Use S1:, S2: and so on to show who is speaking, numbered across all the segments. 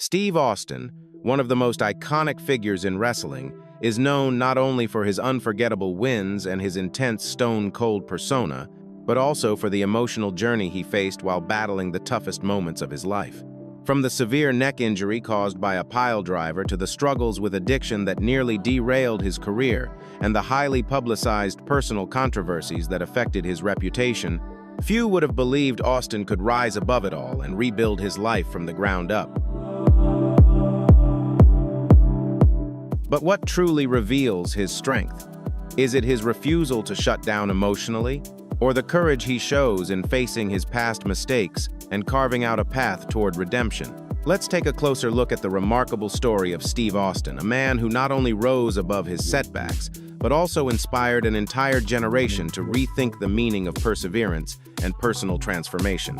S1: Steve Austin, one of the most iconic figures in wrestling, is known not only for his unforgettable wins and his intense stone-cold persona, but also for the emotional journey he faced while battling the toughest moments of his life. From the severe neck injury caused by a pile driver to the struggles with addiction that nearly derailed his career and the highly publicized personal controversies that affected his reputation, few would have believed Austin could rise above it all and rebuild his life from the ground up. But what truly reveals his strength? Is it his refusal to shut down emotionally, or the courage he shows in facing his past mistakes and carving out a path toward redemption? Let's take a closer look at the remarkable story of Steve Austin, a man who not only rose above his setbacks, but also inspired an entire generation to rethink the meaning of perseverance and personal transformation.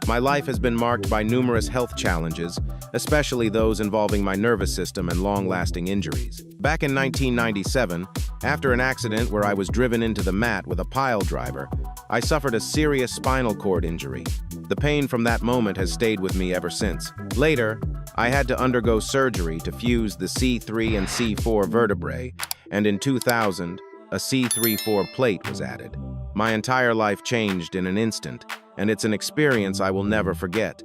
S1: My life has been marked by numerous health challenges, especially those involving my nervous system and long-lasting injuries. Back in 1997, after an accident where I was driven into the mat with a pile driver, I suffered a serious spinal cord injury. The pain from that moment has stayed with me ever since. Later, I had to undergo surgery to fuse the C3 and C4 vertebrae, and in 2000, a C3-4 plate was added. My entire life changed in an instant, and it's an experience I will never forget.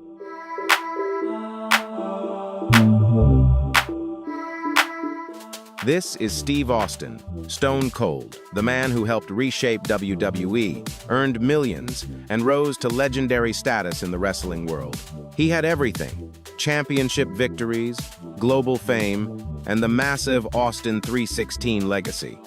S1: This is Steve Austin, Stone Cold, the man who helped reshape WWE, earned millions, and rose to legendary status in the wrestling world. He had everything: championship victories, global fame, and the massive Austin 316 legacy.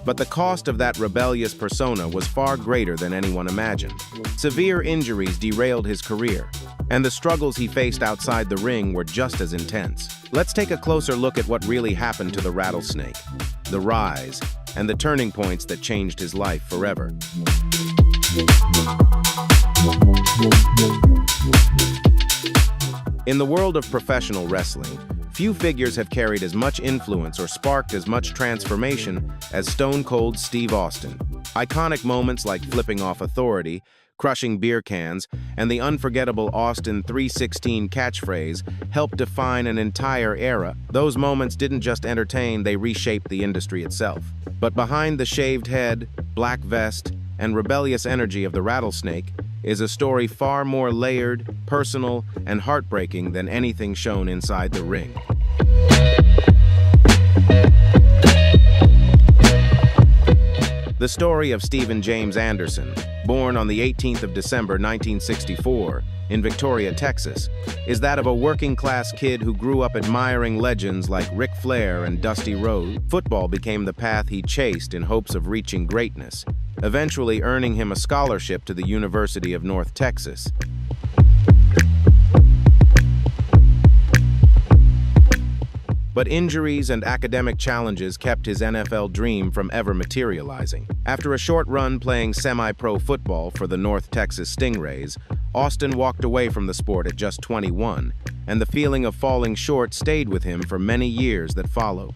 S1: But the cost of that rebellious persona was far greater than anyone imagined. Severe injuries derailed his career, and the struggles he faced outside the ring were just as intense. Let's take a closer look at what really happened to the rattlesnake, the rise, and the turning points that changed his life forever. In the world of professional wrestling, few figures have carried as much influence or sparked as much transformation as Stone Cold Steve Austin. Iconic moments like flipping off authority, crushing beer cans, and the unforgettable Austin 316 catchphrase helped define an entire era. Those moments didn't just entertain, they reshaped the industry itself. But behind the shaved head, black vest, and rebellious energy of the rattlesnake is a story far more layered, personal, and heartbreaking than anything shown inside the ring. The story of Stephen James Anderson, born on the 18th of December 1964 in Victoria, Texas, is that of a working-class kid who grew up admiring legends like Ric Flair and Dusty Rhodes. Football became the path he chased in hopes of reaching greatness, eventually earning him a scholarship to the University of North Texas. But injuries and academic challenges kept his NFL dream from ever materializing. After a short run playing semi-pro football for the North Texas Stingrays, Austin walked away from the sport at just 21, and the feeling of falling short stayed with him for many years that followed.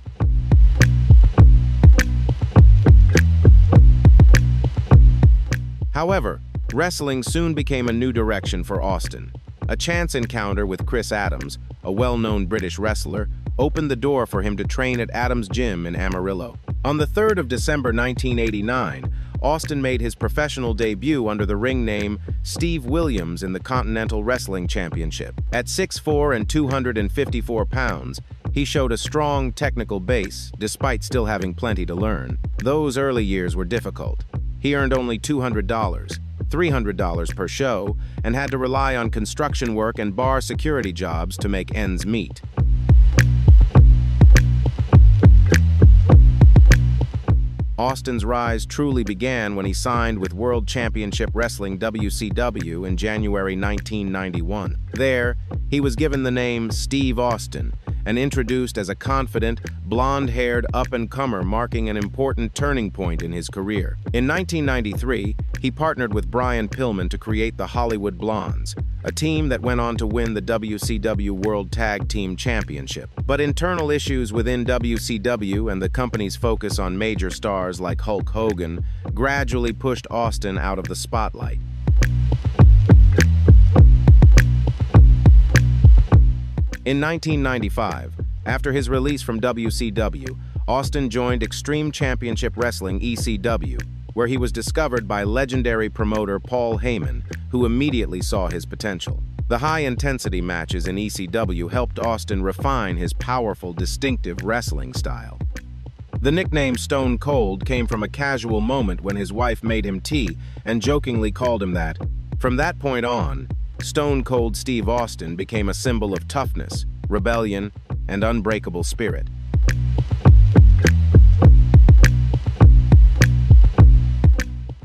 S1: However, wrestling soon became a new direction for Austin. A chance encounter with Chris Adams, a well-known British wrestler, opened the door for him to train at Adams' Gym in Amarillo. On the 3rd of December 1989, Austin made his professional debut under the ring name Steve Williams in the Continental Wrestling Championship. At 6'4" and 254 pounds, he showed a strong technical base, despite still having plenty to learn. Those early years were difficult. He earned only $200, $300 per show, and had to rely on construction work and bar security jobs to make ends meet. Austin's rise truly began when he signed with World Championship Wrestling WCW in January 1991. There, he was given the name Steve Austin and introduced as a confident, blonde-haired up-and-comer, marking an important turning point in his career. In 1993, he partnered with Brian Pillman to create the Hollywood Blondes, a team that went on to win the WCW World Tag Team Championship. But internal issues within WCW and the company's focus on major stars like Hulk Hogan gradually pushed Austin out of the spotlight. In 1995, after his release from WCW, Austin joined Extreme Championship Wrestling (ECW), where he was discovered by legendary promoter Paul Heyman, who immediately saw his potential. The high-intensity matches in ECW helped Austin refine his powerful, distinctive wrestling style. The nickname Stone Cold came from a casual moment when his wife made him tea and jokingly called him that. From that point on, Stone Cold Steve Austin became a symbol of toughness, rebellion, and unbreakable spirit.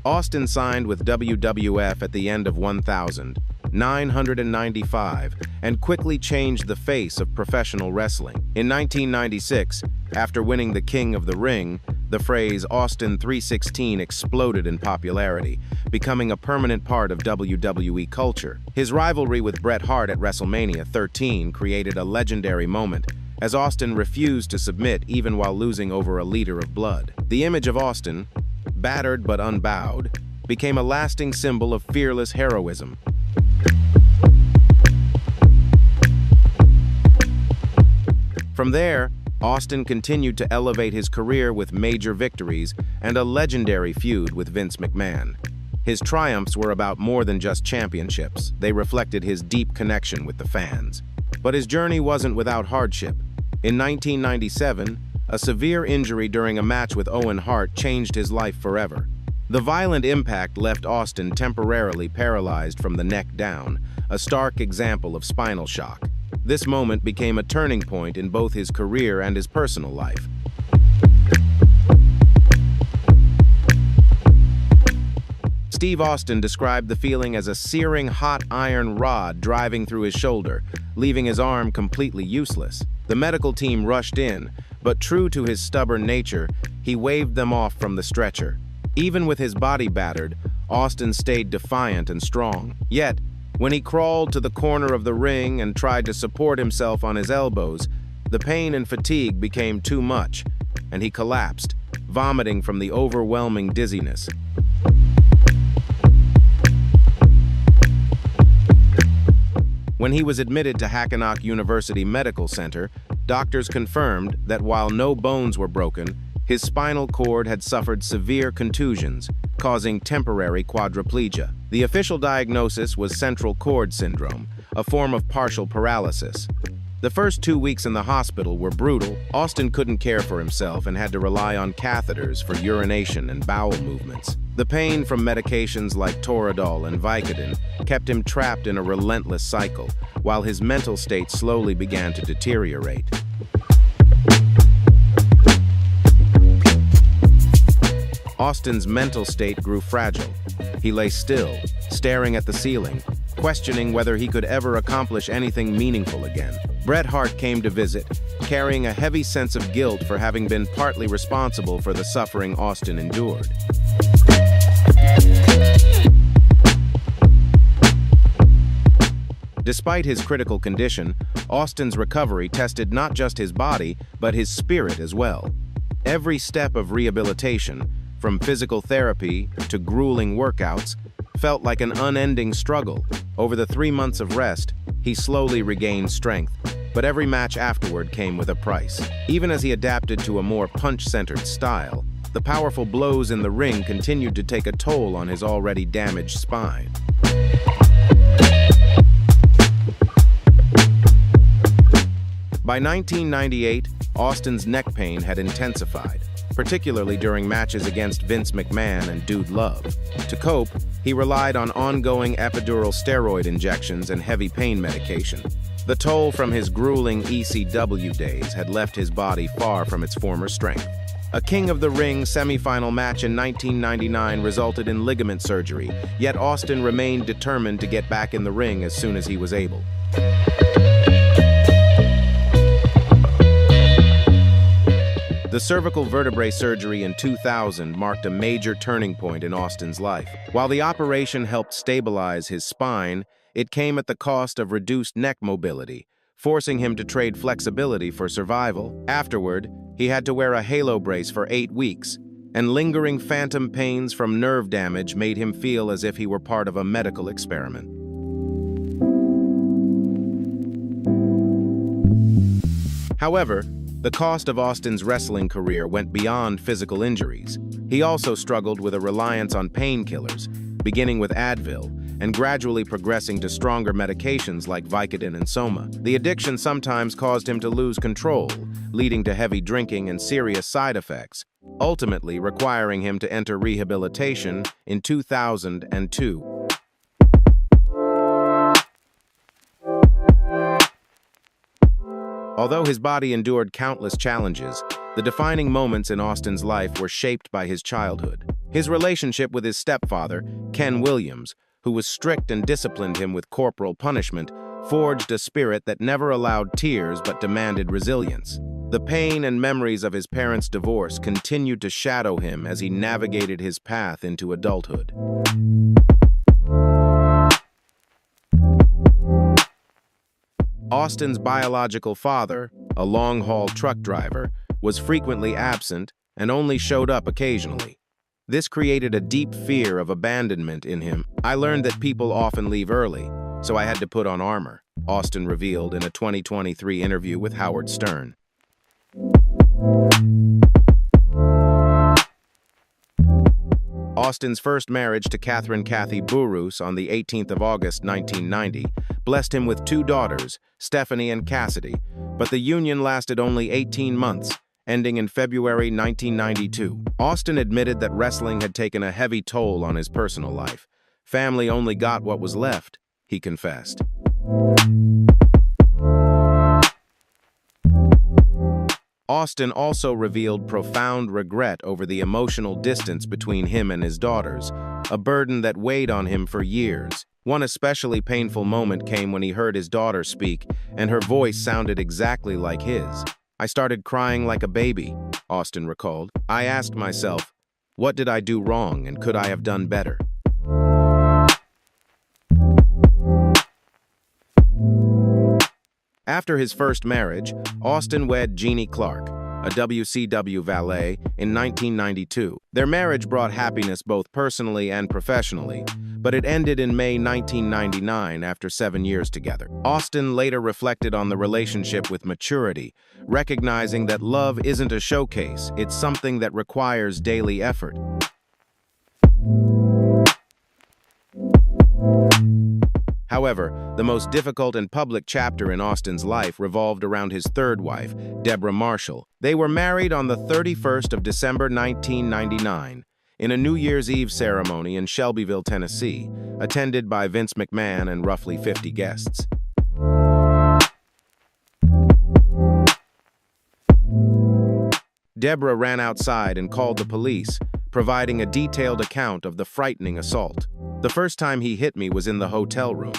S1: Austin signed with WWF at the end of 1995 and quickly changed the face of professional wrestling. In 1996, after winning the King of the Ring, the phrase Austin 316 exploded in popularity, becoming a permanent part of WWE culture. His rivalry with Bret Hart at WrestleMania 13 created a legendary moment, as Austin refused to submit even while losing over a liter of blood. The image of Austin, battered but unbowed, became a lasting symbol of fearless heroism. From there, Austin continued to elevate his career with major victories and a legendary feud with Vince McMahon. His triumphs were about more than just championships. They reflected his deep connection with the fans. But his journey wasn't without hardship. In 1997, a severe injury during a match with Owen Hart changed his life forever. The violent impact left Austin temporarily paralyzed from the neck down, a stark example of spinal shock. This moment became a turning point in both his career and his personal life. Steve Austin described the feeling as a searing hot iron rod driving through his shoulder, leaving his arm completely useless. The medical team rushed in, but true to his stubborn nature, he waved them off from the stretcher. Even with his body battered, Austin stayed defiant and strong. Yet, when he crawled to the corner of the ring and tried to support himself on his elbows, the pain and fatigue became too much, and he collapsed, vomiting from the overwhelming dizziness. When he was admitted to Hackensack University Medical Center, doctors confirmed that while no bones were broken, his spinal cord had suffered severe contusions, causing temporary quadriplegia. The official diagnosis was central cord syndrome, a form of partial paralysis. The first 2 weeks in the hospital were brutal. Austin couldn't care for himself and had to rely on catheters for urination and bowel movements. The pain from medications like Toradol and Vicodin kept him trapped in a relentless cycle, while his mental state slowly began to deteriorate. Austin's mental state grew fragile. He lay still, staring at the ceiling, questioning whether he could ever accomplish anything meaningful again. Bret Hart came to visit, carrying a heavy sense of guilt for having been partly responsible for the suffering Austin endured. Despite his critical condition, Austin's recovery tested not just his body, but his spirit as well. Every step of rehabilitation, from physical therapy to grueling workouts, felt like an unending struggle. Over the 3 months of rest, he slowly regained strength, but every match afterward came with a price. Even as he adapted to a more punch-centered style, the powerful blows in the ring continued to take a toll on his already damaged spine. By 1998, Austin's neck pain had intensified, particularly during matches against Vince McMahon and Dude Love. To cope, he relied on ongoing epidural steroid injections and heavy pain medication. The toll from his grueling ECW days had left his body far from its former strength. A King of the Ring semifinal match in 1999 resulted in ligament surgery, yet Austin remained determined to get back in the ring as soon as he was able. The cervical vertebrae surgery in 2000 marked a major turning point in Austin's life. While the operation helped stabilize his spine, it came at the cost of reduced neck mobility, forcing him to trade flexibility for survival. Afterward, he had to wear a halo brace for 8 weeks, and lingering phantom pains from nerve damage made him feel as if he were part of a medical experiment. However, the cost of Austin's wrestling career went beyond physical injuries. He also struggled with a reliance on painkillers, beginning with Advil, and gradually progressing to stronger medications like Vicodin and Soma. The addiction sometimes caused him to lose control, leading to heavy drinking and serious side effects, ultimately requiring him to enter rehabilitation in 2002. Although his body endured countless challenges, the defining moments in Austin's life were shaped by his childhood. His relationship with his stepfather, Ken Williams, who was strict and disciplined him with corporal punishment, forged a spirit that never allowed tears but demanded resilience. The pain and memories of his parents' divorce continued to shadow him as he navigated his path into adulthood. Austin's biological father, a long-haul truck driver, was frequently absent and only showed up occasionally. This created a deep fear of abandonment in him. "I learned that people often leave early, so I had to put on armor," Austin revealed in a 2023 interview with Howard Stern. Austin's first marriage to Catherine Kathy Burrus on the 18th of August 1990 blessed him with 2 daughters, Stephanie and Cassidy, but the union lasted only 18 months, ending in February 1992. Austin admitted that wrestling had taken a heavy toll on his personal life. "Family only got what was left," he confessed. Austin also revealed profound regret over the emotional distance between him and his daughters, a burden that weighed on him for years. One especially painful moment came when he heard his daughter speak, and her voice sounded exactly like his. "I started crying like a baby," Austin recalled. "I asked myself, what did I do wrong and could I have done better?" After his first marriage, Austin wed Jeannie Clark, a WCW valet, in 1992. Their marriage brought happiness both personally and professionally, but it ended in May 1999 after 7 years together. Austin later reflected on the relationship with maturity, recognizing that love isn't a showcase, it's something that requires daily effort. However, the most difficult and public chapter in Austin's life revolved around his third wife, Deborah Marshall. They were married on the 31st of December 1999 in a New Year's Eve ceremony in Shelbyville, Tennessee, attended by Vince McMahon and roughly 50 guests. Deborah ran outside and called the police, providing a detailed account of the frightening assault. "The first time he hit me was in the hotel room.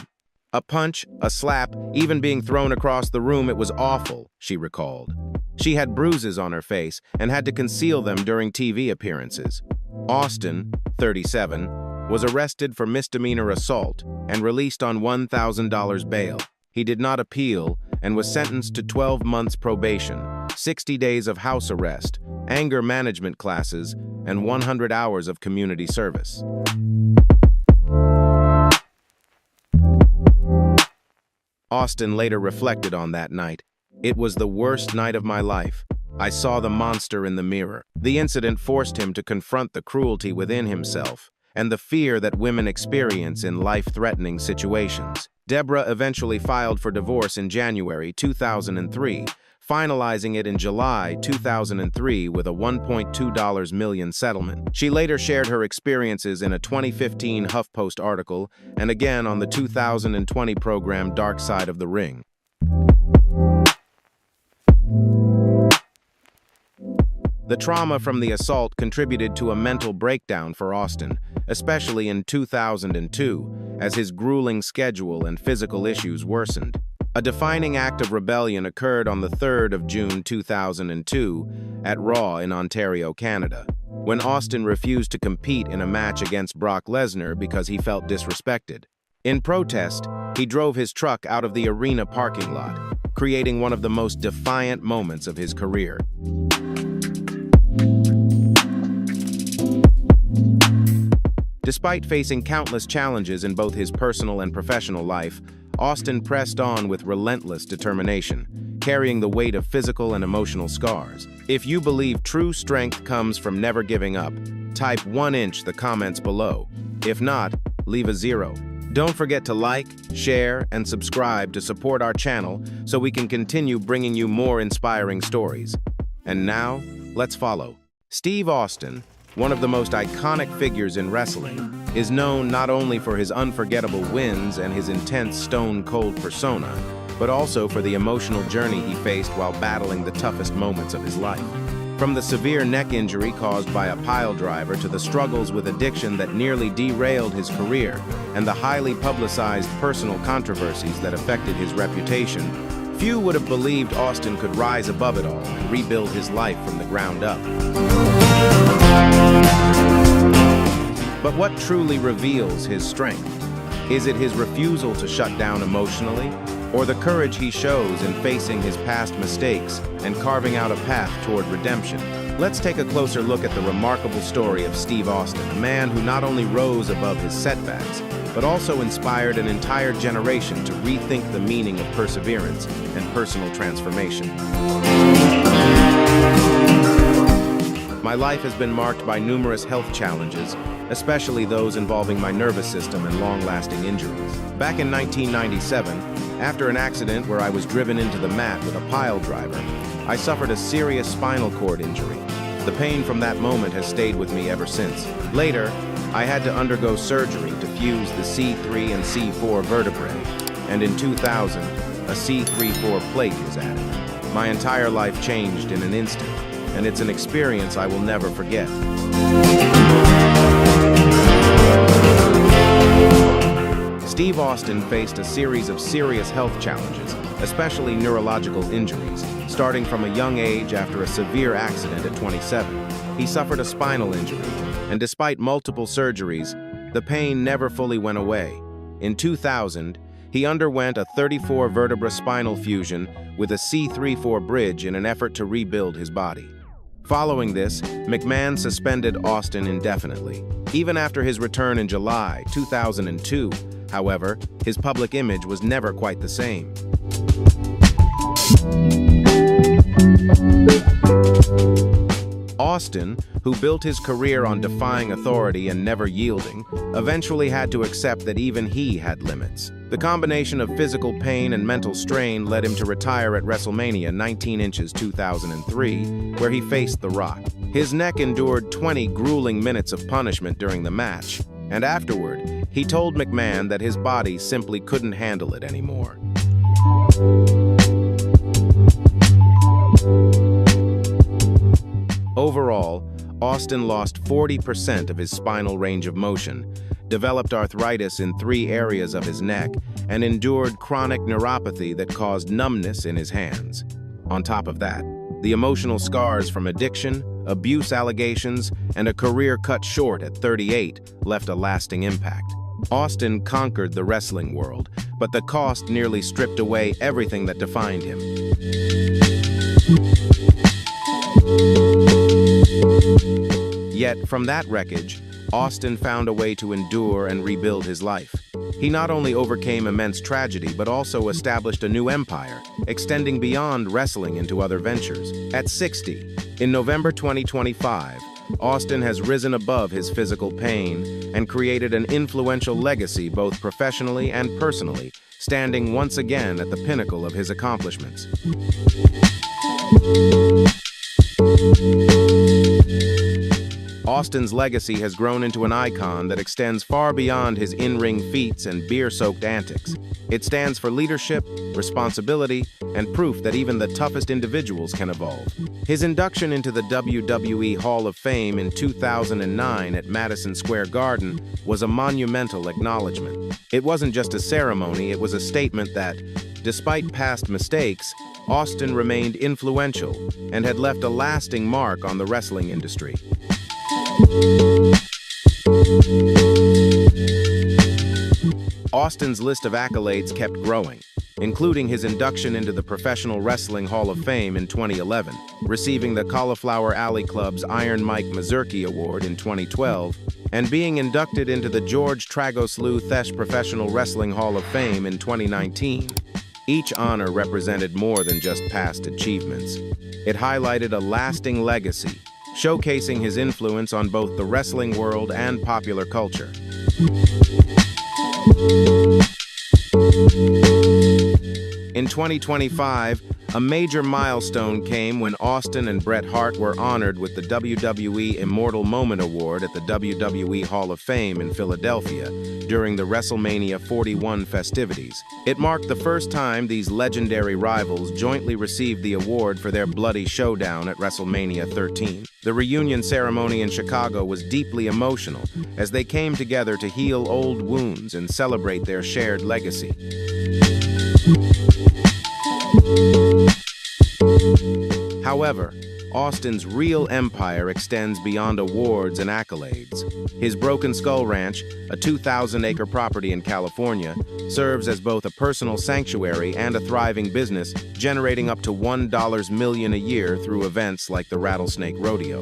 S1: A punch, a slap, even being thrown across the room, it was awful," she recalled. She had bruises on her face and had to conceal them during TV appearances. Austin, 37, was arrested for misdemeanor assault and released on $1,000 bail. He did not appeal and was sentenced to 12 months probation, 60 days of house arrest, anger management classes, and 100 hours of community service. Austin later reflected on that night. "It was the worst night of my life. I saw the monster in the mirror." The incident forced him to confront the cruelty within himself and the fear that women experience in life-threatening situations. Deborah eventually filed for divorce in January 2003, finalizing it in July 2003 with a $1.2 million settlement. She later shared her experiences in a 2015 HuffPost article and again on the 2020 program Dark Side of the Ring. The trauma from the assault contributed to a mental breakdown for Austin, especially in 2002, as his grueling schedule and physical issues worsened. A defining act of rebellion occurred on the 3rd of June 2002 at Raw in Ontario, Canada, when Austin refused to compete in a match against Brock Lesnar because he felt disrespected. In protest, he drove his truck out of the arena parking lot, creating one of the most defiant moments of his career. Despite facing countless challenges in both his personal and professional life, Austin pressed on with relentless determination, carrying the weight of physical and emotional scars. If you believe true strength comes from never giving up, type 1 inch the comments below. If not, leave a 0. Don't forget to like, share, and subscribe to support our channel so we can continue bringing you more inspiring stories. And now, let's follow. Steve Austin, one of the most iconic figures in wrestling, is known not only for his unforgettable wins and his intense stone-cold persona, but also for the emotional journey he faced while battling the toughest moments of his life. From the severe neck injury caused by a pile driver to the struggles with addiction that nearly derailed his career and the highly publicized personal controversies that affected his reputation, few would have believed Austin could rise above it all and rebuild his life from the ground up. But what truly reveals his strength? Is it his refusal to shut down emotionally, or the courage he shows in facing his past mistakes and carving out a path toward redemption? Let's take a closer look at the remarkable story of Steve Austin, a man who not only rose above his setbacks, but also inspired an entire generation to rethink the meaning of perseverance and personal transformation. My life has been marked by numerous health challenges, especially those involving my nervous system and long-lasting injuries. Back in 1997, after an accident where I was driven into the mat with a pile driver, I suffered a serious spinal cord injury. The pain from that moment has stayed with me ever since. Later, I had to undergo surgery to fuse the C3 and C4 vertebrae, and in 2000, a C3-4 plate was added. My entire life changed in an instant, and it's an experience I will never forget. Steve Austin faced a series of serious health challenges, especially neurological injuries, starting from a young age after a severe accident at 27. He suffered a spinal injury, and despite multiple surgeries, the pain never fully went away. In 2000, he underwent a 34-vertebra spinal fusion with a C3-4 bridge in an effort to rebuild his body. Following this, McMahon suspended Austin indefinitely. Even after his return in July 2002, however, his public image was never quite the same. Austin, who built his career on defying authority and never yielding, eventually had to accept that even he had limits. The combination of physical pain and mental strain led him to retire at WrestleMania 19 inches 2003, where he faced The Rock. His neck endured 20 grueling minutes of punishment during the match, and afterward, he told McMahon that his body simply couldn't handle it anymore. Overall, Austin lost 40% of his spinal range of motion, developed arthritis in 3 areas of his neck, and endured chronic neuropathy that caused numbness in his hands. On top of that, the emotional scars from addiction, abuse allegations, and a career cut short at 38 left a lasting impact. Austin conquered the wrestling world, but the cost nearly stripped away everything that defined him. Yet, from that wreckage, Austin found a way to endure and rebuild his life. He not only overcame immense tragedy, but also established a new empire, extending beyond wrestling into other ventures. At 60, in November 2025, Austin has risen above his physical pain and created an influential legacy both professionally and personally, standing once again at the pinnacle of his accomplishments. Austin's legacy has grown into an icon that extends far beyond his in-ring feats and beer-soaked antics. It stands for leadership, responsibility, and proof that even the toughest individuals can evolve. His induction into the WWE Hall of Fame in 2009 at Madison Square Garden was a monumental acknowledgement. It wasn't just a ceremony, it was a statement that, despite past mistakes, Austin remained influential and had left a lasting mark on the wrestling industry. Austin's list of accolades kept growing, including his induction into the Professional Wrestling Hall of Fame in 2011, receiving the Cauliflower Alley Club's Iron Mike Mazurki Award in 2012, and being inducted into the George Tragos Lou Thesh Professional Wrestling Hall of Fame in 2019. Each honor represented more than just past achievements. It highlighted a lasting legacy, showcasing his influence on both the wrestling world and popular culture. In 2025, a major milestone came when Austin and Bret Hart were honored with the WWE Immortal Moment Award at the WWE Hall of Fame in Philadelphia during the WrestleMania 41 festivities. It marked the first time these legendary rivals jointly received the award for their bloody showdown at WrestleMania 13. The reunion ceremony in Chicago was deeply emotional as they came together to heal old wounds and celebrate their shared legacy. However, Austin's real empire extends beyond awards and accolades. His Broken Skull Ranch, a 2,000-acre property in California, serves as both a personal sanctuary and a thriving business, generating up to $1 million a year through events like the Rattlesnake Rodeo.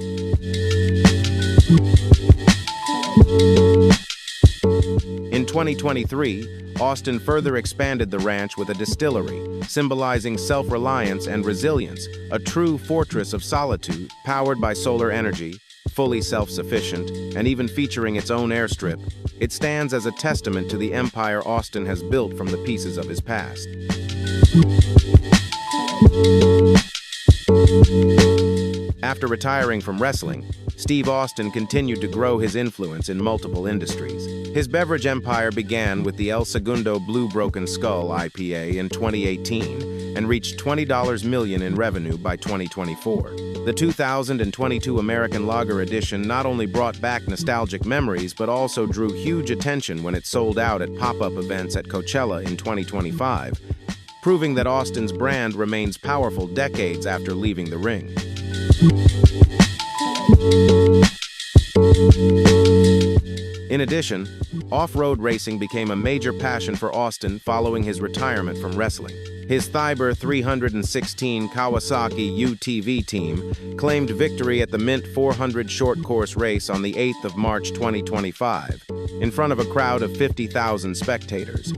S1: In 2023, Austin further expanded the ranch with a distillery, symbolizing self-reliance and resilience, a true fortress of solitude, powered by solar energy, fully self-sufficient, and even featuring its own airstrip. It stands as a testament to the empire Austin has built from the pieces of his past. After retiring from wrestling, Steve Austin continued to grow his influence in multiple industries. His beverage empire began with the El Segundo Blue Broken Skull IPA in 2018 and reached $20 million in revenue by 2024. The 2022 American Lager edition not only brought back nostalgic memories but also drew huge attention when it sold out at pop-up events at Coachella in 2025, proving that Austin's brand remains powerful decades after leaving the ring. In addition, off-road racing became a major passion for Austin following his retirement from wrestling. His Thibur 316 Kawasaki UTV team claimed victory at the Mint 400 short course race on the 8th of March 2025, in front of a crowd of 50,000 spectators.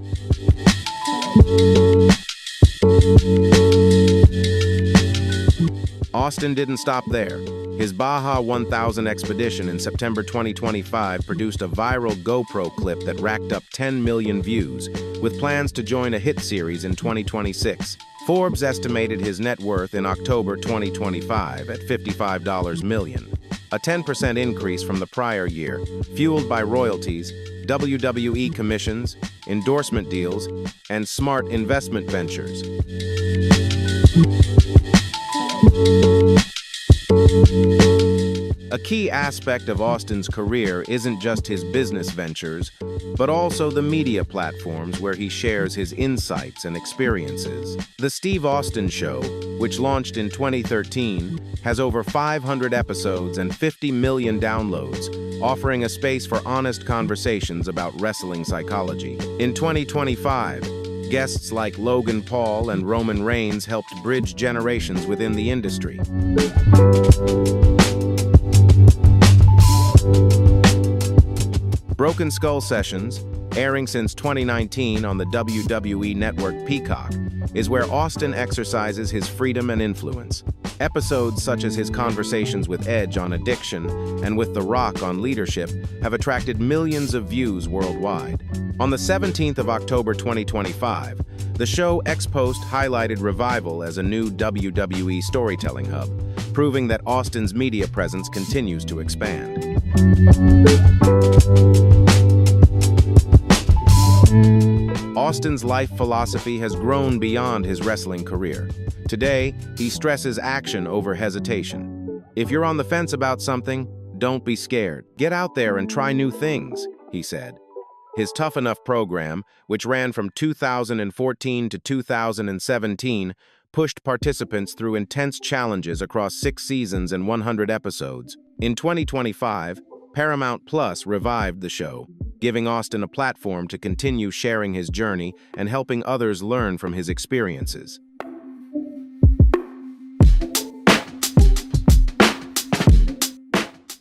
S1: Austin didn't stop there. His Baja 1000 expedition in September 2025 produced a viral GoPro clip that racked up 10 million views, with plans to join a hit series in 2026. Forbes estimated his net worth in October 2025 at $55 million, a 10% increase from the prior year, fueled by royalties, WWE commissions, endorsement deals, and smart investment ventures. A key aspect of Austin's career isn't just his business ventures, but also the media platforms where he shares his insights and experiences. The Steve Austin Show, which launched in 2013, has over 500 episodes and 50 million downloads, offering a space for honest conversations about wrestling psychology. In 2025, guests like Logan Paul and Roman Reigns helped bridge generations within the industry. Broken Skull Sessions, airing since 2019 on the WWE network Peacock, is where Austin exercises his freedom and influence. Episodes such as his conversations with Edge on addiction and with The Rock on leadership have attracted millions of views worldwide. On the 17th of October 2025, the show X Post highlighted Revival as a new WWE storytelling hub, proving that Austin's media presence continues to expand. Austin's life philosophy has grown beyond his wrestling career. Today, he stresses action over hesitation. If you're on the fence about something, don't be scared. Get out there and try new things, he said. His Tough Enough program, which ran from 2014 to 2017, pushed participants through intense challenges across 6 seasons and 100 episodes. In 2025, Paramount Plus revived the show, giving Austin a platform to continue sharing his journey and helping others learn from his experiences.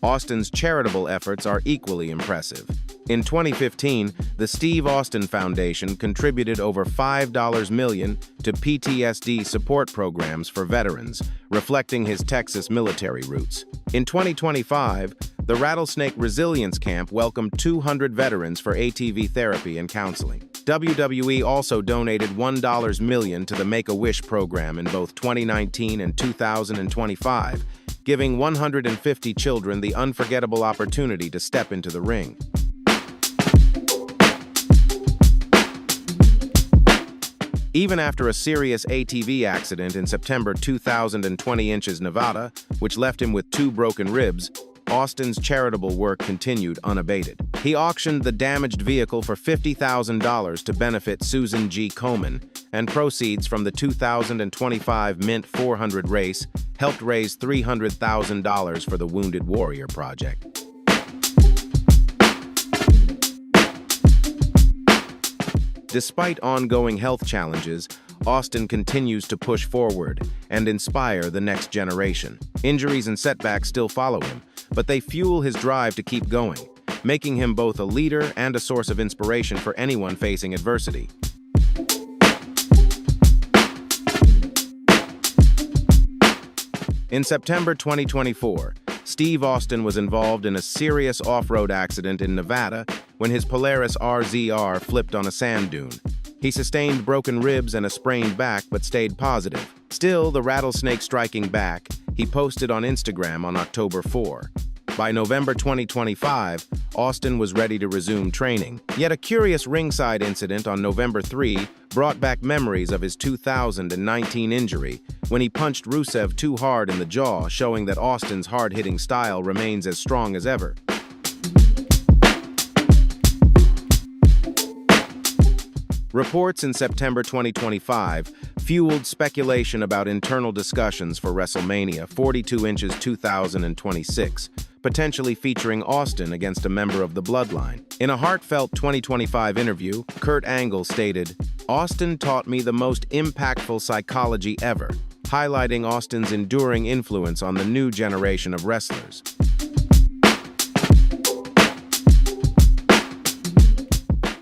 S1: Austin's charitable efforts are equally impressive. In 2015, the Steve Austin Foundation contributed over $5 million to PTSD support programs for veterans, reflecting his Texas military roots. In 2025, the Rattlesnake Resilience Camp welcomed 200 veterans for ATV therapy and counseling. WWE also donated $1 million to the Make-A-Wish program in both 2019 and 2025, giving 150 children the unforgettable opportunity to step into the ring. Even after a serious ATV accident in September 2020 in Nevada, which left him with 2 broken ribs, Austin's charitable work continued unabated. He auctioned the damaged vehicle for $50,000 to benefit Susan G. Komen, and proceeds from the 2025 Mint 400 race helped raise $300,000 for the Wounded Warrior Project. Despite ongoing health challenges, Austin continues to push forward and inspire the next generation. Injuries and setbacks still follow him, but they fuel his drive to keep going, making him both a leader and a source of inspiration for anyone facing adversity. In September 2024, Steve Austin was involved in a serious off-road accident in Nevada when his Polaris RZR flipped on a sand dune. He sustained broken ribs and a sprained back but stayed positive. Still, the rattlesnake striking back, he posted on Instagram on October 4. By November 2025, Austin was ready to resume training. Yet a curious ringside incident on November 3 brought back memories of his 2019 injury when he punched Rusev too hard in the jaw, showing that Austin's hard-hitting style remains as strong as ever. Reports in September 2025 fueled speculation about internal discussions for WrestleMania 42 inches 2026, potentially featuring Austin against a member of the Bloodline. In a heartfelt 2025 interview, Kurt Angle stated, "Austin taught me the most impactful psychology ever," highlighting Austin's enduring influence on the new generation of wrestlers.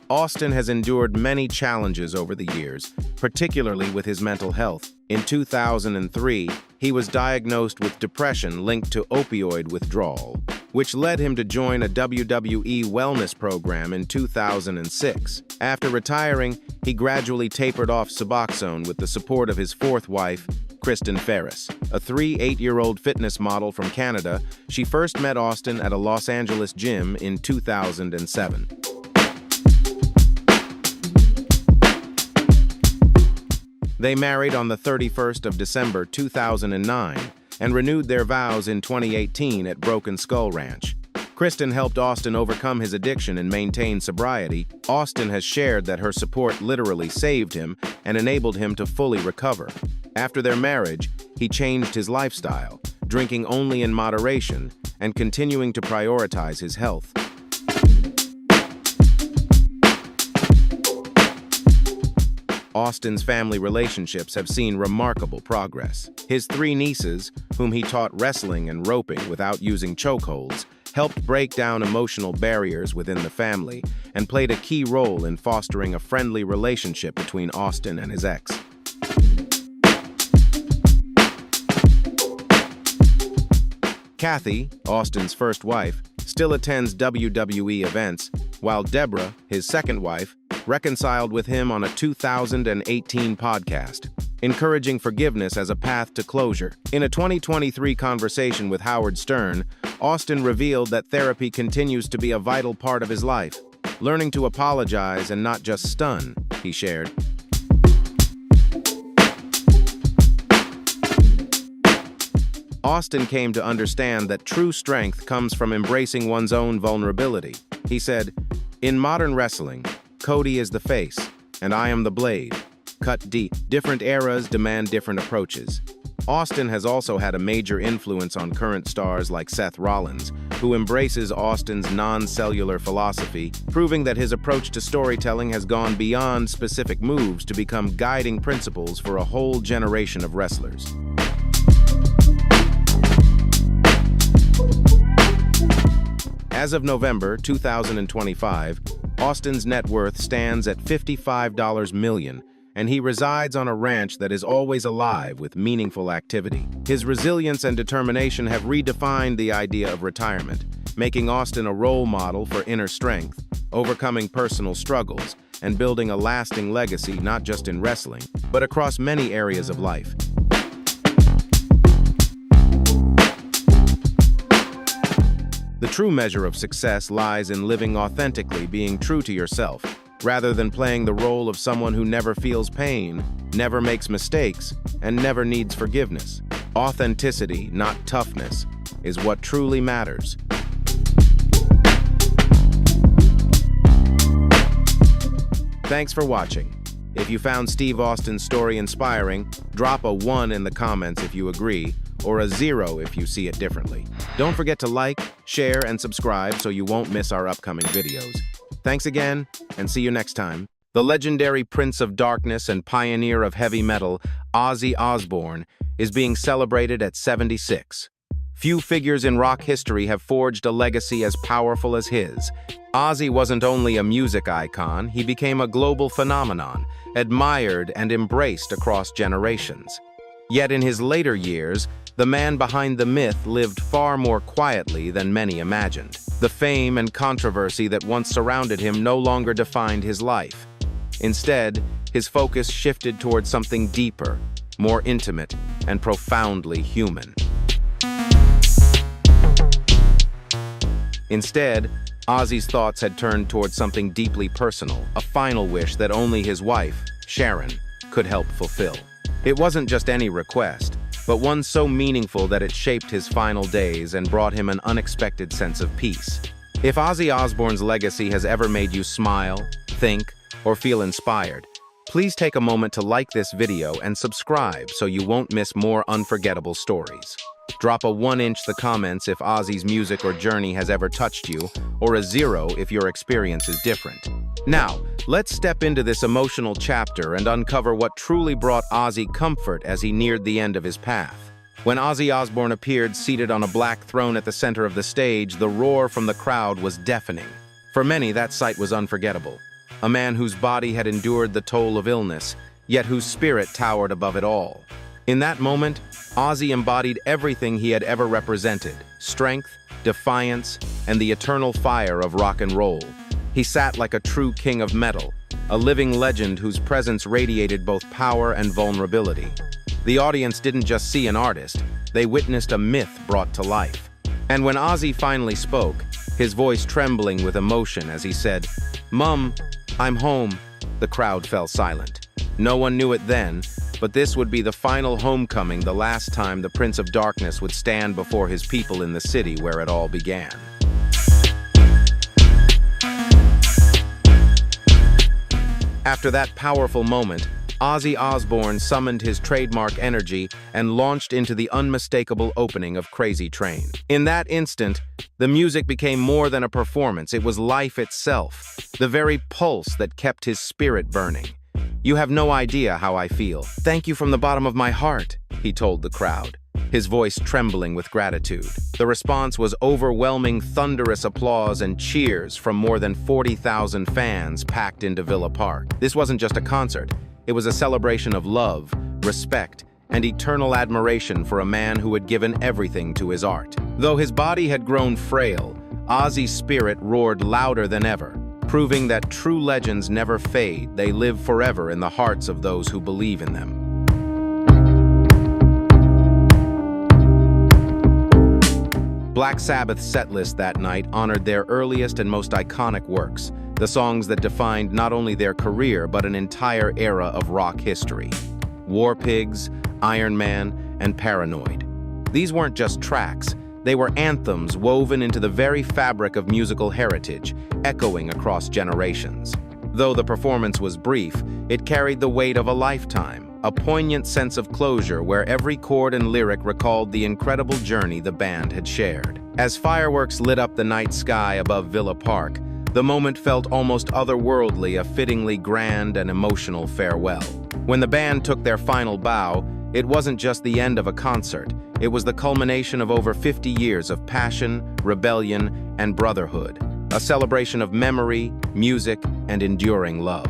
S1: Austin has endured many challenges over the years, particularly with his mental health. In 2003, he was diagnosed with depression linked to opioid withdrawal, which led him to join a WWE wellness program in 2006. After retiring, he gradually tapered off Suboxone with the support of his 4th wife, Kristen Ferris, a 8-year-old fitness model from Canada. She first met Austin at a Los Angeles gym in 2007. They married on the 31st of December 2009 and renewed their vows in 2018 at Broken Skull Ranch. Kristen helped Austin overcome his addiction and maintain sobriety. Austin has shared that her support literally saved him and enabled him to fully recover. After their marriage, he changed his lifestyle, drinking only in moderation and continuing to prioritize his health. Austin's family relationships have seen remarkable progress. His 3 nieces, whom he taught wrestling and roping without using chokeholds, helped break down emotional barriers within the family and played a key role in fostering a friendly relationship between Austin and his ex. Kathy, Austin's first wife, still attends WWE events, while Deborah, his second wife, reconciled with him on a 2018 podcast, encouraging forgiveness as a path to closure. In a 2023 conversation with Howard Stern, Austin revealed that therapy continues to be a vital part of his life. Learning to apologize and not just stun, he shared. Austin came to understand that true strength comes from embracing one's own vulnerability. He said, "In modern wrestling, Cody is the face, and I am the blade. Cut deep. Different eras demand different approaches." Austin has also had a major influence on current stars like Seth Rollins, who embraces Austin's non-cellular philosophy, proving that his approach to storytelling has gone beyond specific moves to become guiding principles for a whole generation of wrestlers. As of November 2025, Austin's net worth stands at $55 million, and he resides on a ranch that is always alive with meaningful activity. His resilience and determination have redefined the idea of retirement, making Austin a role model for inner strength, overcoming personal struggles, and building a lasting legacy not just in wrestling, but across many areas of life. The true measure of success lies in living authentically, being true to yourself, rather than playing the role of someone who never feels pain, never makes mistakes, and never needs forgiveness. Authenticity, not toughness, is what truly matters. Thanks for watching. If you found Steve Austin's story inspiring, drop a 1 in the comments if you agree, or a 0 if you see it differently. Don't forget to like, share, and subscribe so you won't miss our upcoming videos. Thanks again, and see you next time. The legendary Prince of Darkness and pioneer of heavy metal, Ozzy Osbourne, is being celebrated at 76. Few figures in rock history have forged a legacy as powerful as his. Ozzy wasn't only a music icon, he became a global phenomenon, admired and embraced across generations. Yet in his later years, the man behind the myth lived far more quietly than many imagined. The fame and controversy that once surrounded him no longer defined his life. Instead, his focus shifted towards something deeper, more intimate, and profoundly human. Instead, Ozzy's thoughts had turned towards something deeply personal, a final wish that only his wife, Sharon, could help fulfill. It wasn't just any request, but one so meaningful that it shaped his final days and brought him an unexpected sense of peace. If Ozzy Osbourne's legacy has ever made you smile, think, or feel inspired, please take a moment to like this video and subscribe so you won't miss more unforgettable stories. Drop a 1 in the comments if Ozzy's music or journey has ever touched you, or a 0 if your experience is different. Now, let's step into this emotional chapter and uncover what truly brought Ozzy comfort as he neared the end of his path. When Ozzy Osbourne appeared seated on a black throne at the center of the stage, the roar from the crowd was deafening. For many, that sight was unforgettable. A man whose body had endured the toll of illness, yet whose spirit towered above it all. In that moment, Ozzy embodied everything he had ever represented: strength, defiance, and the eternal fire of rock and roll. He sat like a true king of metal, a living legend whose presence radiated both power and vulnerability. The audience didn't just see an artist, they witnessed a myth brought to life. And when Ozzy finally spoke, his voice trembling with emotion as he said, "Mum, I'm home," the crowd fell silent. No one knew it then, but this would be the final homecoming, the last time the Prince of Darkness would stand before his people in the city where it all began. After that powerful moment, Ozzy Osbourne summoned his trademark energy and launched into the unmistakable opening of Crazy Train. In that instant, the music became more than a performance, it was life itself, the very pulse that kept his spirit burning. "You have no idea how I feel. Thank you from the bottom of my heart," he told the crowd, his voice trembling with gratitude. The response was overwhelming, thunderous applause and cheers from more than 40,000 fans packed into Villa Park. This wasn't just a concert, it was a celebration of love, respect, and eternal admiration for a man who had given everything to his art. Though his body had grown frail, Ozzy's spirit roared louder than ever, proving that true legends never fade, they live forever in the hearts of those who believe in them. Black Sabbath's setlist that night honored their earliest and most iconic works, the songs that defined not only their career but an entire era of rock history. War Pigs, Iron Man, and Paranoid. These weren't just tracks, they were anthems woven into the very fabric of musical heritage, echoing across generations. Though the performance was brief, it carried the weight of a lifetime, a poignant sense of closure where every chord and lyric recalled the incredible journey the band had shared. As fireworks lit up the night sky above Villa Park, the moment felt almost otherworldly, a fittingly grand and emotional farewell. When the band took their final bow, it wasn't just the end of a concert, it was the culmination of over 50 years of passion, rebellion, and brotherhood, a celebration of memory, music, and enduring love.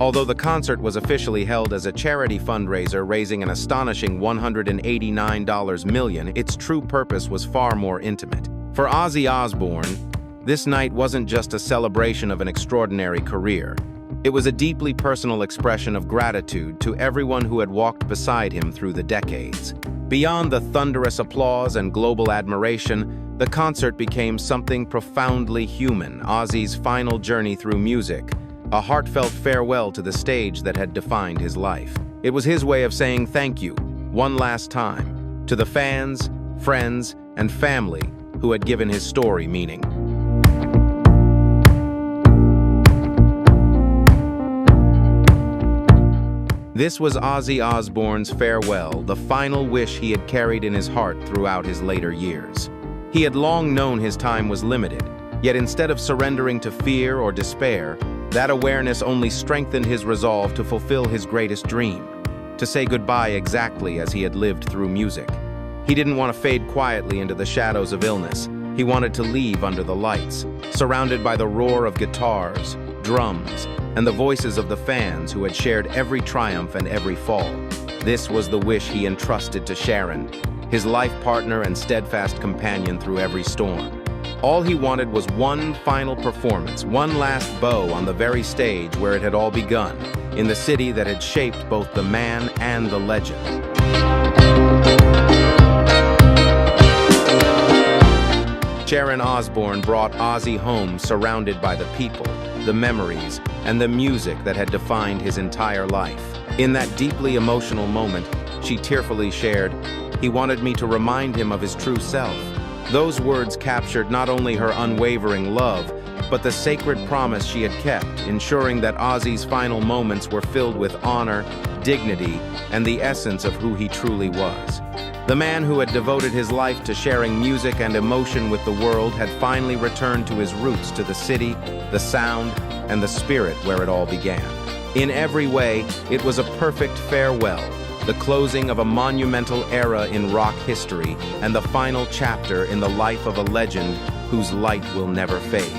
S1: Although the concert was officially held as a charity fundraiser raising an astonishing $189 million, its true purpose was far more intimate. For Ozzy Osbourne, this night wasn't just a celebration of an extraordinary career. It was a deeply personal expression of gratitude to everyone who had walked beside him through the decades. Beyond the thunderous applause and global admiration, the concert became something profoundly human, Ozzy's final journey through music, a heartfelt farewell to the stage that had defined his life. It was his way of saying thank you, one last time, to the fans, friends, and family who had given his story meaning. This was Ozzy Osbourne's farewell, the final wish he had carried in his heart throughout his later years. He had long known his time was limited, yet instead of surrendering to fear or despair, that awareness only strengthened his resolve to fulfill his greatest dream, to say goodbye exactly as he had lived through music. He didn't want to fade quietly into the shadows of illness. He wanted to leave under the lights, surrounded by the roar of guitars, drums, and the voices of the fans who had shared every triumph and every fall. This was the wish he entrusted to Sharon, his life partner and steadfast companion through every storm. All he wanted was one final performance, one last bow on the very stage where it had all begun, in the city that had shaped both the man and the legend. Sharon Osbourne brought Ozzy home surrounded by the people, the memories, and the music that had defined his entire life. In that deeply emotional moment, she tearfully shared, "He wanted me to remind him of his true self." Those words captured not only her unwavering love, but the sacred promise she had kept, ensuring that Ozzy's final moments were filled with honor, dignity, and the essence of who he truly was. The man who had devoted his life to sharing music and emotion with the world had finally returned to his roots, to the city, the sound, and the spirit where it all began. In every way, it was a perfect farewell, the closing of a monumental era in rock history, and the final chapter in the life of a legend whose light will never fade.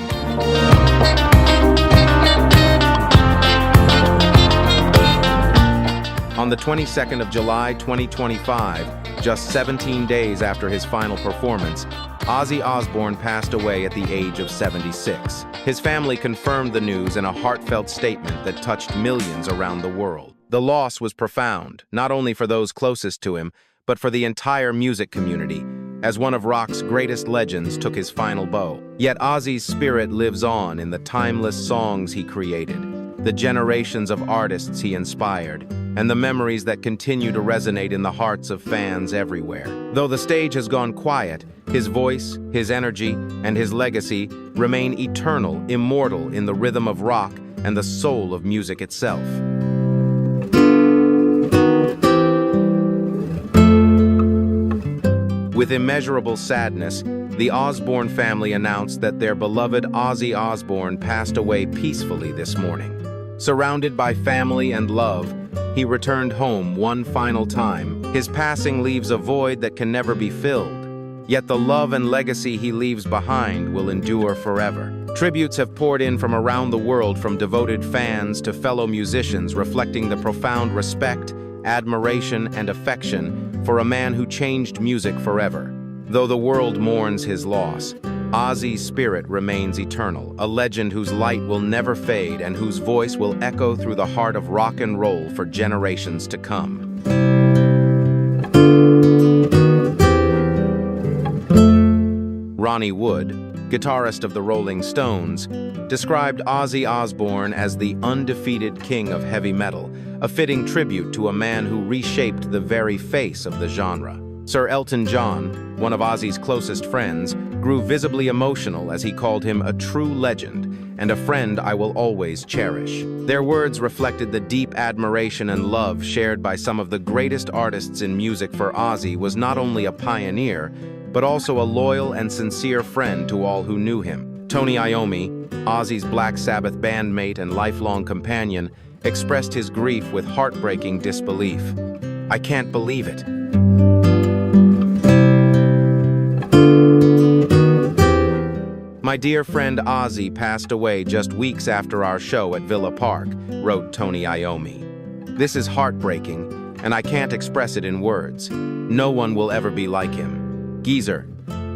S1: On the 22nd of July 2025, just 17 days after his final performance, Ozzy Osbourne passed away at the age of 76. His family confirmed the news in a heartfelt statement that touched millions around the world. The loss was profound, not only for those closest to him, but for the entire music community, as one of rock's greatest legends took his final bow. Yet Ozzy's spirit lives on in the timeless songs he created, the generations of artists he inspired, and the memories that continue to resonate in the hearts of fans everywhere. Though the stage has gone quiet, his voice, his energy, and his legacy remain eternal, immortal in the rhythm of rock and the soul of music itself. With immeasurable sadness, the Osbourne family announced that their beloved Ozzy Osbourne passed away peacefully this morning. Surrounded by family and love, he returned home one final time. His passing leaves a void that can never be filled, yet the love and legacy he leaves behind will endure forever. Tributes have poured in from around the world, from devoted fans to fellow musicians, reflecting the profound respect, admiration, and affection for a man who changed music forever. Though the world mourns his loss, Ozzy's spirit remains eternal, a legend whose light will never fade and whose voice will echo through the heart of rock and roll for generations to come. Ronnie Wood, guitarist of the Rolling Stones, described Ozzy Osbourne as the undefeated king of heavy metal, a fitting tribute to a man who reshaped the very face of the genre. Sir Elton John, one of Ozzy's closest friends, grew visibly emotional as he called him a true legend and a friend I will always cherish. Their words reflected the deep admiration and love shared by some of the greatest artists in music. For Ozzy was not only a pioneer, but also a loyal and sincere friend to all who knew him. Tony Iommi, Ozzy's Black Sabbath bandmate and lifelong companion, expressed his grief with heartbreaking disbelief. "I can't believe it. My dear friend Ozzy passed away just weeks after our show at Villa Park, wrote Tony Iommi. This is heartbreaking, and I can't express it in words. No one will ever be like him. Geezer,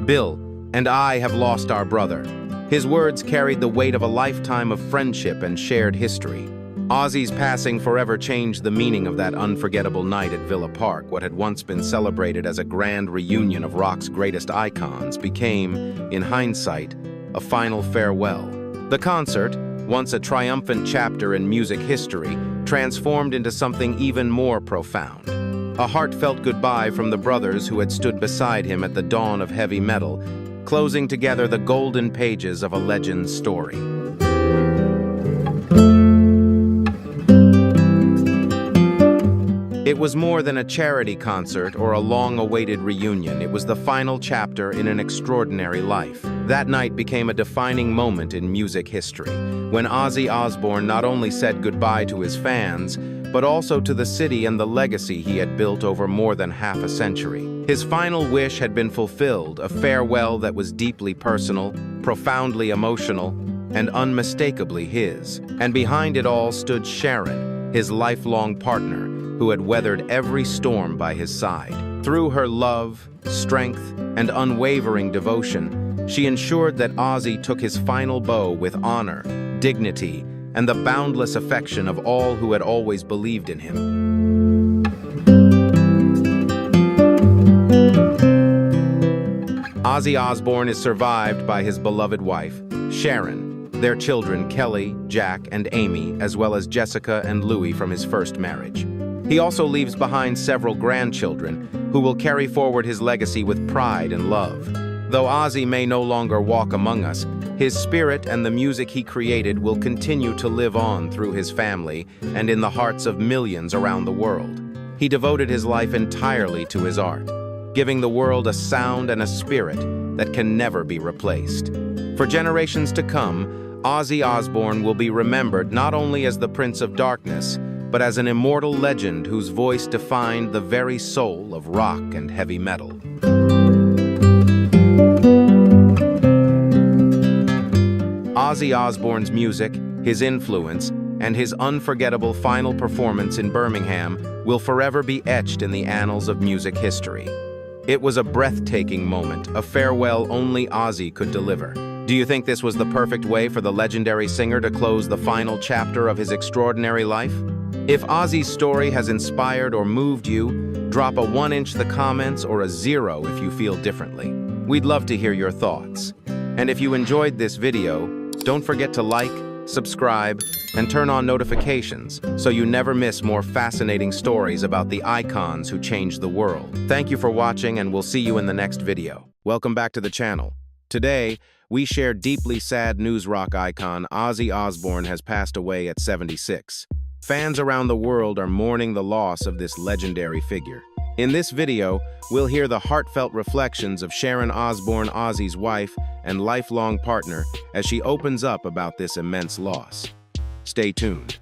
S1: Bill, and I have lost our brother. His words carried the weight of a lifetime of friendship and shared history. Ozzy's passing forever changed the meaning of that unforgettable night at Villa Park. What had once been celebrated as a grand reunion of rock's greatest icons became, in hindsight, a final farewell. The concert, once a triumphant chapter in music history, transformed into something even more profound. A heartfelt goodbye from the brothers who had stood beside him at the dawn of heavy metal, closing together the golden pages of a legend's story. It was more than a charity concert or a long-awaited reunion. It was the final chapter in an extraordinary life. That night became a defining moment in music history, when Ozzy Osbourne not only said goodbye to his fans, but also to the city and the legacy he had built over more than half a century. His final wish had been fulfilled, a farewell that was deeply personal, profoundly emotional, and unmistakably his. And behind it all stood Sharon, his lifelong partner, who had weathered every storm by his side. Through her love, strength, and unwavering devotion, she ensured that Ozzy took his final bow with honor, dignity, and the boundless affection of all who had always believed in him. Ozzy Osbourne is survived by his beloved wife, Sharon, their children Kelly, Jack, and Amy, as well as Jessica and Louis from his first marriage. He also leaves behind several grandchildren who will carry forward his legacy with pride and love. Though Ozzy may no longer walk among us, his spirit and the music he created will continue to live on through his family and in the hearts of millions around the world. He devoted his life entirely to his art, giving the world a sound and a spirit that can never be replaced. For generations to come, Ozzy Osbourne will be remembered not only as the Prince of Darkness, but as an immortal legend whose voice defined the very soul of rock and heavy metal. Ozzy Osbourne's music, his influence, and his unforgettable final performance in Birmingham will forever be etched in the annals of music history. It was a breathtaking moment, a farewell only Ozzy could deliver. Do you think this was the perfect way for the legendary singer to close the final chapter of his extraordinary life? If Ozzy's story has inspired or moved you, drop a 1 in the comments or a 0 if you feel differently. We'd love to hear your thoughts. And if you enjoyed this video, don't forget to like, subscribe, and turn on notifications so you never miss more fascinating stories about the icons who changed the world. Thank you for watching, and we'll see you in the next video. Welcome back to the channel. Today, we share deeply sad news. Rock icon Ozzy Osbourne has passed away at 76. Fans around the world are mourning the loss of this legendary figure. In this video, we'll hear the heartfelt reflections of Sharon Osbourne, Ozzy's wife and lifelong partner, as she opens up about this immense loss. Stay tuned.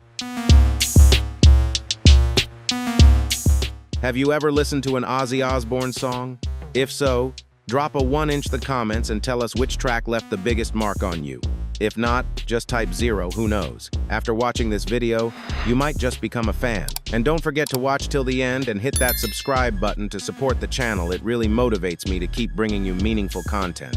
S1: Have you ever listened to an Ozzy Osbourne song? If so, drop a 1 in the comments and tell us which track left the biggest mark on you. If not, just type 0, who knows. After watching this video, you might just become a fan. And don't forget to watch till the end and hit that subscribe button to support the channel. It really motivates me to keep bringing you meaningful content.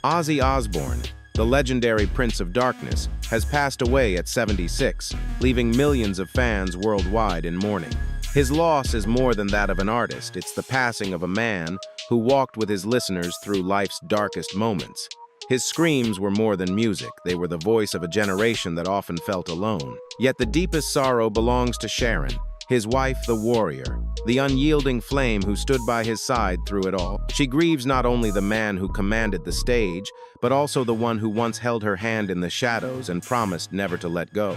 S1: Ozzy Osbourne, the legendary Prince of Darkness, has passed away at 76, leaving millions of fans worldwide in mourning. His loss is more than that of an artist. It's the passing of a man who walked with his listeners through life's darkest moments. His screams were more than music. They were the voice of a generation that often felt alone. Yet the deepest sorrow belongs to Sharon, his wife, the warrior, the unyielding flame who stood by his side through it all. She grieves not only the man who commanded the stage, but also the one who once held her hand in the shadows and promised never to let go.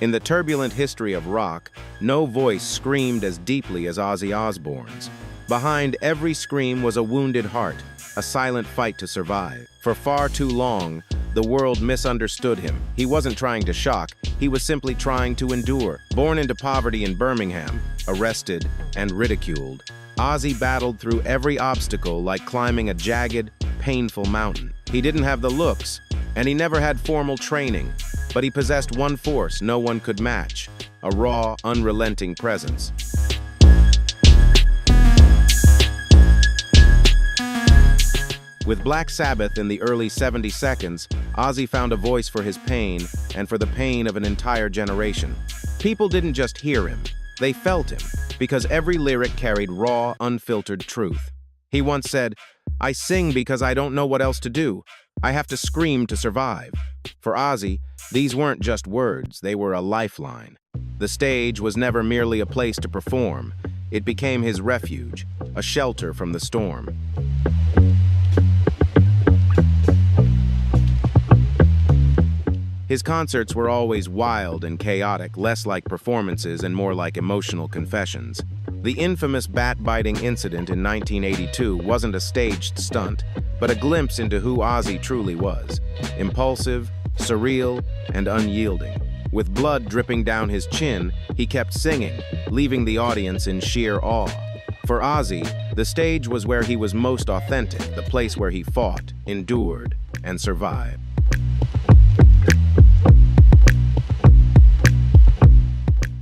S1: In the turbulent history of rock, no voice screamed as deeply as Ozzy Osbourne's. Behind every scream was a wounded heart, a silent fight to survive. For far too long, the world misunderstood him. He wasn't trying to shock, he was simply trying to endure. Born into poverty in Birmingham, arrested and ridiculed, Ozzy battled through every obstacle like climbing a jagged, painful mountain. He didn't have the looks, and he never had formal training, but he possessed one force no one could match, a raw, unrelenting presence. With Black Sabbath in the early 70 seconds, Ozzy found a voice for his pain and for the pain of an entire generation. People didn't just hear him, they felt him, because every lyric carried raw, unfiltered truth. He once said, "I sing because I don't know what else to do. I have to scream to survive." For Ozzy, these weren't just words, they were a lifeline. The stage was never merely a place to perform. It became his refuge, a shelter from the storm. His concerts were always wild and chaotic, less like performances and more like emotional confessions. The infamous bat-biting incident in 1982 wasn't a staged stunt, but a glimpse into who Ozzy truly was: impulsive, surreal, and unyielding. With blood dripping down his chin, he kept singing, leaving the audience in sheer awe. For Ozzy, the stage was where he was most authentic, the place where he fought, endured, and survived.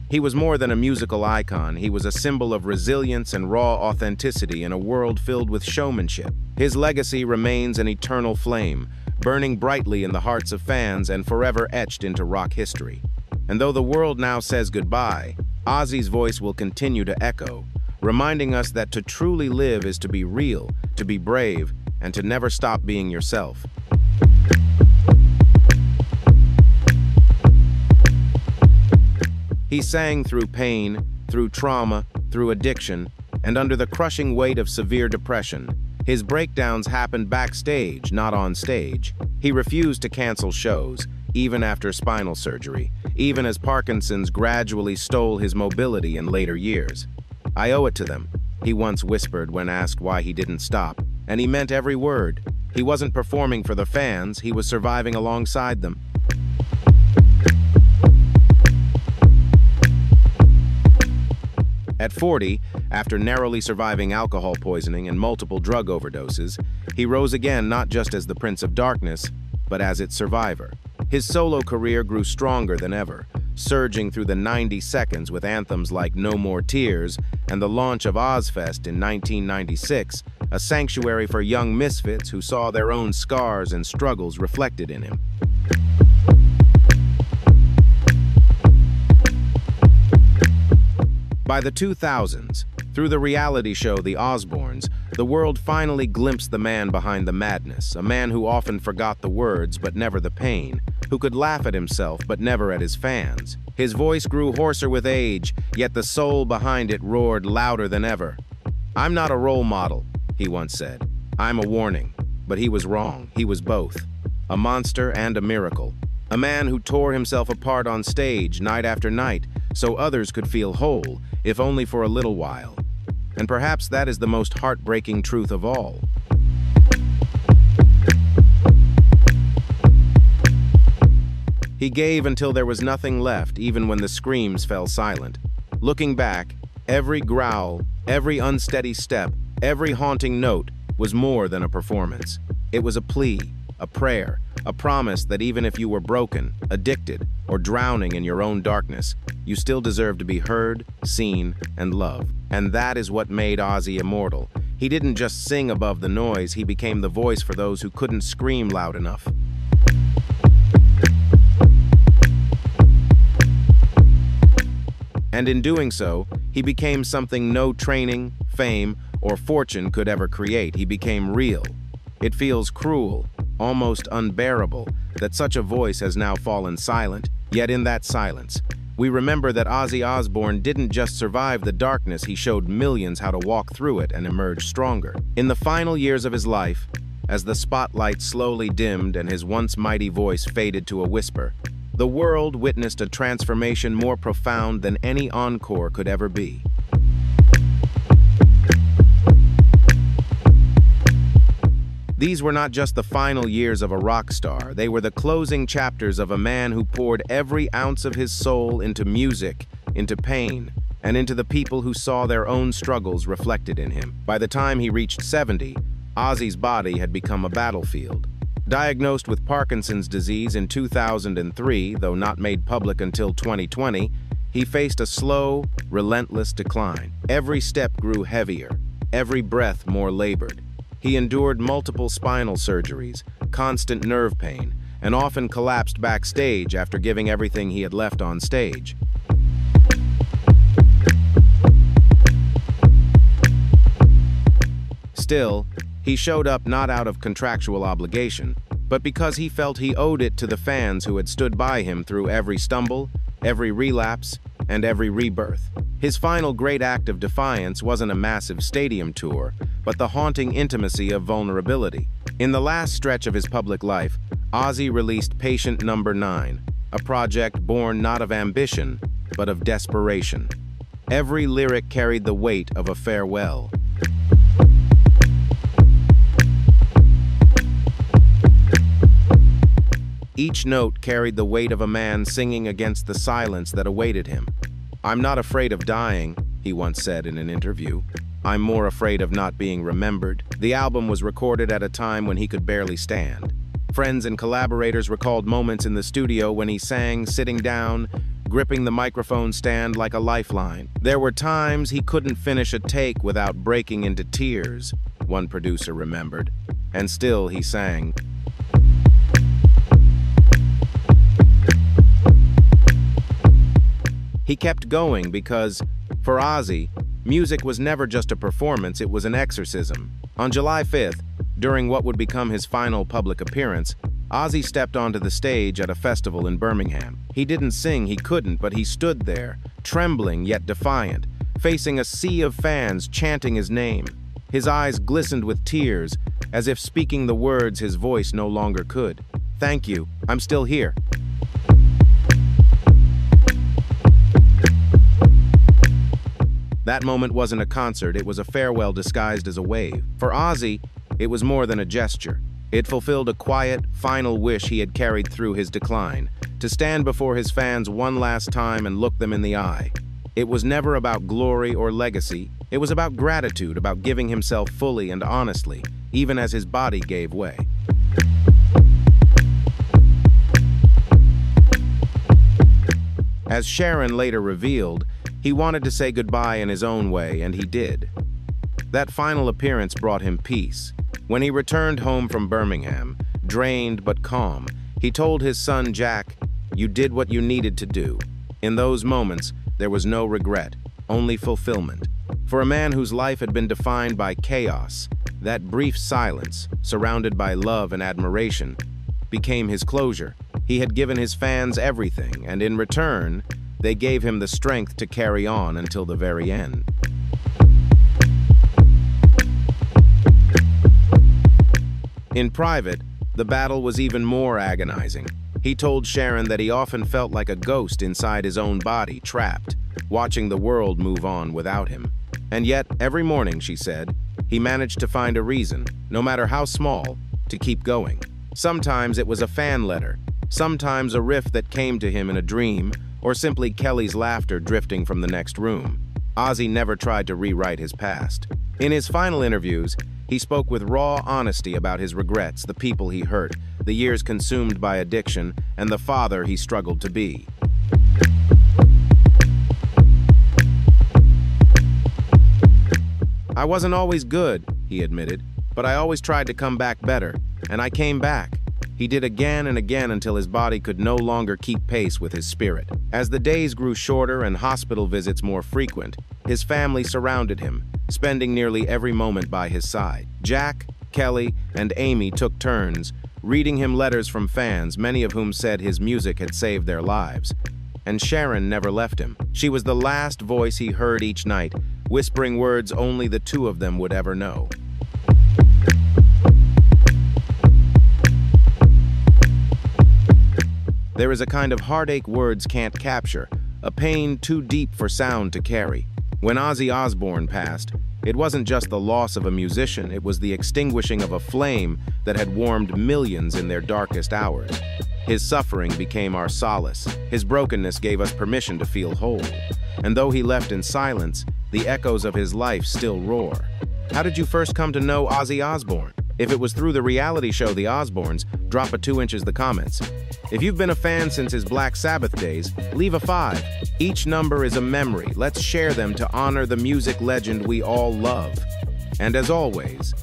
S1: He was more than a musical icon, he was a symbol of resilience and raw authenticity in a world filled with showmanship. His legacy remains an eternal flame, burning brightly in the hearts of fans and forever etched into rock history. And though the world now says goodbye, Ozzy's voice will continue to echo, reminding us that to truly live is to be real, to be brave, and to never stop being yourself. He sang through pain, through trauma, through addiction, and under the crushing weight of severe depression. His breakdowns happened backstage, not on stage. He refused to cancel shows, even after spinal surgery, even as Parkinson's gradually stole his mobility in later years. "I owe it to them," he once whispered when asked why he didn't stop, and he meant every word. He wasn't performing for the fans, he was surviving alongside them. At 40, after narrowly surviving alcohol poisoning and multiple drug overdoses, he rose again not just as the Prince of Darkness, but as its survivor. His solo career grew stronger than ever, surging through the 90 seconds with anthems like No More Tears and the launch of Ozfest in 1996, a sanctuary for young misfits who saw their own scars and struggles reflected in him. By the 2000s, through the reality show The Osbournes, the world finally glimpsed the man behind the madness, a man who often forgot the words but never the pain, who could laugh at himself but never at his fans. His voice grew hoarser with age, yet the soul behind it roared louder than ever. "I'm not a role model," he once said. "I'm a warning." But he was wrong. He was both. A monster and a miracle. A man who tore himself apart on stage night after night so others could feel whole, if only for a little while. And perhaps that is the most heartbreaking truth of all. He gave until there was nothing left, even when the screams fell silent. Looking back, every growl, every unsteady step, every haunting note was more than a performance. It was a plea, a prayer, a promise that even if you were broken, addicted, or drowning in your own darkness, you still deserve to be heard, seen, and loved. And that is what made Ozzy immortal. He didn't just sing above the noise, he became the voice for those who couldn't scream loud enough. And in doing so, he became something no training, fame, or fortune could ever create. He became real. It feels cruel, almost unbearable, that such a voice has now fallen silent. Yet in that silence, we remember that Ozzy Osbourne didn't just survive the darkness, he showed millions how to walk through it and emerge stronger. In the final years of his life, as the spotlight slowly dimmed and his once mighty voice faded to a whisper, the world witnessed a transformation more profound than any encore could ever be. These were not just the final years of a rock star, they were the closing chapters of a man who poured every ounce of his soul into music, into pain, and into the people who saw their own struggles reflected in him. By the time he reached 70, Ozzy's body had become a battlefield. Diagnosed with Parkinson's disease in 2003, though not made public until 2020, he faced a slow, relentless decline. Every step grew heavier, every breath more labored. He endured multiple spinal surgeries, constant nerve pain, and often collapsed backstage after giving everything he had left on stage. Still, he showed up not out of contractual obligation, but because he felt he owed it to the fans who had stood by him through every stumble, every relapse, and every rebirth. His final great act of defiance wasn't a massive stadium tour, but the haunting intimacy of vulnerability. In the last stretch of his public life, Ozzy released Patient Number 9, a project born not of ambition, but of desperation. Every lyric carried the weight of a farewell. Each note carried the weight of a man singing against the silence that awaited him. "I'm not afraid of dying," he once said in an interview. "I'm more afraid of not being remembered." The album was recorded at a time when he could barely stand. Friends and collaborators recalled moments in the studio when he sang sitting down, gripping the microphone stand like a lifeline. "There were times he couldn't finish a take without breaking into tears," one producer remembered. And still he sang. He kept going because, for Ozzy, music was never just a performance, it was an exorcism. On July 5th, during what would become his final public appearance, Ozzy stepped onto the stage at a festival in Birmingham. He didn't sing, he couldn't, but he stood there, trembling yet defiant, facing a sea of fans chanting his name. His eyes glistened with tears, as if speaking the words his voice no longer could. "Thank you, I'm still here." That moment wasn't a concert, it was a farewell disguised as a wave. For Ozzy, it was more than a gesture. It fulfilled a quiet, final wish he had carried through his decline, to stand before his fans one last time and look them in the eye. It was never about glory or legacy, it was about gratitude, about giving himself fully and honestly, even as his body gave way. As Sharon later revealed, he wanted to say goodbye in his own way, and he did. That final appearance brought him peace. When he returned home from Birmingham, drained but calm, he told his son Jack, "You did what you needed to do." In those moments, there was no regret, only fulfillment. For a man whose life had been defined by chaos, that brief silence, surrounded by love and admiration, became his closure. He had given his fans everything, and in return, they gave him the strength to carry on until the very end. In private, the battle was even more agonizing. He told Sharon that he often felt like a ghost inside his own body, trapped, watching the world move on without him. And yet, every morning, she said, he managed to find a reason, no matter how small, to keep going. Sometimes it was a fan letter, sometimes a riff that came to him in a dream, or simply Kelly's laughter drifting from the next room. Ozzy never tried to rewrite his past. In his final interviews, he spoke with raw honesty about his regrets, the people he hurt, the years consumed by addiction, and the father he struggled to be. "I wasn't always good," he admitted, "but I always tried to come back better, and I came back." He did again and again until his body could no longer keep pace with his spirit. As the days grew shorter and hospital visits more frequent, his family surrounded him, spending nearly every moment by his side. Jack, Kelly, and Amy took turns, reading him letters from fans, many of whom said his music had saved their lives. And Sharon never left him. She was the last voice he heard each night, whispering words only the two of them would ever know. There is a kind of heartache words can't capture, a pain too deep for sound to carry. When Ozzy Osbourne passed, It wasn't just the loss of a musician, it was the extinguishing of a flame that had warmed millions in their darkest hours. His suffering became our solace. His brokenness gave us permission to feel whole. And though he left in silence, the echoes of his life still roar. How did you first come to know Ozzy Osbourne? If it was through the reality show The Osbournes, drop a 2 inches the comments. If you've been a fan since his Black Sabbath days, leave a 5. Each number is a memory. Let's share them to honor the music legend we all love. And as always,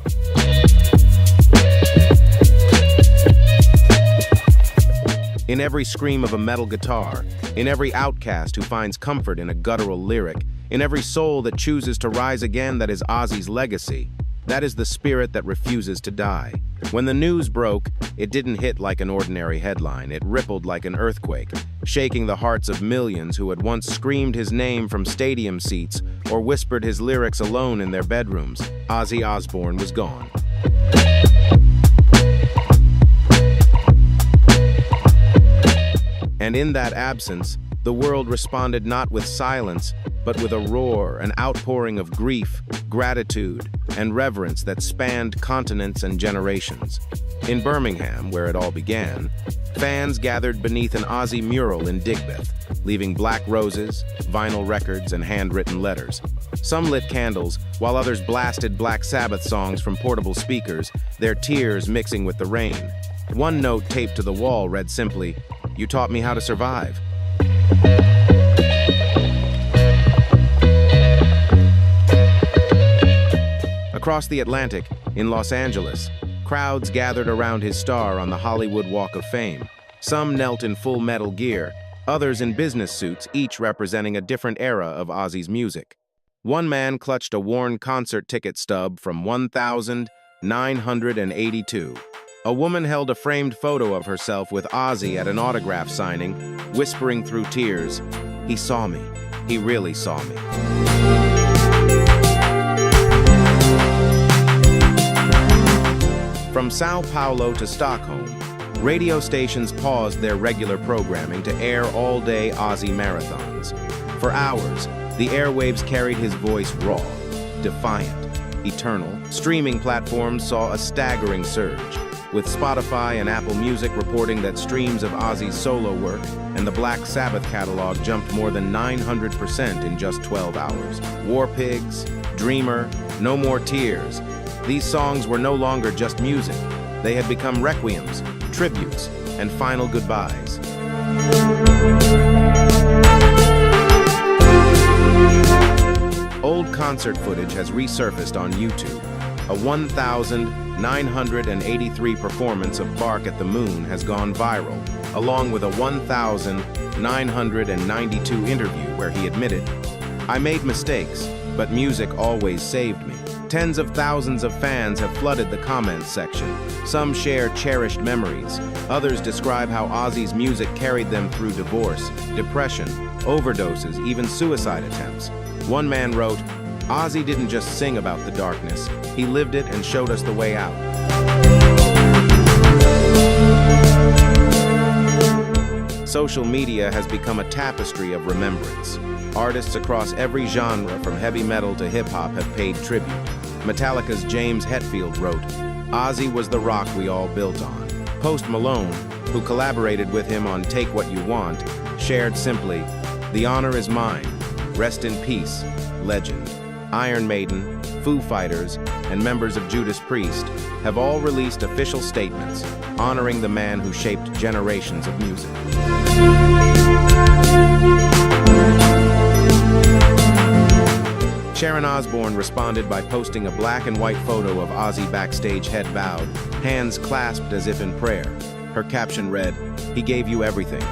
S1: in every scream of a metal guitar, in every outcast who finds comfort in a guttural lyric, in every soul that chooses to rise again, that is Ozzy's legacy. That is the spirit that refuses to die. When the news broke, it didn't hit like an ordinary headline. It rippled like an earthquake, shaking the hearts of millions who had once screamed his name from stadium seats or whispered his lyrics alone in their bedrooms. Ozzy Osbourne was gone. And in that absence, the world responded not with silence, but with a roar, an outpouring of grief, gratitude, and reverence that spanned continents and generations. In Birmingham, where it all began, fans gathered beneath an Ozzy mural in Digbeth, leaving black roses, vinyl records, and handwritten letters. Some lit candles, while others blasted Black Sabbath songs from portable speakers, their tears mixing with the rain. One note taped to the wall read simply, "You taught me how to survive." Across the Atlantic, in Los Angeles, crowds gathered around his star on the Hollywood Walk of Fame. Some knelt in full metal gear, others in business suits, each representing a different era of Ozzy's music. One man clutched a worn concert ticket stub from 1982. A woman held a framed photo of herself with Ozzy at an autograph signing, whispering through tears, "He saw me. He really saw me." From Sao Paulo to Stockholm, radio stations paused their regular programming to air all-day Ozzy marathons. For hours, the airwaves carried his voice raw, defiant, eternal. Streaming platforms saw a staggering surge, with Spotify and Apple Music reporting that streams of Ozzy's solo work and the Black Sabbath catalog jumped more than 900% in just 12 hours. War Pigs, Dreamer, No More Tears. These songs were no longer just music. They had become requiems, tributes, and final goodbyes. Old concert footage has resurfaced on YouTube. A 1,983 performance of Bark at the Moon has gone viral, along with a 1,992 interview where he admitted, "I made mistakes, but music always saved me." Tens of thousands of fans have flooded the comments section. Some share cherished memories. Others describe how Ozzy's music carried them through divorce, depression, overdoses, even suicide attempts. One man wrote, "Ozzy didn't just sing about the darkness. He lived it and showed us the way out." Social media has become a tapestry of remembrance. Artists across every genre, from heavy metal to hip-hop, have paid tribute. Metallica's James Hetfield wrote, "Ozzy was the rock we all built on." Post Malone, who collaborated with him on Take What You Want, shared simply, "The honor is mine. Rest in peace, legend." Iron Maiden, Foo Fighters, and members of Judas Priest have all released official statements honoring the man who shaped generations of music. Sharon Osbourne responded by posting a black and white photo of Ozzy backstage, head bowed, hands clasped as if in prayer. Her caption read, "He gave you everything,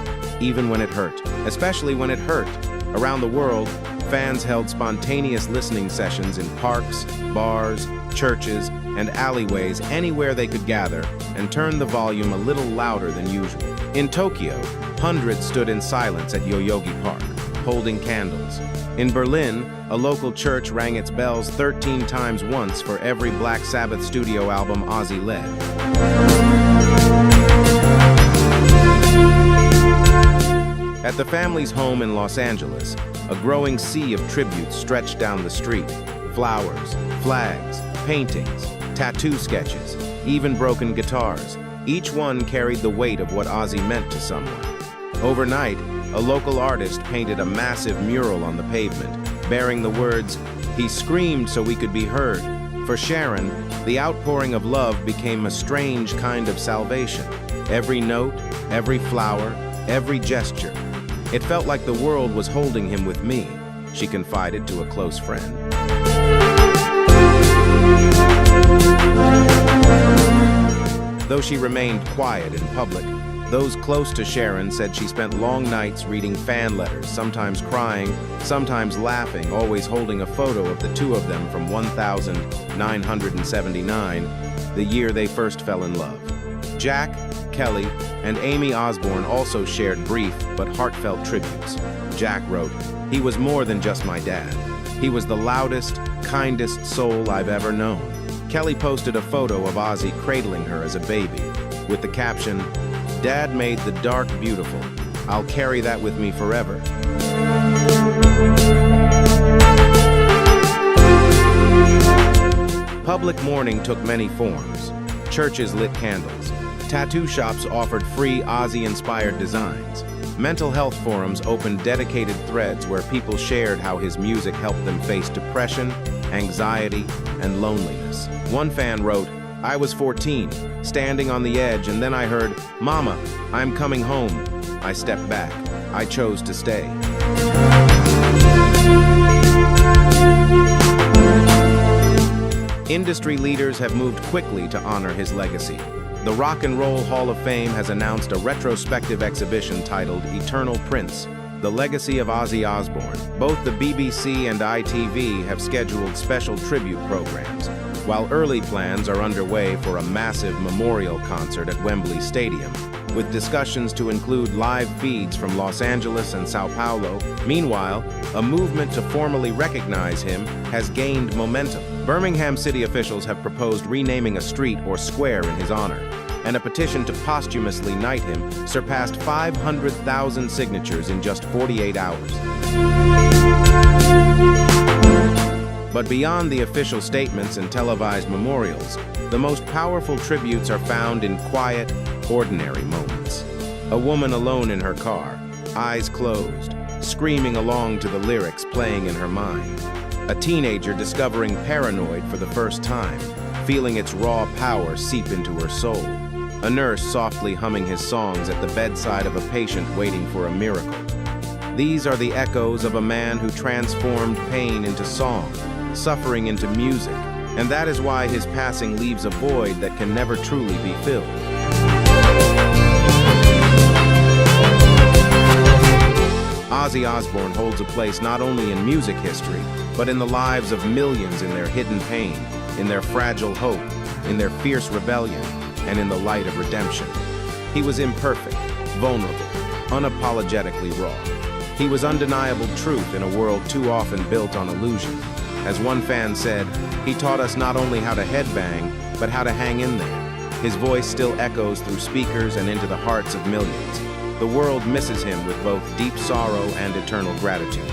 S1: even when it hurt, especially when it hurt." Around the world, fans held spontaneous listening sessions in parks, bars, churches, and alleyways, anywhere they could gather, and turned the volume a little louder than usual. In Tokyo, hundreds stood in silence at Yoyogi Park, holding candles. In Berlin, a local church rang its bells 13 times once for every Black Sabbath studio album Ozzy led. At the family's home in Los Angeles, a growing sea of tributes stretched down the street. flowers, flags, paintings, tattoo sketches, even broken guitars. Each one carried the weight of what Ozzy meant to someone. Overnight, a local artist painted a massive mural on the pavement, bearing the words, "He screamed so we could be heard." For Sharon, the outpouring of love became a strange kind of salvation. Every note, every flower, every gesture. It felt like the world was holding him with me, she confided to a close friend. Though she remained quiet in public, those close to Sharon said she spent long nights reading fan letters, sometimes crying, sometimes laughing, always holding a photo of the two of them from 1979, the year they first fell in love. Jack, Kelly, and Amy Osbourne also shared brief but heartfelt tributes. Jack wrote, "He was more than just my dad. He was the loudest, kindest soul I've ever known." Kelly posted a photo of Ozzy cradling her as a baby, with the caption, "Dad made the dark beautiful. I'll carry that with me forever." Public mourning took many forms. Churches lit candles. Tattoo shops offered free Ozzy-inspired designs. Mental health forums opened dedicated threads where people shared how his music helped them face depression, anxiety, and loneliness. One fan wrote, "I was 14, standing on the edge, and then I heard, 'Mama, I'm coming home.' I stepped back. I chose to stay." Industry leaders have moved quickly to honor his legacy. The Rock and Roll Hall of Fame has announced a retrospective exhibition titled Eternal Prince, The Legacy of Ozzy Osbourne. Both the BBC and ITV have scheduled special tribute programs, while early plans are underway for a massive memorial concert at Wembley Stadium, with discussions to include live feeds from Los Angeles and Sao Paulo. Meanwhile, a movement to formally recognize him has gained momentum. Birmingham city officials have proposed renaming a street or square in his honor, and a petition to posthumously knight him surpassed 500,000 signatures in just 48 hours. But beyond the official statements and televised memorials, the most powerful tributes are found in quiet, ordinary moments. A woman alone in her car, eyes closed, screaming along to the lyrics playing in her mind. A teenager discovering Paranoid for the first time, feeling its raw power seep into her soul. A nurse softly humming his songs at the bedside of a patient waiting for a miracle. These are the echoes of a man who transformed pain into song, suffering into music, and that is why his passing leaves a void that can never truly be filled. Ozzy Osbourne holds a place not only in music history, but in the lives of millions in their hidden pain, in their fragile hope, in their fierce rebellion, and in the light of redemption. He was imperfect, vulnerable, unapologetically raw. He was undeniable truth in a world too often built on illusion. As one fan said, he taught us not only how to headbang, but how to hang in there. His voice still echoes through speakers and into the hearts of millions. The world misses him with both deep sorrow and eternal gratitude.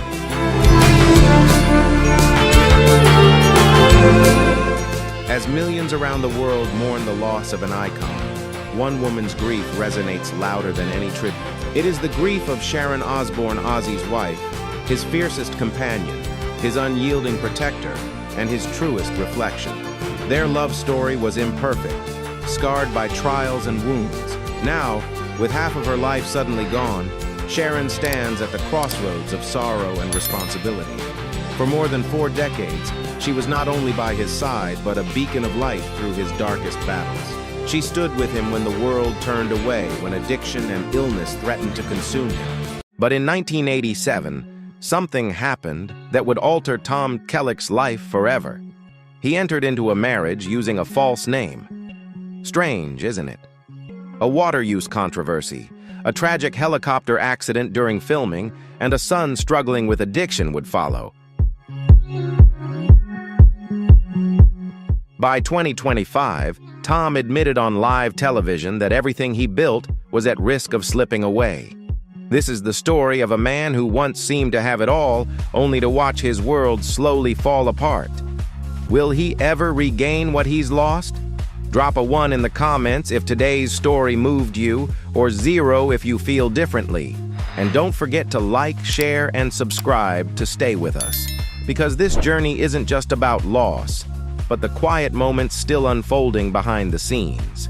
S1: As millions around the world mourn the loss of an icon, one woman's grief resonates louder than any tribute. It is the grief of Sharon Osbourne, Ozzy's wife, his fiercest companion, his unyielding protector, and his truest reflection. Their love story was imperfect, scarred by trials and wounds. Now, with half of her life suddenly gone, Sharon stands at the crossroads of sorrow and responsibility. For more than 4 decades, she was not only by his side, but a beacon of light through his darkest battles. She stood with him when the world turned away, when addiction and illness threatened to consume him. But in 1987, something happened that would alter Tom Kellick's life forever. He entered into a marriage using a false name. Strange, isn't it? A water use controversy, a tragic helicopter accident during filming, and a son struggling with addiction would follow. By 2025, Tom admitted on live television that everything he built was at risk of slipping away. This is the story of a man who once seemed to have it all, only to watch his world slowly fall apart. Will he ever regain what he's lost? Drop a 1 in the comments if today's story moved you, or 0 if you feel differently. And don't forget to like, share, and subscribe to stay with us. Because this journey isn't just about loss, but the quiet moments still unfolding behind the scenes.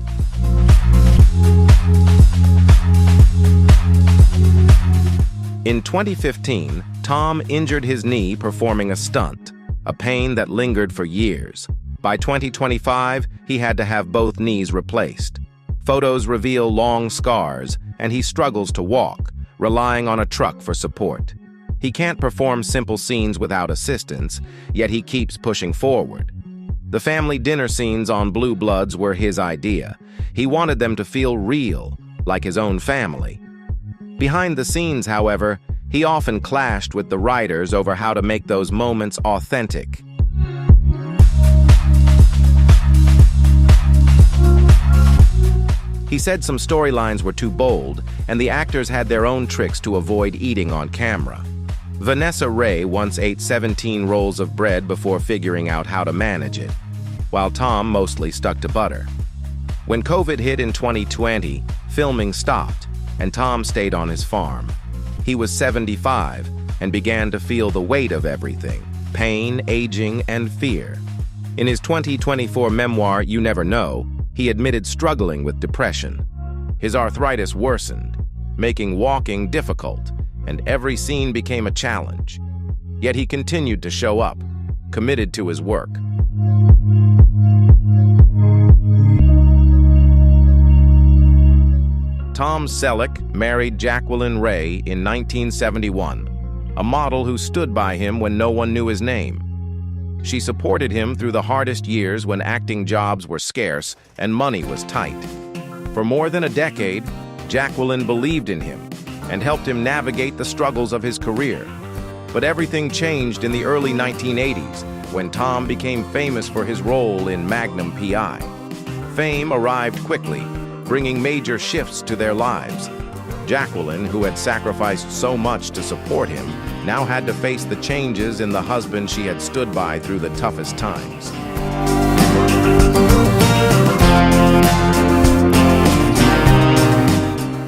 S1: In 2015, Tom injured his knee performing a stunt, a pain that lingered for years. By 2025, he had to have both knees replaced. Photos reveal long scars, and he struggles to walk, relying on a truck for support. He can't perform simple scenes without assistance, yet he keeps pushing forward. The family dinner scenes on Blue Bloods were his idea. He wanted them to feel real, like his own family. Behind the scenes, however, he often clashed with the writers over how to make those moments authentic. He said some storylines were too bold, and the actors had their own tricks to avoid eating on camera. Vanessa Ray once ate 17 rolls of bread before figuring out how to manage it, while Tom mostly stuck to butter. When COVID hit in 2020, filming stopped, and Tom stayed on his farm. He was 75 and began to feel the weight of everything: pain, aging, and fear. In his 2024 memoir, You Never Know, he admitted struggling with depression. His arthritis worsened, making walking difficult, and every scene became a challenge. Yet he continued to show up, committed to his work. Tom Selleck married Jacqueline Ray in 1971, a model who stood by him when no one knew his name. She supported him through the hardest years when acting jobs were scarce and money was tight. For more than a decade, Jacqueline believed in him and helped him navigate the struggles of his career. But everything changed in the early 1980s when Tom became famous for his role in Magnum P.I. Fame arrived quickly, bringing major shifts to their lives. Jacqueline, who had sacrificed so much to support him, now had to face the changes in the husband she had stood by through the toughest times.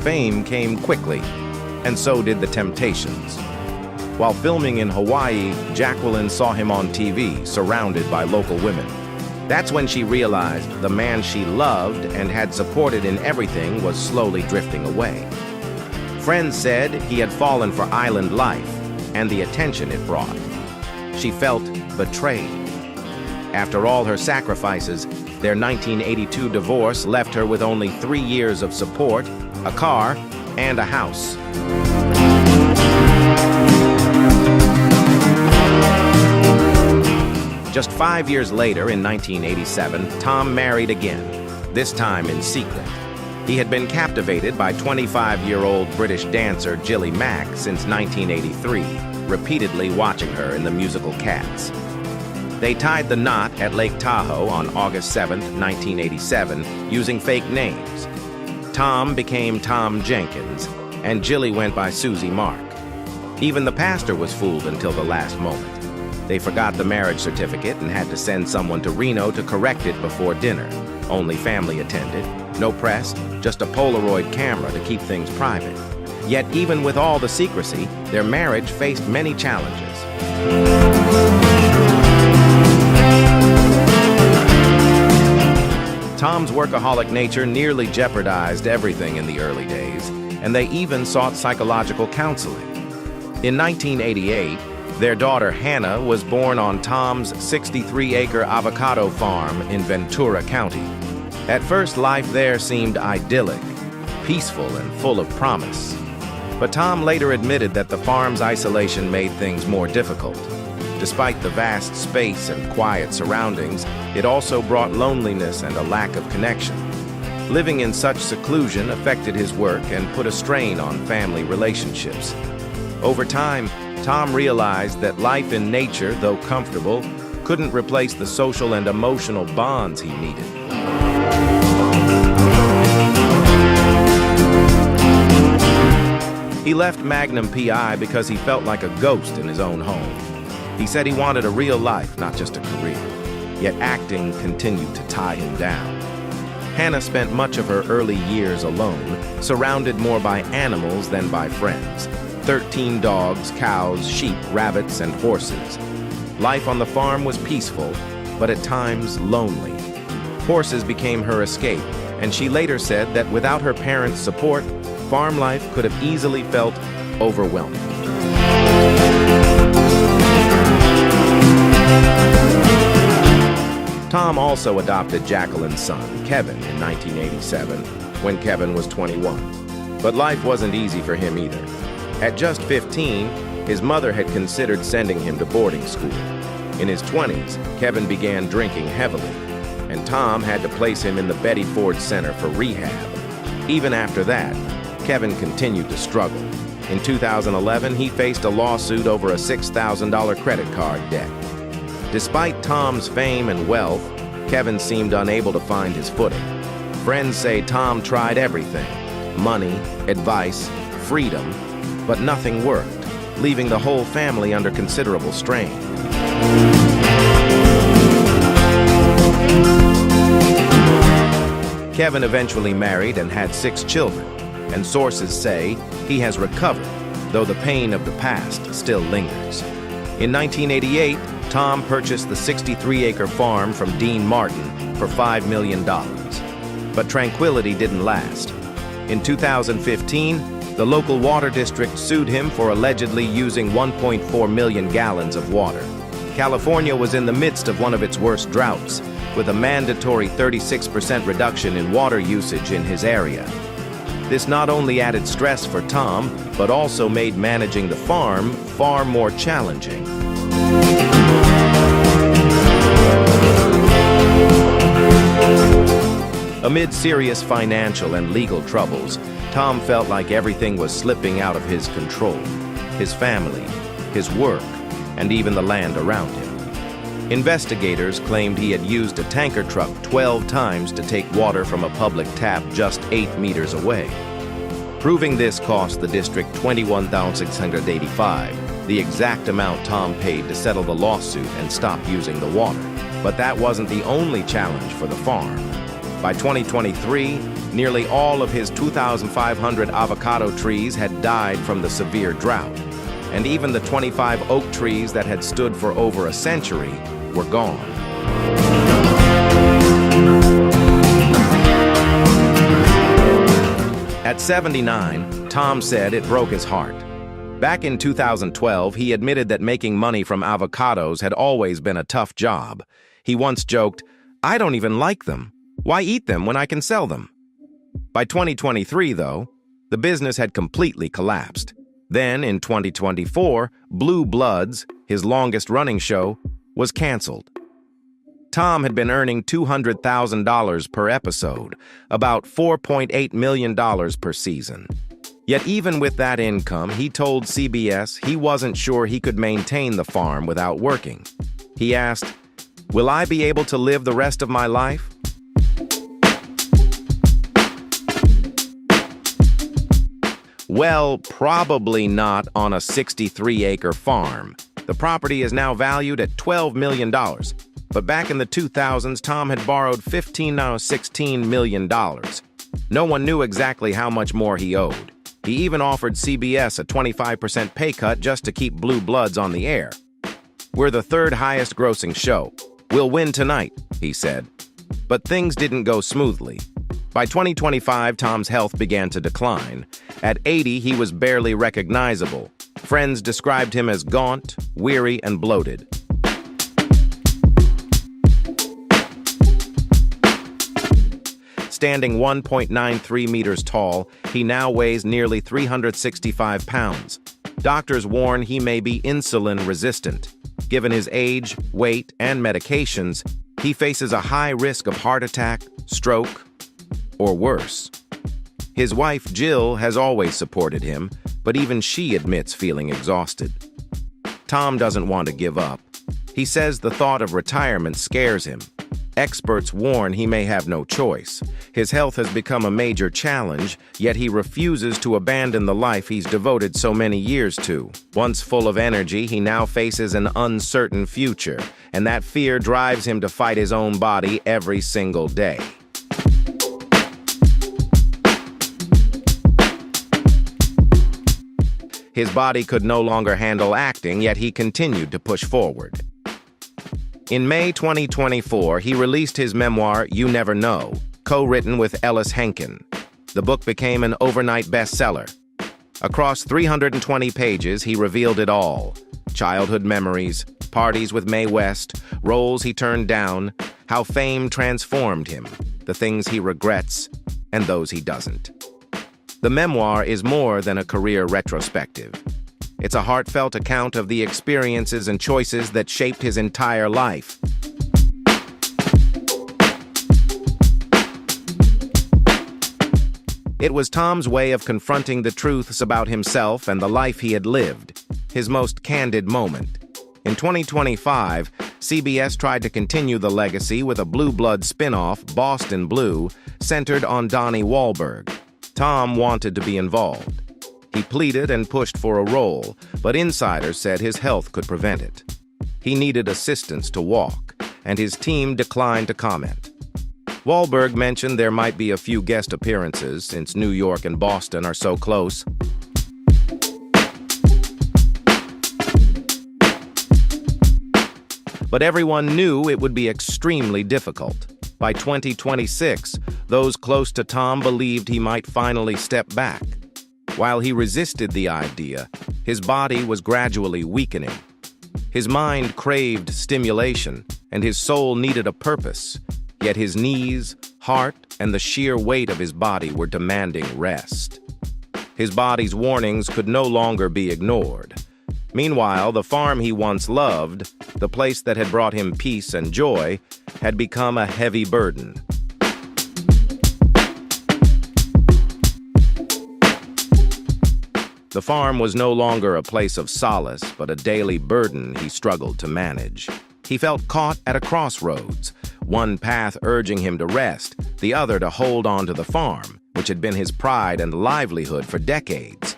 S1: Fame came quickly, and so did the temptations. While filming in Hawaii, Jacqueline saw him on TV, surrounded by local women. That's when she realized the man she loved and had supported in everything was slowly drifting away. Friends said he had fallen for island life and the attention it brought. She felt betrayed. After all her sacrifices, their 1982 divorce left her with only 3 years of support, a car, and a house. Just 5 years later, in 1987, Tom married again, this time in secret. He had been captivated by 25-year-old British dancer Gilly Mack since 1983, repeatedly watching her in the musical Cats. They tied the knot at Lake Tahoe on August 7, 1987, using fake names. Tom became Tom Jenkins, and Gilly went by Susie Mark. Even the pastor was fooled until the last moment. They forgot the marriage certificate and had to send someone to Reno to correct it before dinner. Only family attended, no press, just a Polaroid camera to keep things private. Yet even with all the secrecy, their marriage faced many challenges. Tom's workaholic nature nearly jeopardized everything in the early days, and they even sought psychological counseling. In 1988, their daughter Hannah was born on Tom's 63-acre avocado farm in Ventura County. At first, life there seemed idyllic, peaceful, and full of promise. But Tom later admitted that the farm's isolation made things more difficult. Despite the vast space and quiet surroundings, it also brought loneliness and a lack of connection. Living in such seclusion affected his work and put a strain on family relationships. Over time, Tom realized that life in nature, though comfortable, couldn't replace the social and emotional bonds he needed. He left Magnum P.I. because he felt like a ghost in his own home. He said he wanted a real life, not just a career. yet acting continued to tie him down. Hannah spent much of her early years alone, surrounded more by animals than by friends. 13 dogs, cows, sheep, rabbits, and horses. Life on the farm was peaceful, but at times lonely. Horses became her escape, and she later said that without her parents' support, farm life could have easily felt overwhelming. Tom also adopted Jacqueline's son, Kevin, in 1987, when Kevin was 21. But life wasn't easy for him either. At just 15, his mother had considered sending him to boarding school. In his 20s, Kevin began drinking heavily, and Tom had to place him in the Betty Ford Center for rehab. Even after that, Kevin continued to struggle. In 2011, he faced a lawsuit over a $6,000 credit card debt. Despite Tom's fame and wealth, Kevin seemed unable to find his footing. Friends say Tom tried everything: money, advice, freedom, but nothing worked, leaving the whole family under considerable strain. Kevin eventually married and had 6 children, and sources say he has recovered, though the pain of the past still lingers. In 1988, Tom purchased the 63-acre farm from Dean Martin for $5 million. But tranquility didn't last. In 2015, the local water district sued him for allegedly using 1.4 million gallons of water. California was in the midst of one of its worst droughts, with a mandatory 36% reduction in water usage in his area. This not only added stress for Tom, but also made managing the farm far more challenging. Amid serious financial and legal troubles, Tom felt like everything was slipping out of his control: his family, his work, and even the land around him. Investigators claimed he had used a tanker truck 12 times to take water from a public tap just 8 meters away. Proving this cost the district $21,685, the exact amount Tom paid to settle the lawsuit and stop using the water. But that wasn't the only challenge for the farm. By 2023, nearly all of his 2,500 avocado trees had died from the severe drought, and even the 25 oak trees that had stood for over a century were gone. At 79, Tom said it broke his heart. Back in 2012, he admitted that making money from avocados had always been a tough job. He once joked, "I don't even like them. Why eat them when I can sell them?" By 2023, though, the business had completely collapsed. Then, in 2024, Blue Bloods, his longest-running show, was canceled. Tom had been earning $200,000 per episode, about $4.8 million per season. Yet even with that income, he told CBS he wasn't sure he could maintain the farm without working. He asked, "Will I be able to live the rest of my life?" Well, probably not on a 63-acre farm. The property is now valued at $12 million. But back in the 2000s, Tom had borrowed $16 million. No one knew exactly how much more he owed. He even offered CBS a 25% pay cut just to keep Blue Bloods on the air. "We're the third highest grossing show. We'll win tonight," he said. But things didn't go smoothly. By 2025, Tom's health began to decline. At 80, he was barely recognizable. Friends described him as gaunt, weary, and bloated. Standing 1.93 meters tall, he now weighs nearly 365 pounds. Doctors warn he may be insulin resistant. Given his age, weight, and medications, he faces a high risk of heart attack, stroke, or worse. His wife, Jill, has always supported him, but even she admits feeling exhausted. Tom doesn't want to give up. He says the thought of retirement scares him. Experts warn he may have no choice. His health has become a major challenge, yet he refuses to abandon the life he's devoted so many years to. Once full of energy, he now faces an uncertain future, and that fear drives him to fight his own body every single day. His body could no longer handle acting, yet he continued to push forward. In May 2024, he released his memoir, You Never Know, co-written with Ellis Henkin. The book became an overnight bestseller. Across 320 pages, he revealed it all: childhood memories, parties with Mae West, roles he turned down, how fame transformed him, the things he regrets, and those he doesn't. The memoir is more than a career retrospective. It's a heartfelt account of the experiences and choices that shaped his entire life. It was Tom's way of confronting the truths about himself and the life he had lived, his most candid moment. In 2025, CBS tried to continue the legacy with a Blue Blood spin-off, Boston Blue, centered on Donnie Wahlberg. Tom wanted to be involved. He pleaded and pushed for a role, but insiders said his health could prevent it. He needed assistance to walk, and his team declined to comment. Wahlberg mentioned there might be a few guest appearances since New York and Boston are so close. But everyone knew it would be extremely difficult. By 2026, those close to Tom believed he might finally step back. While he resisted the idea, his body was gradually weakening. His mind craved stimulation, and his soul needed a purpose, yet his knees, heart, and the sheer weight of his body were demanding rest. His body's warnings could no longer be ignored. Meanwhile, the farm he once loved, the place that had brought him peace and joy, had become a heavy burden. The farm was no longer a place of solace, but a daily burden he struggled to manage. He felt caught at a crossroads, one path urging him to rest, the other to hold on to the farm, which had been his pride and livelihood for decades.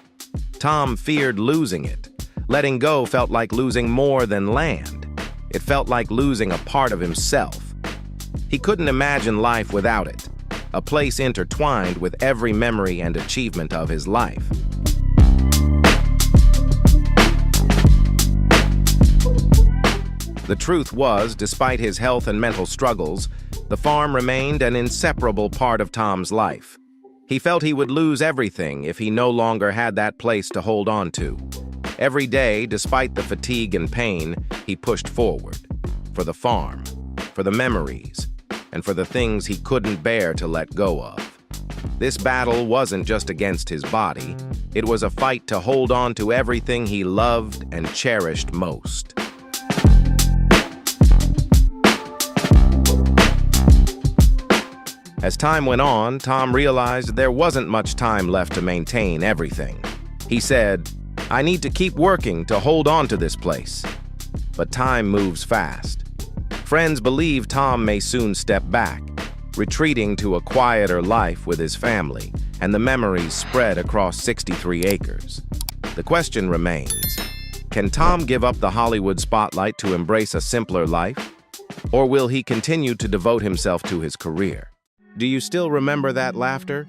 S1: Tom feared losing it. Letting go felt like losing more than land. It felt like losing a part of himself. He couldn't imagine life without it, a place intertwined with every memory and achievement of his life. The truth was, despite his health and mental struggles, the farm remained an inseparable part of Tom's life. He felt he would lose everything if he no longer had that place to hold on to. Every day, despite the fatigue and pain, he pushed forward. For the farm, for the memories, and for the things he couldn't bear to let go of. This battle wasn't just against his body. It was a fight to hold on to everything he loved and cherished most. As time went on, Tom realized there wasn't much time left to maintain everything. He said, "I need to keep working to hold on to this place." But time moves fast. Friends believe Tom may soon step back, retreating to a quieter life with his family, and the memories spread across 63 acres. The question remains, can Tom give up the Hollywood spotlight to embrace a simpler life? Or will he continue to devote himself to his career? Do you still remember that laughter?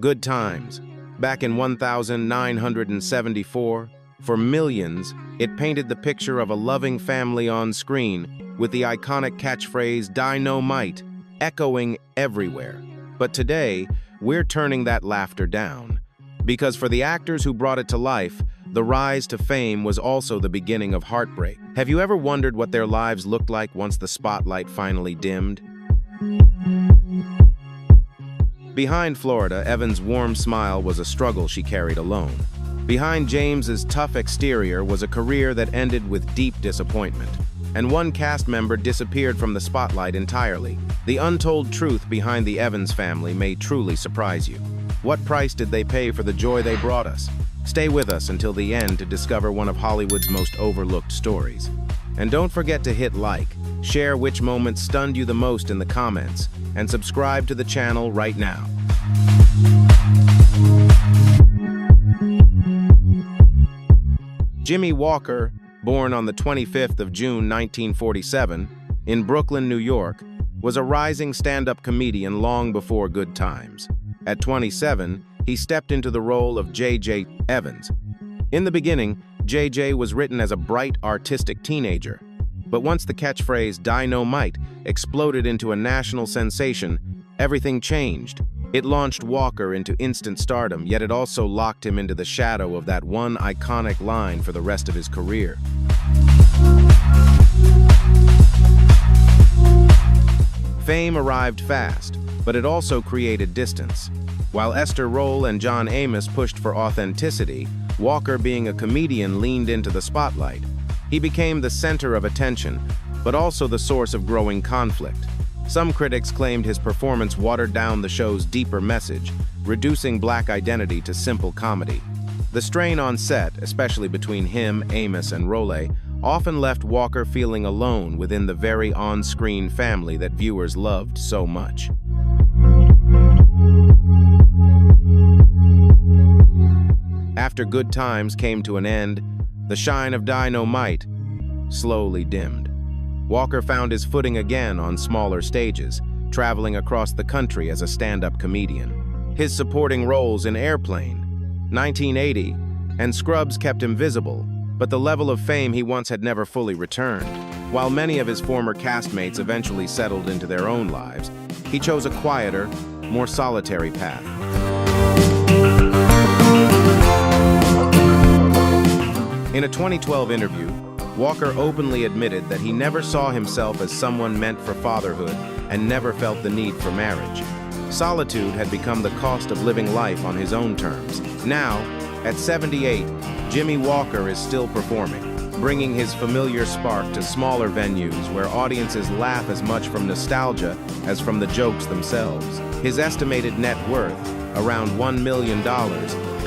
S1: Good times. Back in 1974, for millions, it painted the picture of a loving family on screen, with the iconic catchphrase "Dynamite" echoing everywhere. But today, we're turning that laughter down. Because for the actors who brought it to life, the rise to fame was also the beginning of heartbreak. Have you ever wondered what their lives looked like once the spotlight finally dimmed? Behind Florida, Evan's warm smile was a struggle she carried alone. Behind James's tough exterior was a career that ended with deep disappointment. And one cast member disappeared from the spotlight entirely. The untold truth behind the Evans family may truly surprise you. What price did they pay for the joy they brought us? Stay with us until the end to discover one of Hollywood's most overlooked stories. And don't forget to hit like, Share which moment stunned you the most in the comments, and subscribe to the channel right now. Jimmy Walker, born on the 25th of June 1947, in Brooklyn, New York, was a rising stand-up comedian long before Good Times. At 27, he stepped into the role of J.J. Evans. In the beginning, J.J. was written as a bright, artistic teenager. But once the catchphrase "Dynamite" exploded into a national sensation, everything changed. It launched Walker into instant stardom, yet it also locked him into the shadow of that one iconic line for the rest of his career. Fame arrived fast, but it also created distance. While Esther Rolle and John Amos pushed for authenticity, Walker, being a comedian, leaned into the spotlight. He became the center of attention, but also the source of growing conflict. Some critics claimed his performance watered down the show's deeper message, reducing black identity to simple comedy. The strain on set, especially between him, Amos, and Rolle, often left Walker feeling alone within the very on-screen family that viewers loved so much. After Good Times came to an end, the shine of Dynamite slowly dimmed. Walker found his footing again on smaller stages, traveling across the country as a stand-up comedian. His supporting roles in Airplane, 1980, and Scrubs kept him visible, but the level of fame he once had never fully returned. While many of his former castmates eventually settled into their own lives, he chose a quieter, more solitary path. In a 2012 interview, Walker openly admitted that he never saw himself as someone meant for fatherhood and never felt the need for marriage. Solitude had become the cost of living life on his own terms. Now, at 78, Jimmy Walker is still performing, bringing his familiar spark to smaller venues where audiences laugh as much from nostalgia as from the jokes themselves. His estimated net worth, around $1 million,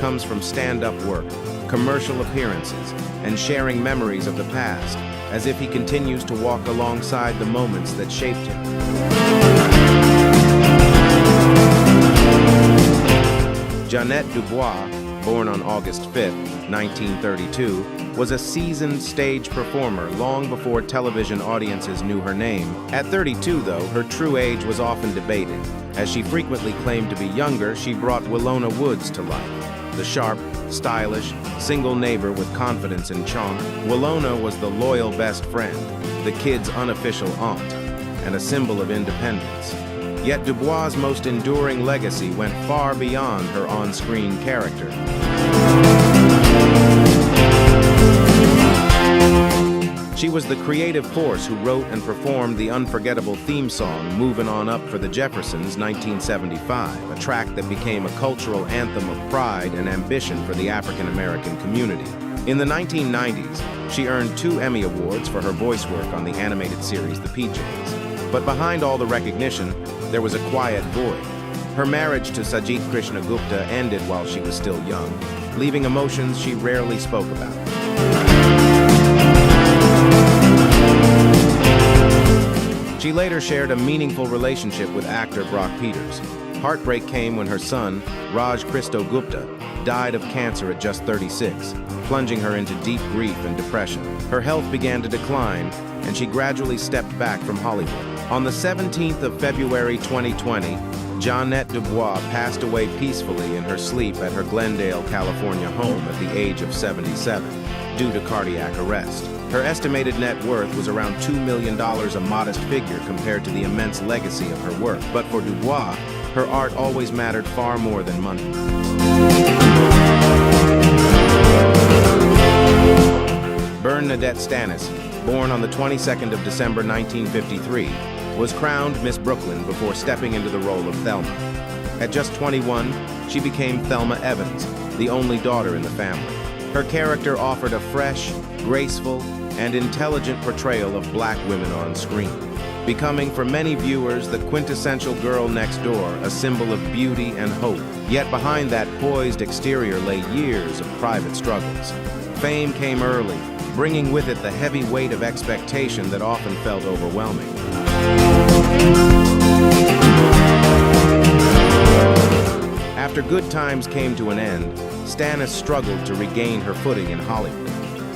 S1: comes from stand-up work, commercial appearances, and sharing memories of the past, as if he continues to walk alongside the moments that shaped him. Jeanette Dubois, born on August 5, 1932, was a seasoned stage performer long before television audiences knew her name. At 32, though, her true age was often debated. As she frequently claimed to be younger, she brought Willona Woods to life. The sharp, stylish, single neighbor with confidence and charm, Willona was the loyal best friend, the kids' unofficial aunt, and a symbol of independence. Yet Dubois' most enduring legacy went far beyond her on-screen character. She was the creative force who wrote and performed the unforgettable theme song "Movin' On Up for the Jeffersons" 1975, a track that became a cultural anthem of pride and ambition for the African-American community. In the 1990s, she earned 2 Emmy Awards for her voice work on the animated series The PJs. But behind all the recognition, there was a quiet void. Her marriage to Sajit Krishnagupta ended while she was still young, leaving emotions she rarely spoke about. She later shared a meaningful relationship with actor Brock Peters. Heartbreak came when her son, Raj Kristogupta, died of cancer at just 36, plunging her into deep grief and depression. Her health began to decline, and she gradually stepped back from Hollywood. On the 17th of February 2020, Jeanette Dubois passed away peacefully in her sleep at her Glendale, California home at the age of 77, due to cardiac arrest. Her estimated net worth was around $2 million, a modest figure compared to the immense legacy of her work. But for Dubois, her art always mattered far more than money. Bernadette Stanis, born on the 22nd of December 1953, was crowned Miss Brooklyn before stepping into the role of Thelma. At just 21, she became Thelma Evans, the only daughter in the family. Her character offered a fresh, graceful, and intelligent portrayal of black women on screen, becoming for many viewers the quintessential girl next door, a symbol of beauty and hope. Yet behind that poised exterior lay years of private struggles. Fame came early, bringing with it the heavy weight of expectation that often felt overwhelming. After Good Times came to an end, Stannis struggled to regain her footing in Hollywood.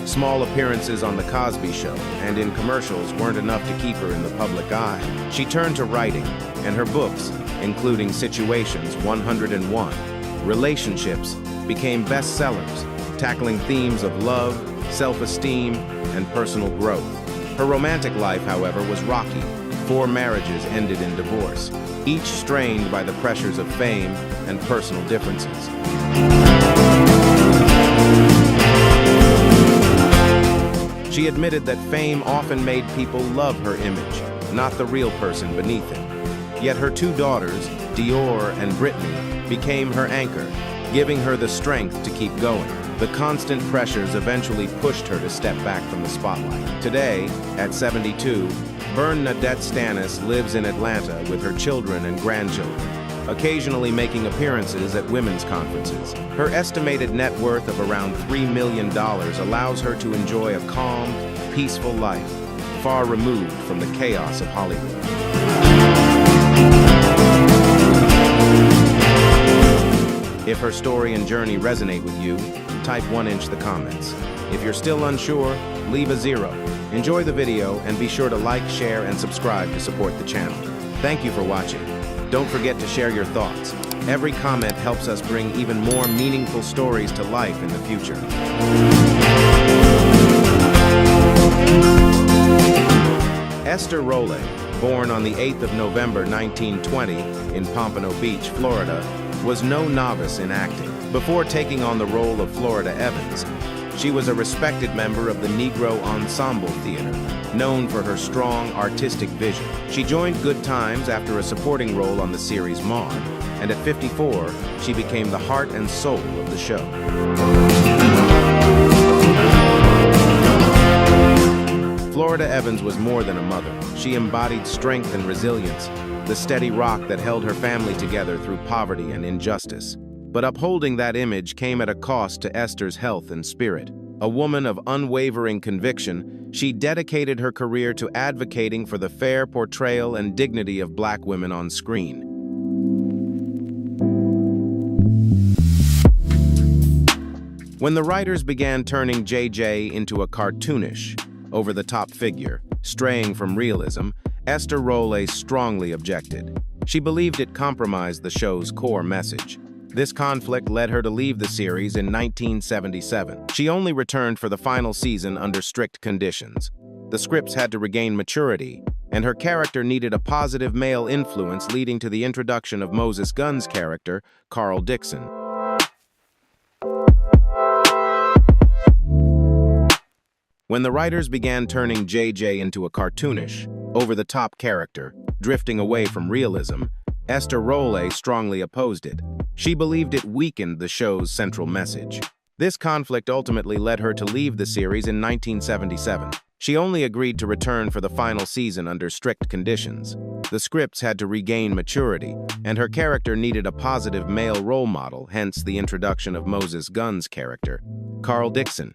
S1: Small appearances on The Cosby Show and in commercials weren't enough to keep her in the public eye. She turned to writing, and her books, including Situations 101, Relationships, became bestsellers, tackling themes of love, self-esteem, and personal growth. Her romantic life, however, was rocky. 4 marriages ended in divorce, each strained by the pressures of fame and personal differences. She admitted that fame often made people love her image, not the real person beneath it. Yet her 2 daughters, Dior and Brittany, became her anchor, giving her the strength to keep going. The constant pressures eventually pushed her to step back from the spotlight. Today, at 72, Bernadette Stannis lives in Atlanta with her children and grandchildren, occasionally making appearances at women's conferences. Her estimated net worth of around $3 million allows her to enjoy a calm, peaceful life, far removed from the chaos of Hollywood. If her story and journey resonate with you, type 1 in the comments. If you're still unsure, leave a 0. Enjoy the video and be sure to like, share, and subscribe to support the channel. Thank you for watching. Don't forget to share your thoughts. Every comment helps us bring even more meaningful stories to life in the future. Esther Rolle, born on the 8th of November 1920 in Pompano Beach, Florida, was no novice in acting. Before taking on the role of Florida Evans, she was a respected member of the Negro Ensemble Theater, known for her strong artistic vision. She joined Good Times after a supporting role on the series Maude, and at 54, she became the heart and soul of the show. Florida Evans was more than a mother. She embodied strength and resilience, the steady rock that held her family together through poverty and injustice. But upholding that image came at a cost to Esther's health and spirit. A woman of unwavering conviction, she dedicated her career to advocating for the fair portrayal and dignity of Black women on screen. When the writers began turning JJ into a cartoonish, over-the-top figure, straying from realism, Esther Rolle strongly objected. She believed it compromised the show's core message. This conflict led her to leave the series in 1977. She only returned for the final season under strict conditions. The scripts had to regain maturity, and her character needed a positive male influence, leading to the introduction of Moses Gunn's character, Carl Dixon. When the writers began turning JJ into a cartoonish, over-the-top character, drifting away from realism, Esther Rolle strongly opposed it. She believed it weakened the show's central message. This conflict ultimately led her to leave the series in 1977. She only agreed to return for the final season under strict conditions. The scripts had to regain maturity, and her character needed a positive male role model, hence the introduction of Moses Gunn's character, Carl Dixon.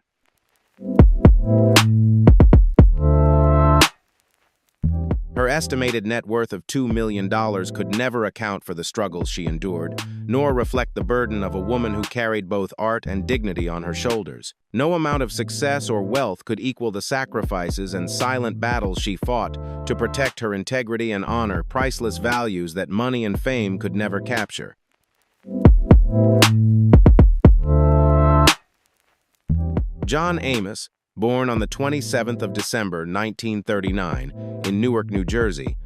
S1: Her estimated net worth of $2 million could never account for the struggles she endured, nor reflect the burden of a woman who carried both art and dignity on her shoulders. No amount of success or wealth could equal the sacrifices and silent battles she fought to protect her integrity and honor, priceless values that money and fame could never capture. John Amos, born on the 27th of December 1939 in Newark, New Jersey,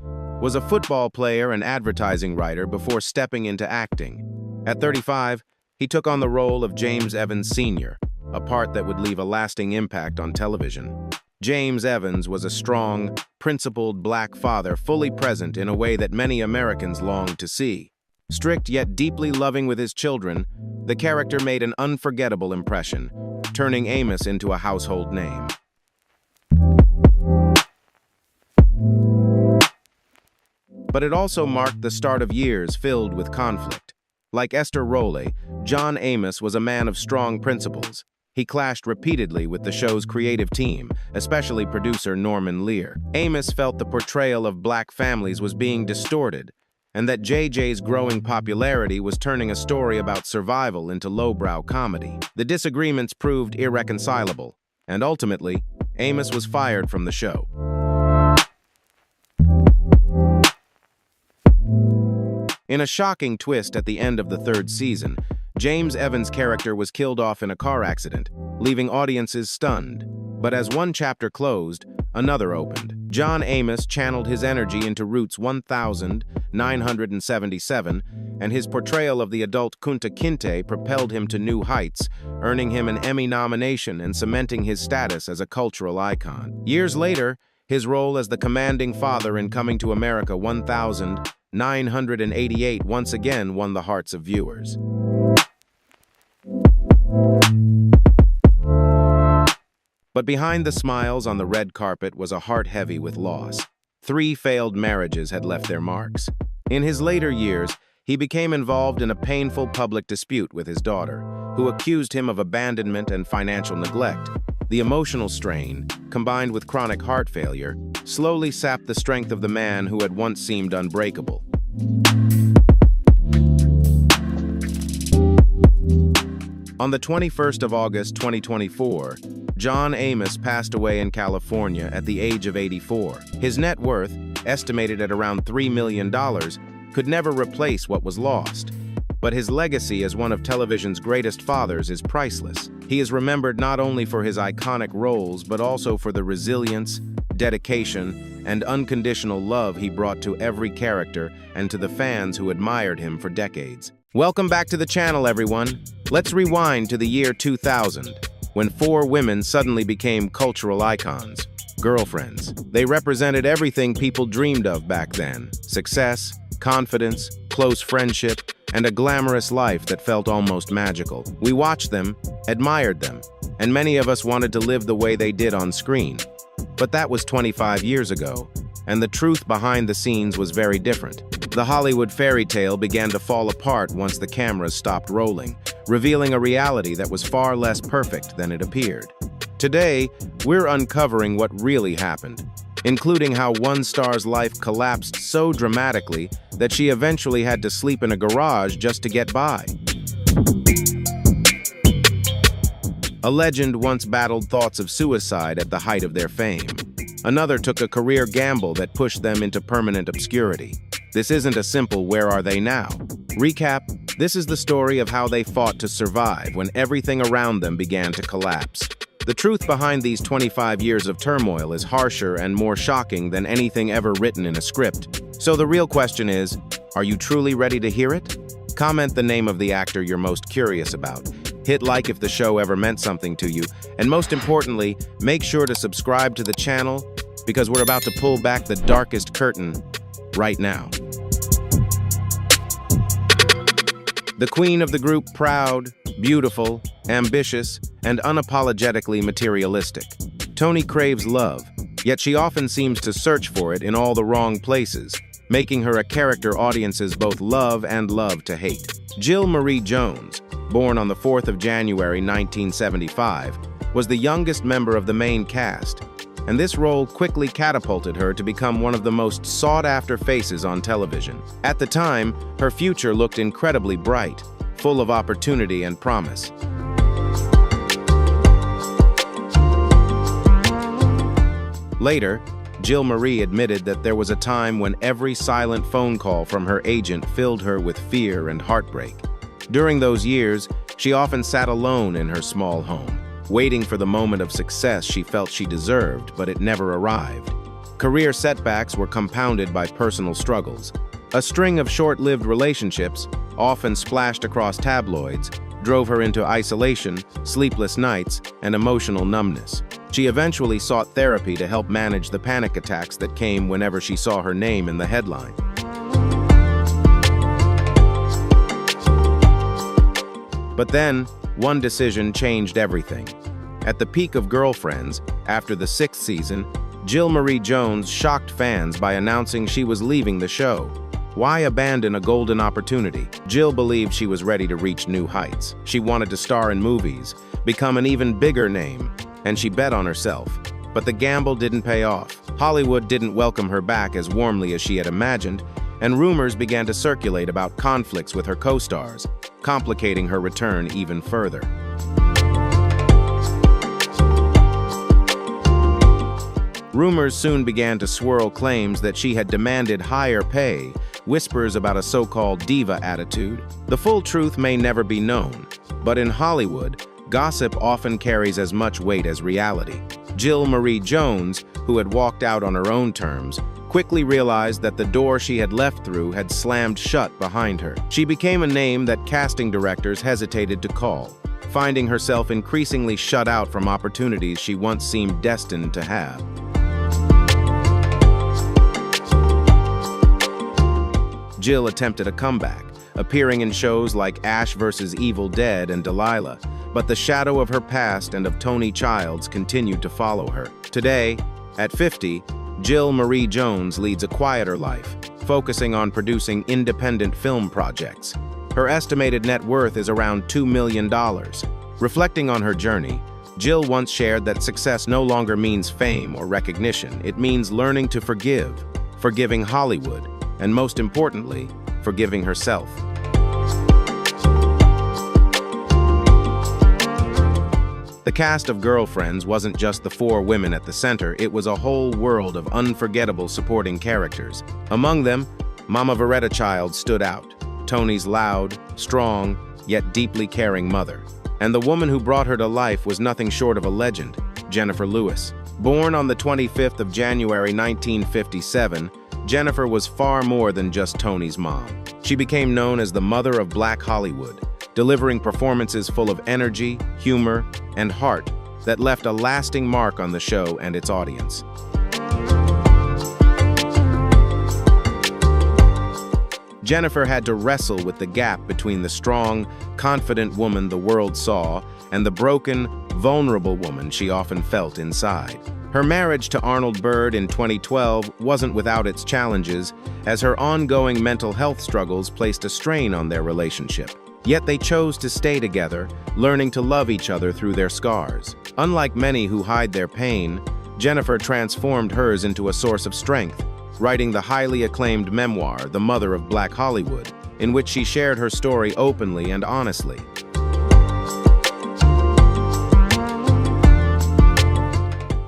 S1: was a football player and advertising writer before stepping into acting. At 35, he took on the role of James Evans Sr., a part that would leave a lasting impact on television. James Evans was a strong, principled Black father fully present in a way that many Americans longed to see. Strict yet deeply loving with his children, the character made an unforgettable impression, turning Amos into a household name. But it also marked the start of years filled with conflict. Like Esther Rolle, John Amos was a man of strong principles. he clashed repeatedly with the show's creative team, especially producer Norman Lear. Amos felt the portrayal of black families was being distorted, and that JJ's growing popularity was turning a story about survival into lowbrow comedy. The disagreements proved irreconcilable, and ultimately, Amos was fired from the show. In a shocking twist at the end of the third season, James Evans' character was killed off in a car accident, leaving audiences stunned. But as one chapter closed, another opened. John Amos channeled his energy into Roots 1977, and his portrayal of the adult Kunta Kinte propelled him to new heights, earning him an Emmy nomination and cementing his status as a cultural icon. Years later, his role as the commanding father in Coming to America 1988 once again won the hearts of viewers. But behind the smiles on the red carpet was a heart heavy with loss. 3 failed marriages had left their marks. In his later years, he became involved in a painful public dispute with his daughter, who accused him of abandonment and financial neglect. The emotional strain, combined with chronic heart failure, slowly sapped the strength of the man who had once seemed unbreakable. On the 21st of August 2024, John Amos passed away in California at the age of 84. His net worth, estimated at around $3 million, could never replace what was lost. But his legacy as one of television's greatest fathers is priceless. He is remembered not only for his iconic roles, but also for the resilience, dedication, and unconditional love he brought to every character and to the fans who admired him for decades. Welcome back to the channel, everyone. Let's rewind to the year 2000, when 4 women suddenly became cultural icons, girlfriends. They represented everything people dreamed of back then: success, confidence, close friendship, and a glamorous life that felt almost magical. We watched them, admired them, and many of us wanted to live the way they did on screen. But that was 25 years ago, and the truth behind the scenes was very different. The Hollywood fairy tale began to fall apart once the cameras stopped rolling, revealing a reality that was far less perfect than it appeared. Today, we're uncovering what really happened, including how one star's life collapsed so dramatically that she eventually had to sleep in a garage just to get by. A legend once battled thoughts of suicide at the height of their fame. Another took a career gamble that pushed them into permanent obscurity. This isn't a simple "where are they now?" Recap: this is the story of how they fought to survive when everything around them began to collapse. The truth behind these 25 years of turmoil is harsher and more shocking than anything ever written in a script. So the real question is, are you truly ready to hear it? Comment the name of the actor you're most curious about. Hit like if the show ever meant something to you. And most importantly, make sure to subscribe to the channel, because we're about to pull back the darkest curtain right now. The queen of the group, proud, beautiful, ambitious, and unapologetically materialistic. Toni craves love, yet she often seems to search for it in all the wrong places, making her a character audiences both love and love to hate. Jill Marie Jones, born on the 4th of January 1975, was the youngest member of the main cast, and this role quickly catapulted her to become one of the most sought-after faces on television. At the time, her future looked incredibly bright, full of opportunity and promise. Later, Jill Marie admitted that there was a time when every silent phone call from her agent filled her with fear and heartbreak. During those years, she often sat alone in her small home, waiting for the moment of success she felt she deserved, but it never arrived. Career setbacks were compounded by personal struggles. A string of short-lived relationships, often splashed across tabloids, drove her into isolation, sleepless nights, and emotional numbness. She eventually sought therapy to help manage the panic attacks that came whenever she saw her name in the headline. But then, one decision changed everything. At the peak of Girlfriends, after the 6th season, Jill Marie Jones shocked fans by announcing she was leaving the show. Why abandon a golden opportunity? Jill believed she was ready to reach new heights. She wanted to star in movies, become an even bigger name, and she bet on herself. But the gamble didn't pay off. Hollywood didn't welcome her back as warmly as she had imagined, and rumors began to circulate about conflicts with her co-stars, complicating her return even further. Rumors soon began to swirl claims that she had demanded higher pay, whispers about a so-called diva attitude. The full truth may never be known, but in Hollywood, gossip often carries as much weight as reality. Jill Marie Jones, who had walked out on her own terms, quickly realized that the door she had left through had slammed shut behind her. She became a name that casting directors hesitated to call, finding herself increasingly shut out from opportunities she once seemed destined to have. Jill attempted a comeback, appearing in shows like Ash vs. Evil Dead and Delilah, but the shadow of her past and of Tony Childs continued to follow her. Today, at 50, Jill Marie Jones leads a quieter life, focusing on producing independent film projects. Her estimated net worth is around $2 million. Reflecting on her journey, Jill once shared that success no longer means fame or recognition. It means learning to forgive, forgiving Hollywood, and most importantly, forgiving herself. The cast of Girlfriends wasn't just the 4 women at the center, it was a whole world of unforgettable supporting characters. Among them, Mama Veretta Childs stood out, Tony's loud, strong, yet deeply caring mother. And the woman who brought her to life was nothing short of a legend, Jennifer Lewis. Born on the 25th of January 1957, Jennifer was far more than just Tony's mom. She became known as the mother of Black Hollywood, delivering performances full of energy, humor, and heart that left a lasting mark on the show and its audience. Jennifer had to wrestle with the gap between the strong, confident woman the world saw and the broken, vulnerable woman she often felt inside. Her marriage to Arnold Bird in 2012 wasn't without its challenges, as her ongoing mental health struggles placed a strain on their relationship. Yet they chose to stay together, learning to love each other through their scars. Unlike many who hide their pain, Jennifer transformed hers into a source of strength, writing the highly acclaimed memoir, The Mother of Black Hollywood, in which she shared her story openly and honestly.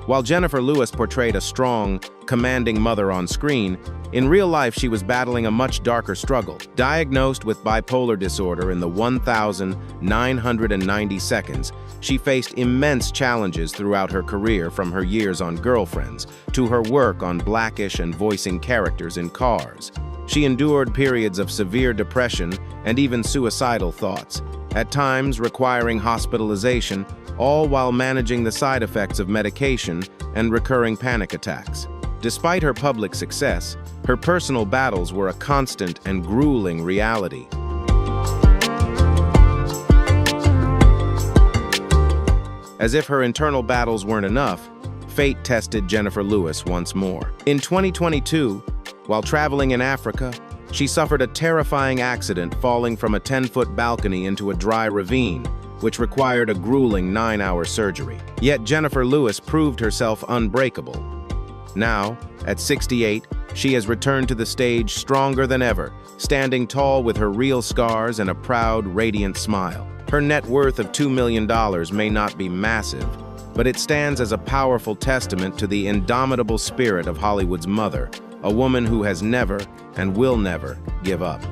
S1: While Jennifer Lewis portrayed a strong, commanding mother on screen, in real life she was battling a much darker struggle. Diagnosed with bipolar disorder in the 1,990 seconds, she faced immense challenges throughout her career, from her years on Girlfriends to her work on Blackish and voicing characters in Cars. She endured periods of severe depression and even suicidal thoughts, at times requiring hospitalization, all while managing the side effects of medication and recurring panic attacks. Despite her public success, her personal battles were a constant and grueling reality. As if her internal battles weren't enough, fate tested Jennifer Lewis once more. In 2022, while traveling in Africa, she suffered a terrifying accident, falling from a 10-foot balcony into a dry ravine, which required a grueling 9-hour surgery. Yet Jennifer Lewis proved herself unbreakable. Now, at 68, she has returned to the stage stronger than ever, standing tall with her real scars and a proud, radiant smile. Her net worth of $2 million may not be massive, but it stands as a powerful testament to the indomitable spirit of Hollywood's mother, a woman who has never and will never give up.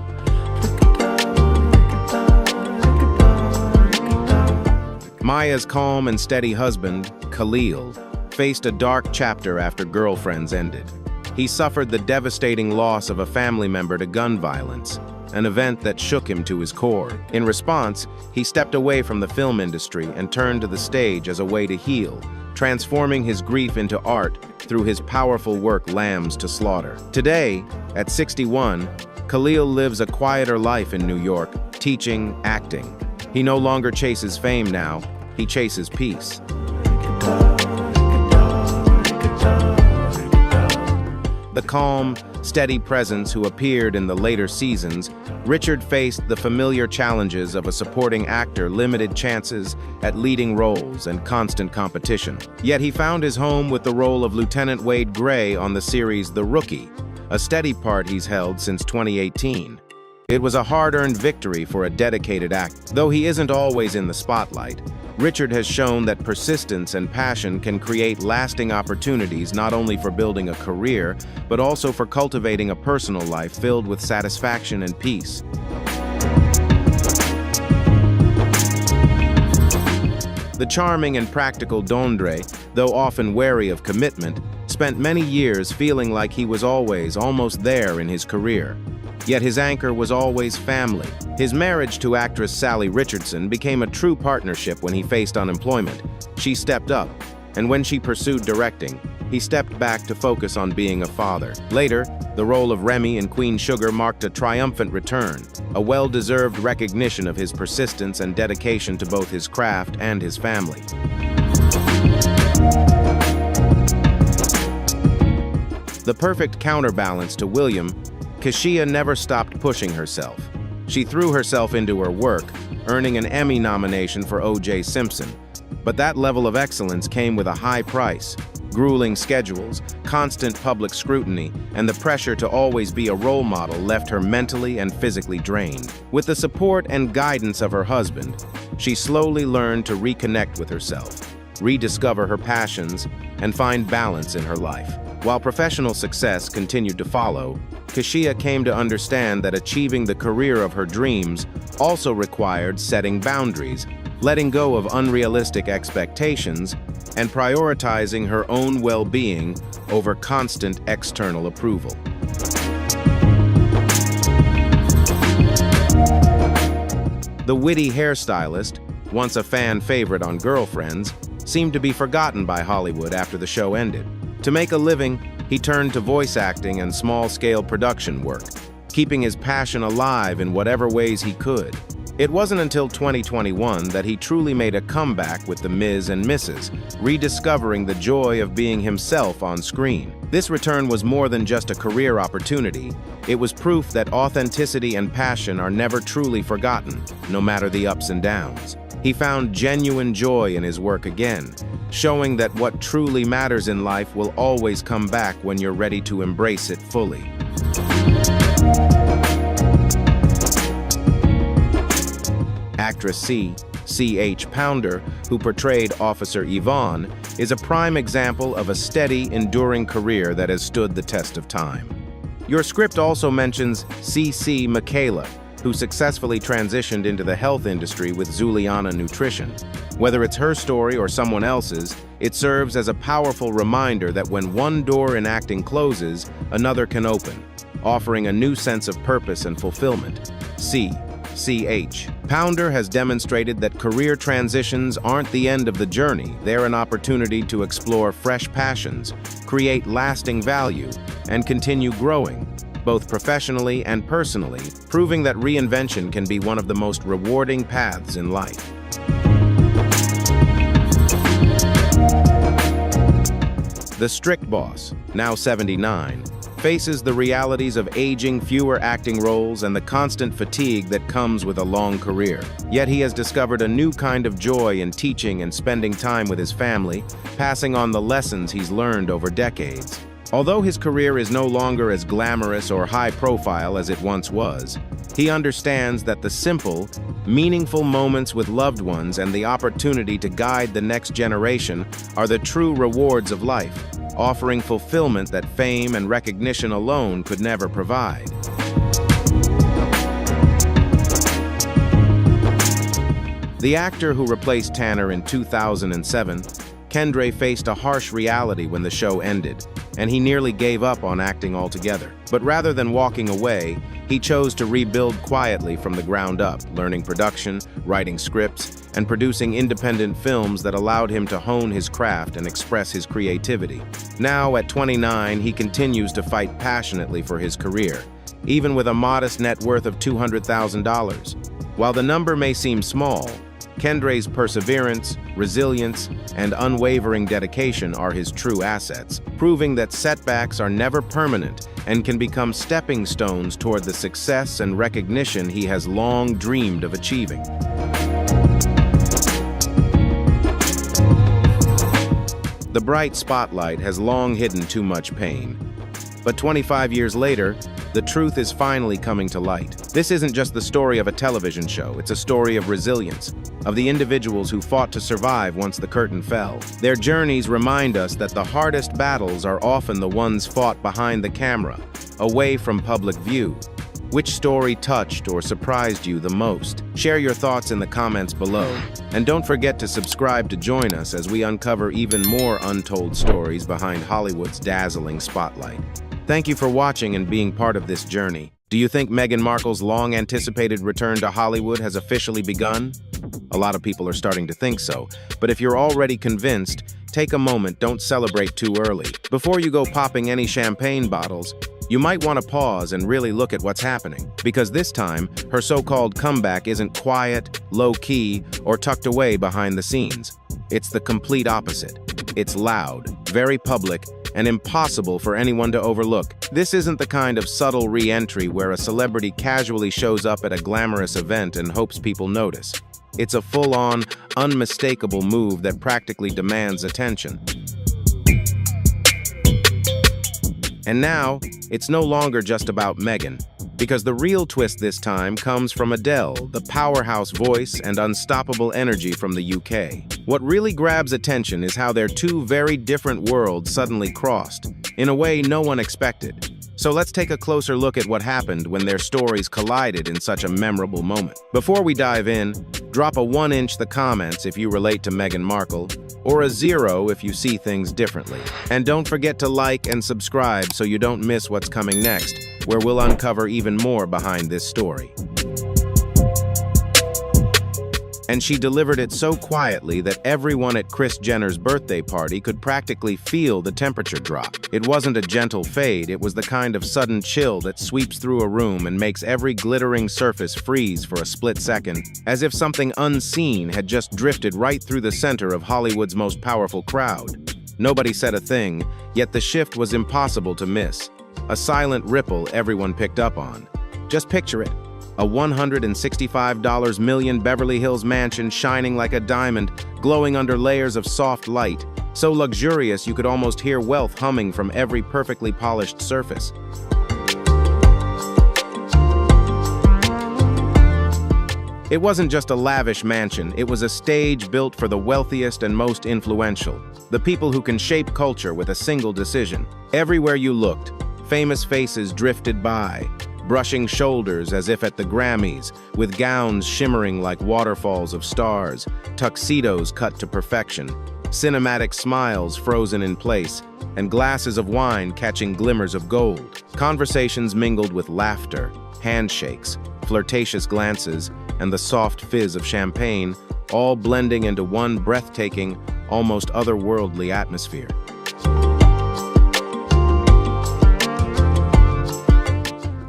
S1: Maya's calm and steady husband, Khalil, faced a dark chapter after Girlfriends ended. He suffered the devastating loss of a family member to gun violence, an event that shook him to his core. In response, he stepped away from the film industry and turned to the stage as a way to heal, transforming his grief into art through his powerful work Lambs to Slaughter. Today, at 61, Khalil lives a quieter life in New York, teaching, acting. He no longer chases fame now, he chases peace. The calm, steady presence who appeared in the later seasons, Richard faced the familiar challenges of a supporting actor, limited chances at leading roles, and constant competition. Yet he found his home with the role of Lieutenant Wade Gray on the series The Rookie, a steady part he's held since 2018. It was a hard-earned victory for a dedicated actor. Though he isn't always in the spotlight, Richard has shown that persistence and passion can create lasting opportunities not only for building a career, but also for cultivating a personal life filled with satisfaction and peace. The charming and practical Dondre, though often wary of commitment, spent many years feeling like he was almost there in his career. Yet his anchor was always family. His marriage to actress Sally Richardson became a true partnership when he faced unemployment. She stepped up, and when she pursued directing, he stepped back to focus on being a father. Later, the role of Remy in Queen Sugar marked a triumphant return, a well-deserved recognition of his persistence and dedication to both his craft and his family. The perfect counterbalance to William, Kashia never stopped pushing herself. She threw herself into her work, earning an Emmy nomination for O.J. Simpson. But that level of excellence came with a high price. Grueling schedules, constant public scrutiny, and the pressure to always be a role model left her mentally and physically drained. With the support and guidance of her husband, she slowly learned to reconnect with herself, rediscover her passions, and find balance in her life. While professional success continued to follow, Kashia came to understand that achieving the career of her dreams also required setting boundaries, letting go of unrealistic expectations, and prioritizing her own well-being over constant external approval. The witty hairstylist, once a fan favorite on Girlfriends, seemed to be forgotten by Hollywood after the show ended. To make a living, he turned to voice acting and small-scale production work, keeping his passion alive in whatever ways he could. It wasn't until 2021 that he truly made a comeback with The Ms. and Mrs., rediscovering the joy of being himself on screen. This return was more than just a career opportunity. It was proof that authenticity and passion are never truly forgotten, no matter the ups and downs. He found genuine joy in his work again, showing that what truly matters in life will always come back when you're ready to embrace it fully. Actress C.H. Pounder, who portrayed Officer Yvonne, is a prime example of a steady, enduring career that has stood the test of time. Your script also mentions C.C. Michaela, who successfully transitioned into the health industry with Zuliana Nutrition. Whether it's her story or someone else's, it serves as a powerful reminder that when one door in acting closes, another can open, offering a new sense of purpose and fulfillment. C.H. Pounder has demonstrated that career transitions aren't the end of the journey. They're an opportunity to explore fresh passions, create lasting value, and continue growing, both professionally and personally, proving that reinvention can be one of the most rewarding paths in life. The strict boss, now 79, faces the realities of aging, fewer acting roles, and the constant fatigue that comes with a long career. Yet he has discovered a new kind of joy in teaching and spending time with his family, passing on the lessons he's learned over decades. Although his career is no longer as glamorous or high-profile as it once was, he understands that the simple, meaningful moments with loved ones and the opportunity to guide the next generation are the true rewards of life, offering fulfillment that fame and recognition alone could never provide. The actor who replaced Tanner in 2007, Kendre, faced a harsh reality when the show ended, and he nearly gave up on acting altogether. But rather than walking away, he chose to rebuild quietly from the ground up, learning production, writing scripts, and producing independent films that allowed him to hone his craft and express his creativity. Now, at 29, he continues to fight passionately for his career, even with a modest net worth of $200,000. While the number may seem small, Kendre's perseverance, resilience, and unwavering dedication are his true assets, proving that setbacks are never permanent and can become stepping stones toward the success and recognition he has long dreamed of achieving. The bright spotlight has long hidden too much pain. But 25 years later, the truth is finally coming to light. This isn't just the story of a television show, it's a story of resilience, of the individuals who fought to survive once the curtain fell. Their journeys remind us that the hardest battles are often the ones fought behind the camera, away from public view. Which story touched or surprised you the most? Share your thoughts in the comments below. And don't forget to subscribe to join us as we uncover even more untold stories behind Hollywood's dazzling spotlight. Thank you for watching and being part of this journey. Do you think Meghan Markle's long-anticipated return to Hollywood has officially begun? A lot of people are starting to think so, but if you're already convinced, take a moment, don't celebrate too early. Before you go popping any champagne bottles, you might want to pause and really look at what's happening. Because this time, her so-called comeback isn't quiet, low-key, or tucked away behind the scenes. It's the complete opposite. It's loud, very public, and impossible for anyone to overlook. This isn't the kind of subtle re-entry where a celebrity casually shows up at a glamorous event and hopes people notice. It's a full-on, unmistakable move that practically demands attention. And now, it's no longer just about Meghan, because the real twist this time comes from Adele, the powerhouse voice and unstoppable energy from the UK. What really grabs attention is how their two very different worlds suddenly crossed, in a way no one expected. So let's take a closer look at what happened when their stories collided in such a memorable moment. Before we dive in, drop a 1 in the comments if you relate to Meghan Markle, or a 0 if you see things differently. And don't forget to like and subscribe so you don't miss what's coming next, where we'll uncover even more behind this story. And she delivered it so quietly that everyone at Kris Jenner's birthday party could practically feel the temperature drop. It wasn't a gentle fade, it was the kind of sudden chill that sweeps through a room and makes every glittering surface freeze for a split second, as if something unseen had just drifted right through the center of Hollywood's most powerful crowd. Nobody said a thing, yet the shift was impossible to miss. A silent ripple everyone picked up on. Just picture it. A $165 million Beverly Hills mansion shining like a diamond, glowing under layers of soft light, so luxurious you could almost hear wealth humming from every perfectly polished surface. It wasn't just a lavish mansion, it was a stage built for the wealthiest and most influential, the people who can shape culture with a single decision. Everywhere you looked, famous faces drifted by, brushing shoulders as if at the Grammys, with gowns shimmering like waterfalls of stars, tuxedos cut to perfection, cinematic smiles frozen in place, and glasses of wine catching glimmers of gold. Conversations mingled with laughter, handshakes, flirtatious glances, and the soft fizz of champagne, all blending into one breathtaking, almost otherworldly atmosphere.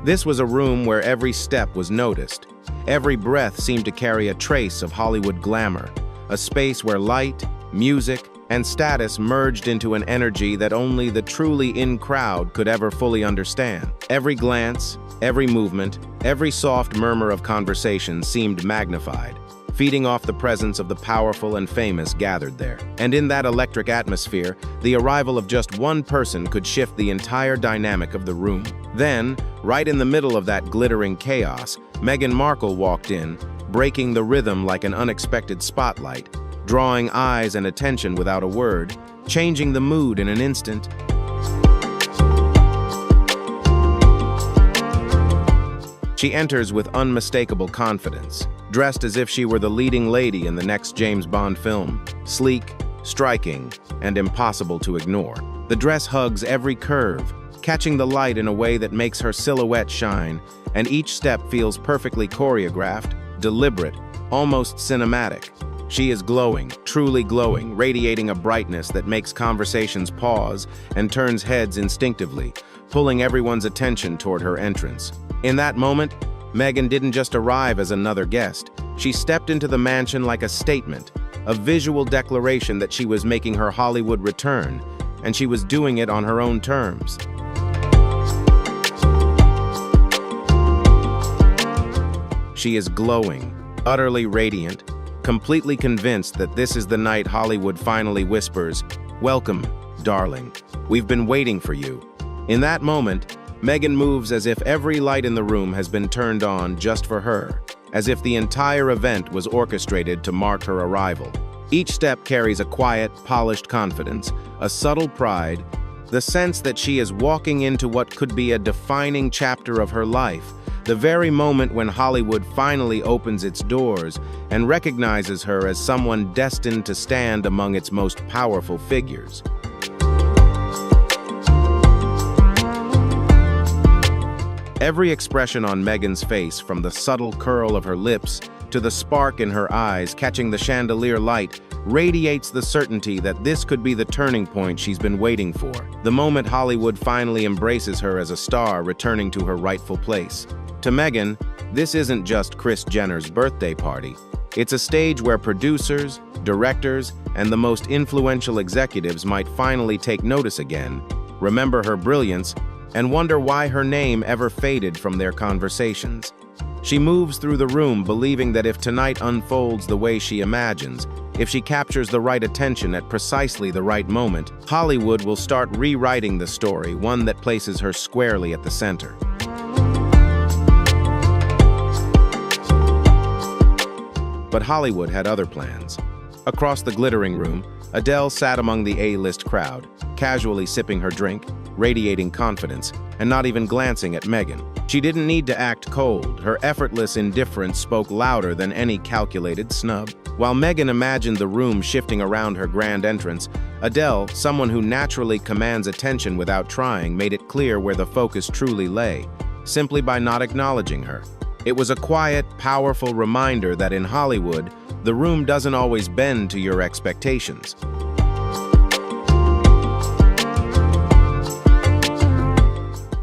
S1: This was a room where every step was noticed. Every breath seemed to carry a trace of Hollywood glamour, a space where light, music, and status merged into an energy that only the truly in crowd could ever fully understand. Every glance, every movement, every soft murmur of conversation seemed magnified, feeding off the presence of the powerful and famous gathered there. And in that electric atmosphere, the arrival of just one person could shift the entire dynamic of the room. Then, right in the middle of that glittering chaos, Meghan Markle walked in, breaking the rhythm like an unexpected spotlight, drawing eyes and attention without a word, changing the mood in an instant. She enters with unmistakable confidence, dressed as if she were the leading lady in the next James Bond film, sleek, striking, and impossible to ignore. The dress hugs every curve, catching the light in a way that makes her silhouette shine, and each step feels perfectly choreographed, deliberate, almost cinematic. She is glowing, truly glowing, radiating a brightness that makes conversations pause and turns heads instinctively, pulling everyone's attention toward her entrance. In that moment, Meghan didn't just arrive as another guest. She stepped into the mansion like a statement, a visual declaration that she was making her Hollywood return, and she was doing it on her own terms. She is glowing, utterly radiant, completely convinced that this is the night Hollywood finally whispers, "Welcome, darling. We've been waiting for you." In that moment, Megan moves as if every light in the room has been turned on just for her, as if the entire event was orchestrated to mark her arrival. Each step carries a quiet, polished confidence, a subtle pride, the sense that she is walking into what could be a defining chapter of her life, the very moment when Hollywood finally opens its doors and recognizes her as someone destined to stand among its most powerful figures. Every expression on Megan's face, from the subtle curl of her lips to the spark in her eyes catching the chandelier light, radiates the certainty that this could be the turning point she's been waiting for, the moment Hollywood finally embraces her as a star returning to her rightful place. To Megan, this isn't just Kris Jenner's birthday party. It's a stage where producers, directors, and the most influential executives might finally take notice again, remember her brilliance, and wonder why her name ever faded from their conversations. She moves through the room believing that if tonight unfolds the way she imagines, if she captures the right attention at precisely the right moment, Hollywood will start rewriting the story, one that places her squarely at the center. But Hollywood had other plans. Across the glittering room, Adele sat among the A-list crowd, casually sipping her drink, radiating confidence, and not even glancing at Megan. She didn't need to act cold. Her effortless indifference spoke louder than any calculated snub. While Megan imagined the room shifting around her grand entrance, Adele, someone who naturally commands attention without trying, made it clear where the focus truly lay, simply by not acknowledging her. It was a quiet, powerful reminder that in Hollywood, the room doesn't always bend to your expectations.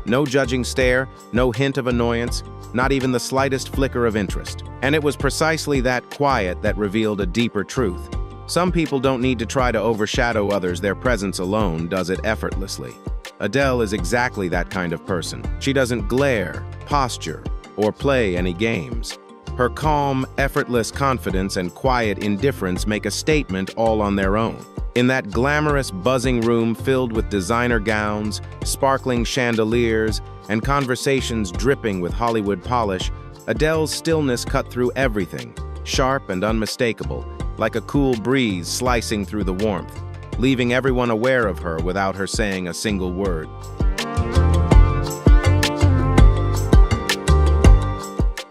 S1: No judging stare, no hint of annoyance, not even the slightest flicker of interest. And it was precisely that quiet that revealed a deeper truth. Some people don't need to try to overshadow others. Their presence alone does it effortlessly. Adele is exactly that kind of person. She doesn't glare, posture, or play any games. Her calm, effortless confidence and quiet indifference make a statement all on their own. In that glamorous, buzzing room filled with designer gowns, sparkling chandeliers, and conversations dripping with Hollywood polish, Adele's stillness cut through everything, sharp and unmistakable, like a cool breeze slicing through the warmth, leaving everyone aware of her without her saying a single word.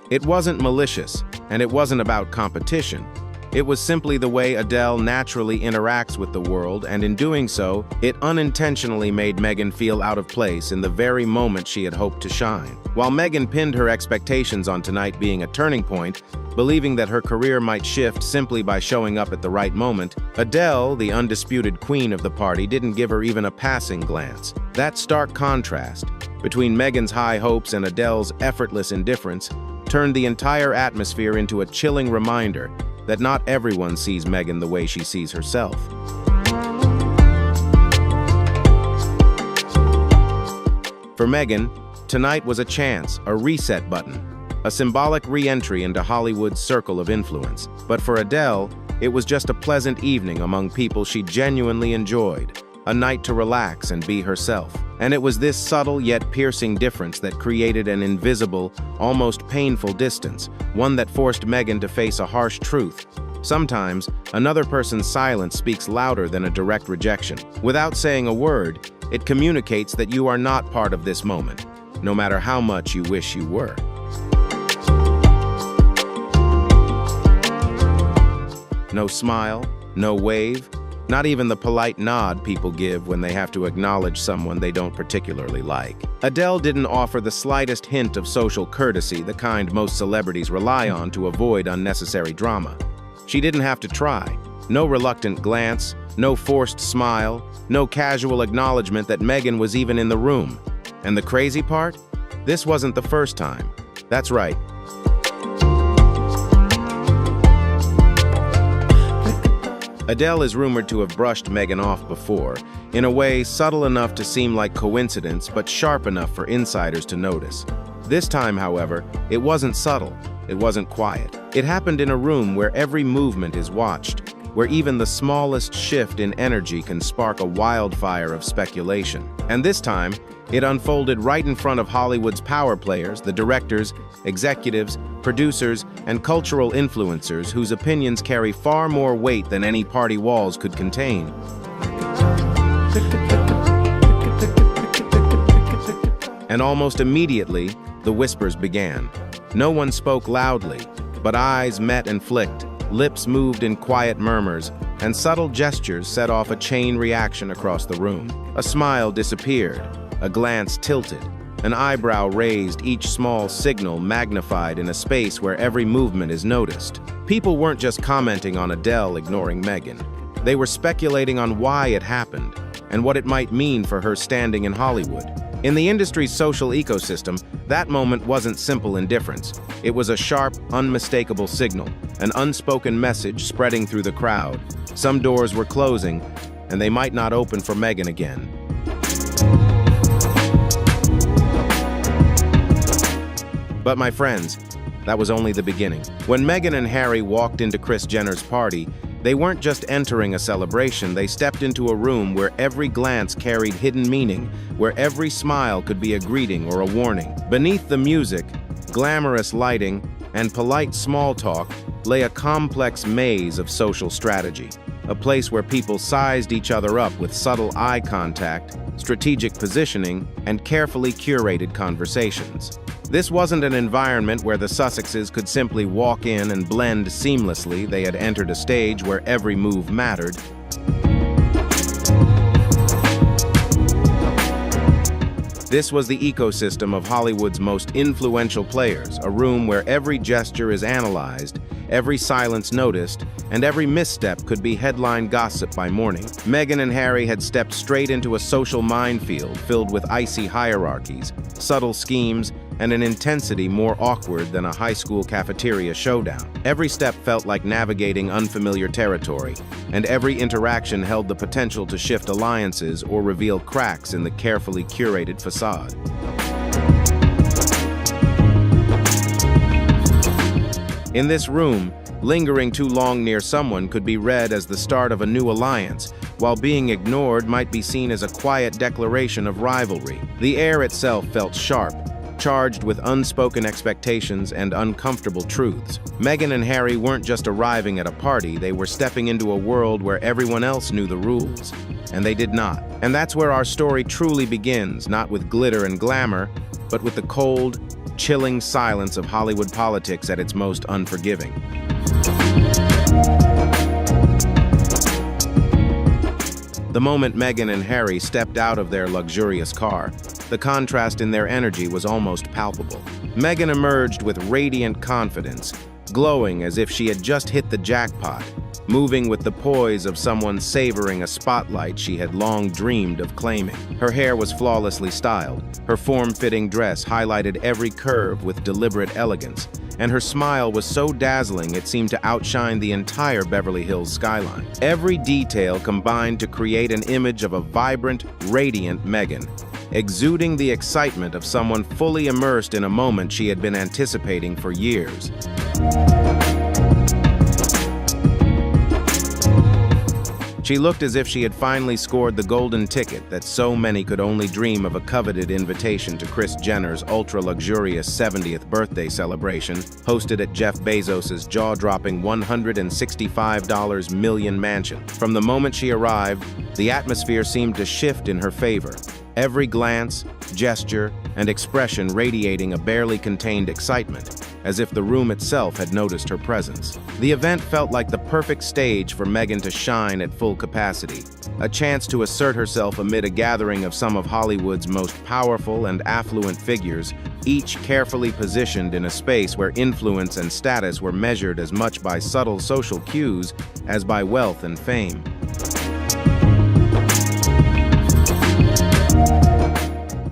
S1: It wasn't malicious, and it wasn't about competition. It was simply the way Adele naturally interacts with the world, and in doing so, it unintentionally made Megan feel out of place in the very moment she had hoped to shine. While Megan pinned her expectations on tonight being a turning point, believing that her career might shift simply by showing up at the right moment, Adele, the undisputed queen of the party, didn't give her even a passing glance. That stark contrast between Megan's high hopes and Adele's effortless indifference turned the entire atmosphere into a chilling reminder that not everyone sees Megan the way she sees herself. For Megan, tonight was a chance, a reset button, a symbolic re-entry into Hollywood's circle of influence. But for Adele, it was just a pleasant evening among people she genuinely enjoyed, a night to relax and be herself. And it was this subtle yet piercing difference that created an invisible, almost painful distance, one that forced Megan to face a harsh truth. Sometimes, another person's silence speaks louder than a direct rejection. Without saying a word, it communicates that you are not part of this moment, no matter how much you wish you were. No smile, no wave, not even the polite nod people give when they have to acknowledge someone they don't particularly like. Adele didn't offer the slightest hint of social courtesy, the kind most celebrities rely on to avoid unnecessary drama. She didn't have to try. No reluctant glance, no forced smile, no casual acknowledgement that Megan was even in the room. And the crazy part? This wasn't the first time. That's right. Adele is rumored to have brushed Megan off before, in a way subtle enough to seem like coincidence, but sharp enough for insiders to notice. This time, however, it wasn't subtle. it wasn't quiet. It happened in a room where every movement is watched, where even the smallest shift in energy can spark a wildfire of speculation. And this time, it unfolded right in front of Hollywood's power players, the directors, executives, producers, and cultural influencers whose opinions carry far more weight than any party walls could contain. And almost immediately, the whispers began. No one spoke loudly, but eyes met and flicked, lips moved in quiet murmurs, and subtle gestures set off a chain reaction across the room. A smile disappeared, a glance tilted, an eyebrow raised, each small signal magnified in a space where every movement is noticed. People weren't just commenting on Adele ignoring Meghan. They were speculating on why it happened and what it might mean for her standing in Hollywood. In the industry's social ecosystem, that moment wasn't simple indifference. It was a sharp, unmistakable signal, an unspoken message spreading through the crowd. Some doors were closing, and they might not open for Meghan again. But my friends, that was only the beginning. When Meghan and Harry walked into Kris Jenner's party, they weren't just entering a celebration, they stepped into a room where every glance carried hidden meaning, where every smile could be a greeting or a warning. Beneath the music, glamorous lighting, and polite small talk lay a complex maze of social strategy, a place where people sized each other up with subtle eye contact, strategic positioning, and carefully curated conversations. This wasn't an environment where the Sussexes could simply walk in and blend seamlessly. They had entered a stage where every move mattered. This was the ecosystem of Hollywood's most influential players, a room where every gesture is analyzed, every silence noticed, and every misstep could be headline gossip by morning. Meghan and Harry had stepped straight into a social minefield filled with icy hierarchies, subtle schemes, and an intensity more awkward than a high school cafeteria showdown. Every step felt like navigating unfamiliar territory, and every interaction held the potential to shift alliances or reveal cracks in the carefully curated facade. In this room, lingering too long near someone could be read as the start of a new alliance, while being ignored might be seen as a quiet declaration of rivalry. The air itself felt sharp, charged with unspoken expectations and uncomfortable truths. Meghan and Harry weren't just arriving at a party, they were stepping into a world where everyone else knew the rules, and they did not. And that's where our story truly begins, not with glitter and glamour, but with the cold, chilling silence of Hollywood politics at its most unforgiving. The moment Meghan and Harry stepped out of their luxurious car, the contrast in their energy was almost palpable. Meghan emerged with radiant confidence, glowing as if she had just hit the jackpot, moving with the poise of someone savoring a spotlight she had long dreamed of claiming. Her hair was flawlessly styled, her form-fitting dress highlighted every curve with deliberate elegance, and her smile was so dazzling it seemed to outshine the entire Beverly Hills skyline. Every detail combined to create an image of a vibrant, radiant Meghan, exuding the excitement of someone fully immersed in a moment she had been anticipating for years. She looked as if she had finally scored the golden ticket that so many could only dream of, a coveted invitation to Kris Jenner's ultra-luxurious 70th birthday celebration, hosted at Jeff Bezos's jaw-dropping $165 million mansion. From the moment she arrived, the atmosphere seemed to shift in her favor. Every glance, gesture, and expression radiating a barely contained excitement, as if the room itself had noticed her presence. The event felt like the perfect stage for Meghan to shine at full capacity, a chance to assert herself amid a gathering of some of Hollywood's most powerful and affluent figures, each carefully positioned in a space where influence and status were measured as much by subtle social cues as by wealth and fame.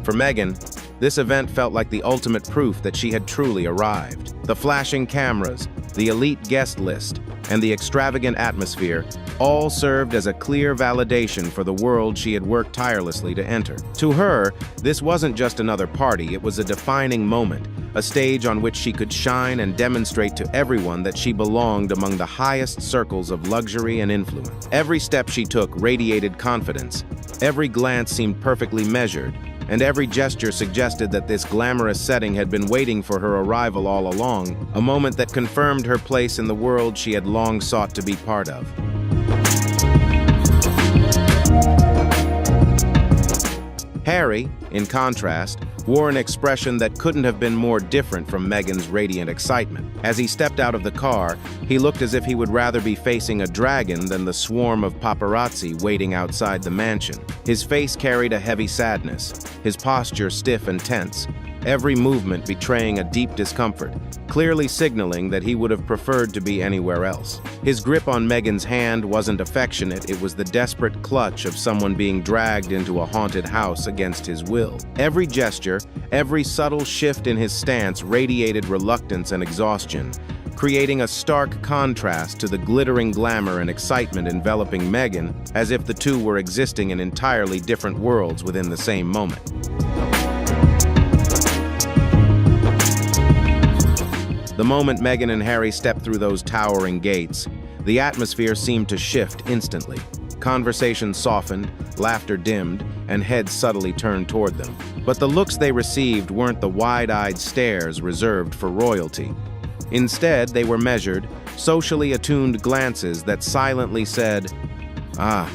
S1: For Meghan, this event felt like the ultimate proof that she had truly arrived. The flashing cameras, the elite guest list, and the extravagant atmosphere all served as a clear validation for the world she had worked tirelessly to enter. To her, this wasn't just another party, it was a defining moment, a stage on which she could shine and demonstrate to everyone that she belonged among the highest circles of luxury and influence. Every step she took radiated confidence. Every glance seemed perfectly measured, and every gesture suggested that this glamorous setting had been waiting for her arrival all along, a moment that confirmed her place in the world she had long sought to be part of. Harry, in contrast, wore an expression that couldn't have been more different from Meghan's radiant excitement. As he stepped out of the car, he looked as if he would rather be facing a dragon than the swarm of paparazzi waiting outside the mansion. His face carried a heavy sadness, his posture stiff and tense, every movement betraying a deep discomfort, clearly signaling that he would have preferred to be anywhere else. His grip on Meghan's hand wasn't affectionate, it was the desperate clutch of someone being dragged into a haunted house against his will. Every gesture, every subtle shift in his stance radiated reluctance and exhaustion, creating a stark contrast to the glittering glamour and excitement enveloping Meghan, as if the two were existing in entirely different worlds within the same moment. The moment Meghan and Harry stepped through those towering gates, the atmosphere seemed to shift instantly. Conversation softened, laughter dimmed, and heads subtly turned toward them. But the looks they received weren't the wide-eyed stares reserved for royalty. Instead, they were measured, socially attuned glances that silently said, "Ah,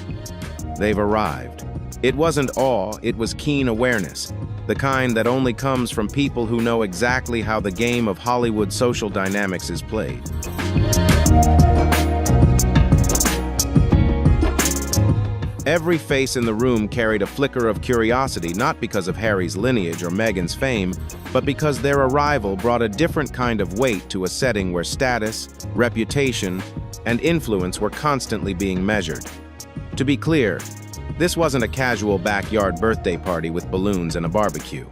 S1: they've arrived." It wasn't awe, it was keen awareness, the kind that only comes from people who know exactly how the game of Hollywood social dynamics is played. Every face in the room carried a flicker of curiosity, not because of Harry's lineage or Meghan's fame, but because their arrival brought a different kind of weight to a setting where status, reputation, and influence were constantly being measured. To be clear, this wasn't a casual backyard birthday party with balloons and a barbecue.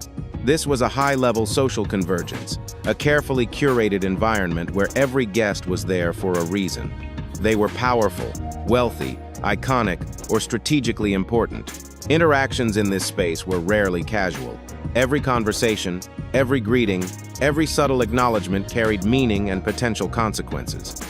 S1: This was a high-level social convergence, a carefully curated environment where every guest was there for a reason. They were powerful, wealthy, iconic, or strategically important. Interactions in this space were rarely casual. Every conversation, every greeting, every subtle acknowledgement carried meaning and potential consequences.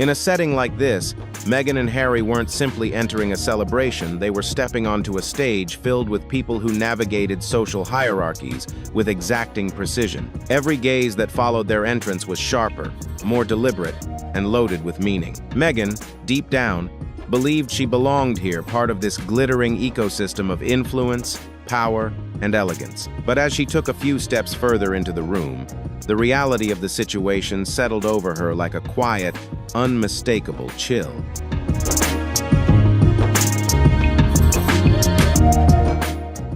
S1: In a setting like this, Meghan and Harry weren't simply entering a celebration, they were stepping onto a stage filled with people who navigated social hierarchies with exacting precision. Every gaze that followed their entrance was sharper, more deliberate, and loaded with meaning. Meghan, deep down, believed she belonged here, part of this glittering ecosystem of influence, power, and elegance. But as she took a few steps further into the room, the reality of the situation settled over her like a quiet, unmistakable chill.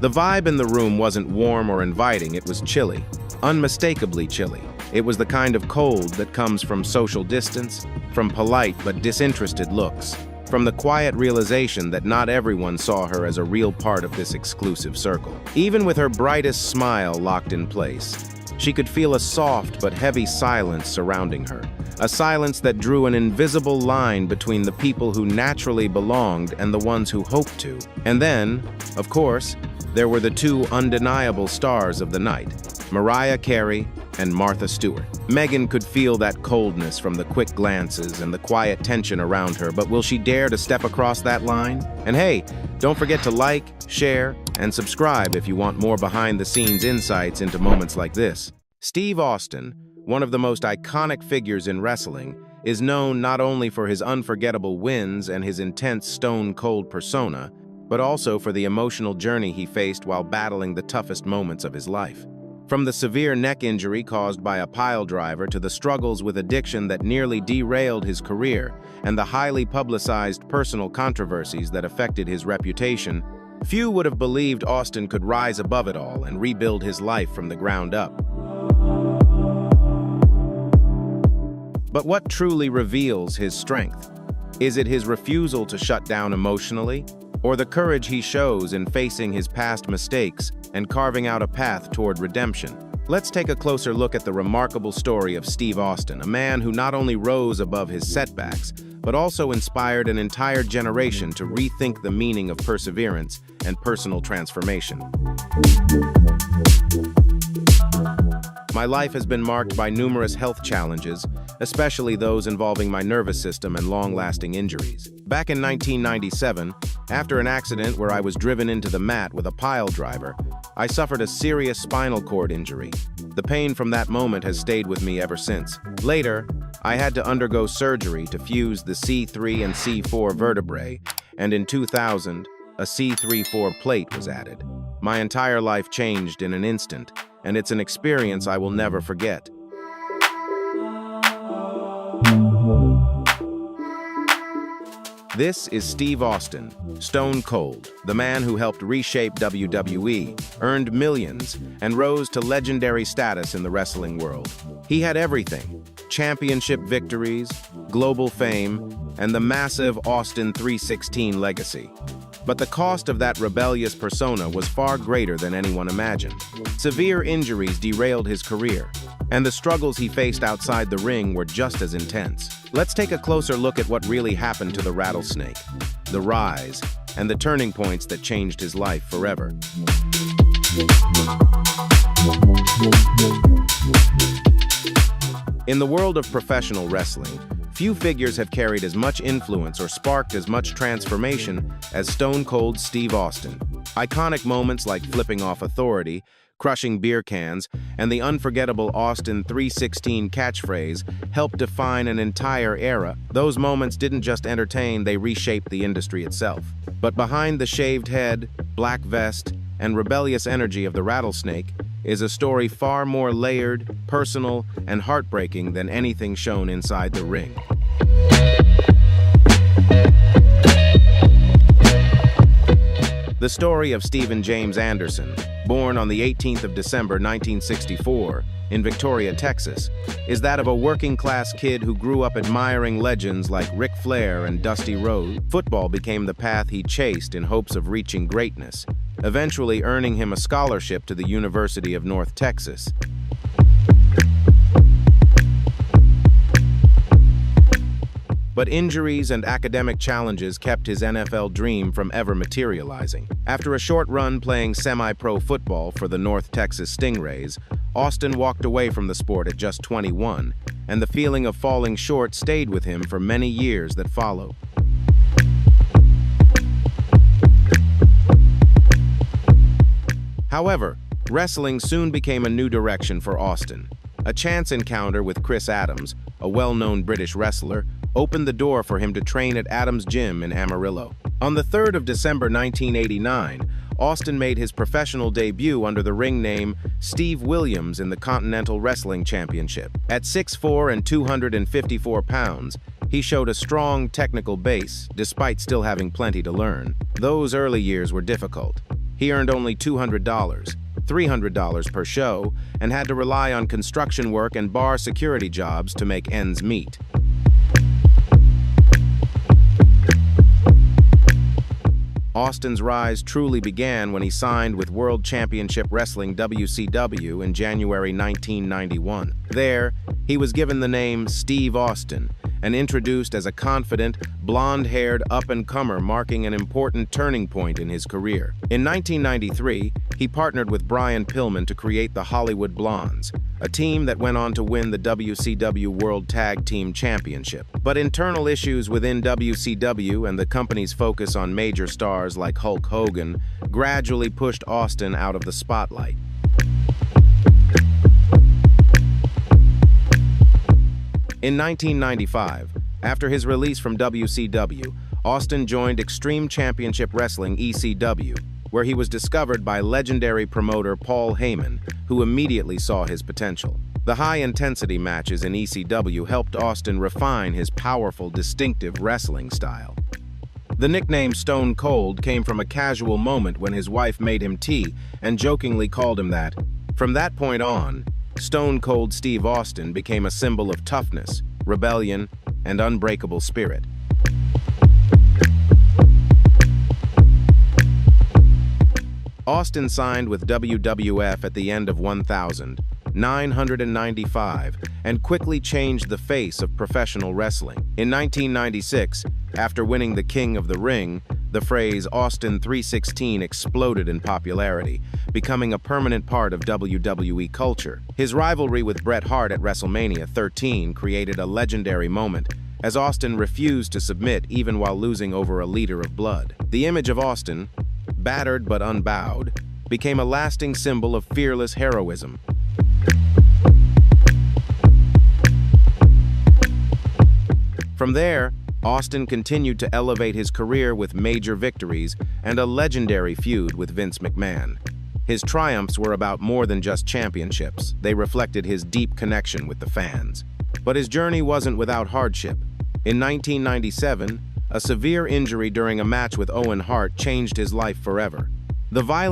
S1: The vibe in the room wasn't warm or inviting, it was chilly, unmistakably chilly. It was the kind of cold that comes from social distance, from polite but disinterested looks, from the quiet realization that not everyone saw her as a real part of this exclusive circle. Even with her brightest smile locked in place, she could feel a soft but heavy silence surrounding her, a silence that drew an invisible line between the people who naturally belonged and the ones who hoped to. And then, of course, there were the two undeniable stars of the night, Mariah Carey and Martha Stewart. Meghan could feel that coldness from the quick glances and the quiet tension around her, but will she dare to step across that line? And hey, don't forget to like, share, and subscribe if you want more behind-the-scenes insights into moments like this. Steve Austin, one of the most iconic figures in wrestling, is known not only for his unforgettable wins and his intense stone-cold persona, but also for the emotional journey he faced while battling the toughest moments of his life. From the severe neck injury caused by a pile driver to the struggles with addiction that nearly derailed his career and the highly publicized personal controversies that affected his reputation, few would have believed Austin could rise above it all and rebuild his life from the ground up. But what truly reveals his strength? Is it his refusal to shut down emotionally, or the courage he shows in facing his past mistakes and carving out a path toward redemption? Let's take a closer look at the remarkable story of Steve Austin, a man who not only rose above his setbacks, but also inspired an entire generation to rethink the meaning of perseverance and personal transformation. My life has been marked by numerous health challenges, especially those involving my nervous system and long-lasting injuries. Back in 1997, after an accident where I was driven into the mat with a pile driver, I suffered a serious spinal cord injury. The pain from that moment has stayed with me ever since. Later, I had to undergo surgery to fuse the C3 and C4 vertebrae, and in 2000, a C3-4 plate was added. My entire life changed in an instant, and it's an experience I will never forget. This is Steve Austin, Stone Cold, the man who helped reshape WWE, earned millions, and rose to legendary status in the wrestling world. He had everything: championship victories, global fame, and the massive Austin 316 legacy. But the cost of that rebellious persona was far greater than anyone imagined. Severe injuries derailed his career, and the struggles he faced outside the ring were just as intense. Let's take a closer look at what really happened to the Rattlesnake, the rise, and the turning points that changed his life forever. In the world of professional wrestling, few figures have carried as much influence or sparked as much transformation as Stone Cold Steve Austin. Iconic moments like flipping off authority, crushing beer cans, and the unforgettable Austin 316 catchphrase helped define an entire era. Those moments didn't just entertain, they reshaped the industry itself. But behind the shaved head, black vest, and rebellious energy of the Rattlesnake is a story far more layered, personal, and heartbreaking than anything shown inside the ring. The story of Stephen James Anderson, born on the 18th of December 1964 in Victoria, Texas, is that of a working-class kid who grew up admiring legends like Ric Flair and Dusty Rhodes. Football became the path he chased in hopes of reaching greatness, eventually earning him a scholarship to the University of North Texas. But injuries and academic challenges kept his NFL dream from ever materializing. After a short run playing semi-pro football for the North Texas Stingrays, Austin walked away from the sport at just 21, and the feeling of falling short stayed with him for many years that followed. However, wrestling soon became a new direction for Austin. A chance encounter with Chris Adams, a well-known British wrestler, opened the door for him to train at Adams' Gym in Amarillo. On the 3rd of December 1989, Austin made his professional debut under the ring name Steve Williams in the Continental Wrestling Championship. At 6'4" and 254 pounds, he showed a strong technical base, despite still having plenty to learn. Those early years were difficult. He earned only $200, $300 per show, and had to rely on construction work and bar security jobs to make ends meet. Austin's rise truly began when he signed with World Championship Wrestling WCW in January 1991. There, he was given the name Steve Austin and introduced as a confident, blonde-haired up-and-comer, marking an important turning point in his career. In 1993, he partnered with Brian Pillman to create the Hollywood Blondes, a team that went on to win the WCW World Tag Team Championship. But internal issues within WCW and the company's focus on major stars like Hulk Hogan gradually pushed Austin out of the spotlight. In 1995, after his release from WCW, Austin joined Extreme Championship Wrestling (ECW), where he was discovered by legendary promoter Paul Heyman, who immediately saw his potential. The high-intensity matches in ECW helped Austin refine his powerful, distinctive wrestling style. The nickname Stone Cold came from a casual moment when his wife made him tea and jokingly called him that. From that point on, Stone Cold Steve Austin became a symbol of toughness, rebellion, and unbreakable spirit. Austin signed with WWF at the end of 1000, 995, and quickly changed the face of professional wrestling. In 1996, after winning the King of the Ring, the phrase Austin 316 exploded in popularity, becoming a permanent part of WWE culture. His rivalry with Bret Hart at WrestleMania 13 created a legendary moment, as Austin refused to submit even while losing over a liter of blood. The image of Austin, battered but unbowed, became a lasting symbol of fearless heroism. From there, Austin continued to elevate his career with major victories and a legendary feud with Vince McMahon. His triumphs were about more than just championships. They reflected his deep connection with the fans. But his journey wasn't without hardship. In 1997, a severe injury during a match with Owen Hart changed his life forever. The violence